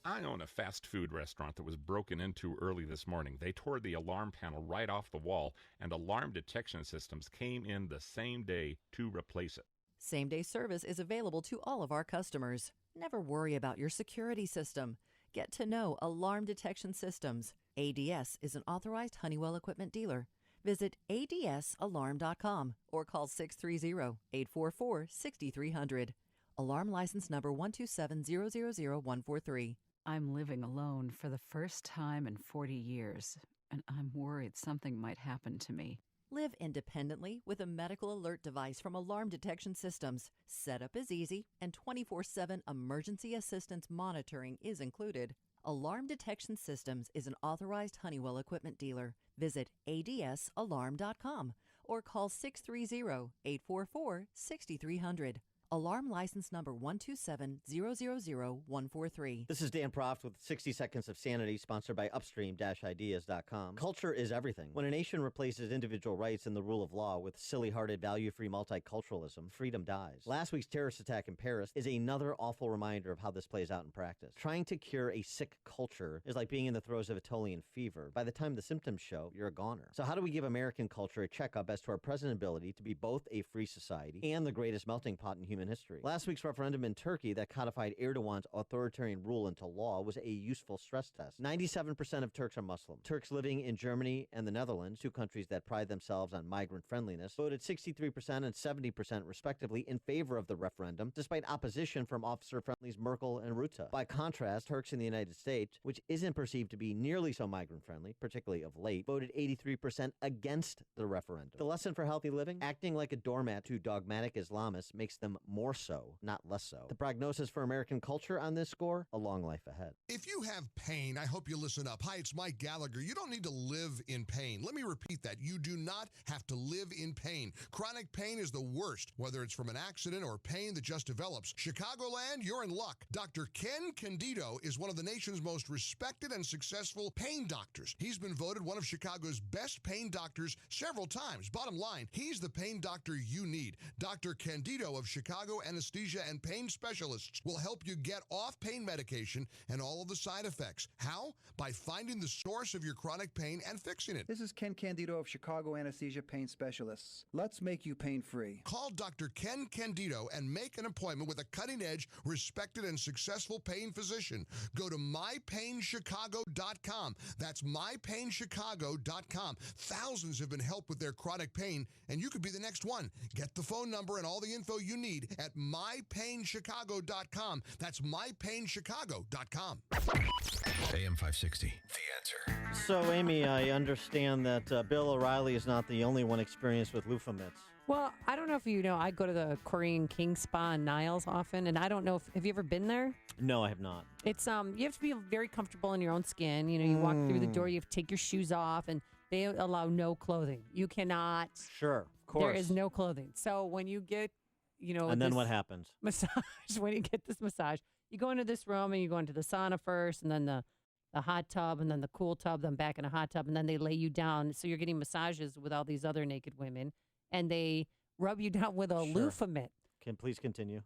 I own a fast food restaurant that was broken into early this morning. They tore the alarm panel right off the wall, and alarm detection systems came in the same day to replace it. Same-day service is available to all of our customers. Never worry about your security system. Get to know Alarm Detection Systems. ADS is an authorized Honeywell equipment dealer. Visit adsalarm.com or call 630-844-6300. Alarm license number 127000143. I'm living alone for the first time in 40 years, and I'm worried something might happen to me. Live independently with a medical alert device from Alarm Detection Systems. Setup is easy, and 24/7 emergency assistance monitoring is included. Alarm Detection Systems is an authorized Honeywell equipment dealer. Visit adsalarm.com or call 630-844-6300. Alarm license number 127000143. This is Dan Proft with 60 Seconds of Sanity, sponsored by Upstream-Ideas.com. Culture is everything. When a nation replaces individual rights and the rule of law with silly-hearted, value-free multiculturalism, freedom dies. Last week's terrorist attack in Paris is another awful reminder of how this plays out in practice. Trying to cure a sick culture is like being in the throes of Italian fever. By the time the symptoms show, you're a goner. So how do we give American culture a checkup as to our present ability to be both a free society and the greatest melting pot in human history? Last week's referendum in Turkey that codified Erdogan's authoritarian rule into law was a useful stress test. 97% of Turks are Muslim. Turks living in Germany and the Netherlands, 2 countries that pride themselves on migrant friendliness, voted 63% and 70% respectively in favor of the referendum, despite opposition from officer-friendlies Merkel and Rutte. By contrast, Turks in the United States, which isn't perceived to be nearly so migrant-friendly, particularly of late, voted 83% against the referendum. The lesson for healthy living? Acting like a doormat to dogmatic Islamists makes them more so, not less so. The prognosis for American culture on this score? A long life ahead. If you have pain, I hope you listen up. Hi, it's Mike Gallagher. You don't need to live in pain. Let me repeat that. You do not have to live in pain. Chronic pain is the worst, whether it's from an accident or pain that just develops. Chicagoland, you're in luck. Dr. Ken Candido is one of the nation's most respected and successful pain doctors. He's been voted one of Chicago's best pain doctors several times. Bottom line, he's the pain doctor you need. Dr. Candido of Chicago Anesthesia and Pain Specialists will help you get off pain medication and all of the side effects. How? By finding the source of your chronic pain and fixing it. This is Ken Candido of Chicago Anesthesia Pain Specialists. Let's make you pain-free. Call Dr. Ken Candido and make an appointment with a cutting-edge, respected, and successful pain physician. Go to mypainchicago.com. That's mypainchicago.com. Thousands have been helped with their chronic pain, and you could be the next one. Get the phone number and all the info you need at mypainchicago.com. That's mypainchicago.com. AM 560, The Answer. So, Amy, I understand that Bill O'Reilly is not the only one experienced with loofah mitts. Well, I don't know if you know, I go to the Korean King Spa in Niles often, and I don't know have you ever been there? No, I have not. It's you have to be very comfortable in your own skin. You know, you walk through the door, you have to take your shoes off, and they allow no clothing. You cannot. Sure, of course. There is no clothing. So when you get, and then what happens? Massage. When you get this massage, you go into this room and you go into the sauna first, and then the hot tub, and then the cool tub, then back in a hot tub, and then they lay you down. So you're getting massages with all these other naked women, and they rub you down with a loofah mitt. Please continue.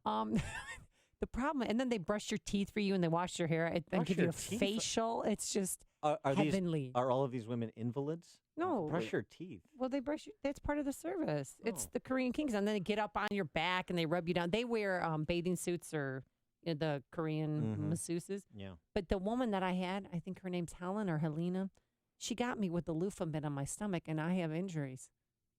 The problem, and then they brush your teeth for you, and they wash your hair, and give you a facial. It's just heavenly. Are all of these women invalids? No. Brush your teeth. Well, they brush you. That's part of the service. It's the Korean Kings, and then they get up on your back and they rub you down. They wear bathing suits or the Korean masseuses. Yeah. But the woman that I had, I think her name's Helen or Helena, she got me with the loofah mitt on my stomach, and I have injuries.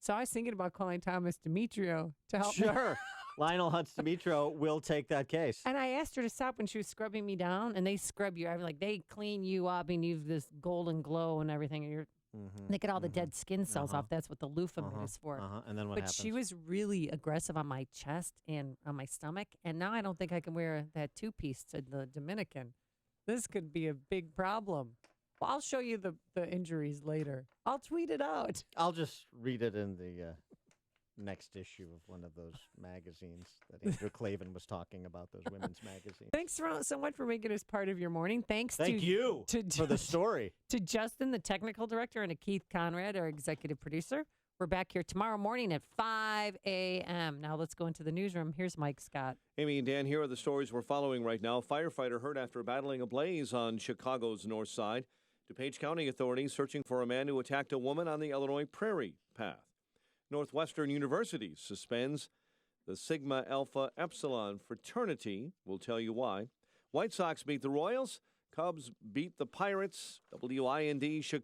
So I was thinking about calling Thomas Demetrio to help me. Sure. Lionel Hutz Demetrio will take that case. And I asked her to stop when she was scrubbing me down, and they scrub you. I was like, they clean you up, and you have this golden glow and everything. And they get all the dead skin cells off. That's what the loofah mitt is for. And then what happens? But she was really aggressive on my chest and on my stomach, and now I don't think I can wear that two-piece to the Dominican. This could be a big problem. Well, I'll show you the injuries later. I'll tweet it out. I'll just read it in the next issue of one of those magazines that Andrew Clavin was talking about, those women's magazines. Thanks so much for making us part of your morning. Thank you for the story. To Justin, the technical director, and to Keith Conrad, our executive producer. We're back here tomorrow morning at 5 a.m. Now let's go into the newsroom. Here's Mike Scott. Amy and Dan, here are the stories we're following right now. Firefighter hurt after battling a blaze on Chicago's north side. DuPage County authorities searching for a man who attacked a woman on the Illinois Prairie Path. Northwestern University suspends the Sigma Alpha Epsilon fraternity. We'll tell you why. White Sox beat the Royals. Cubs beat the Pirates. WIND Chicago.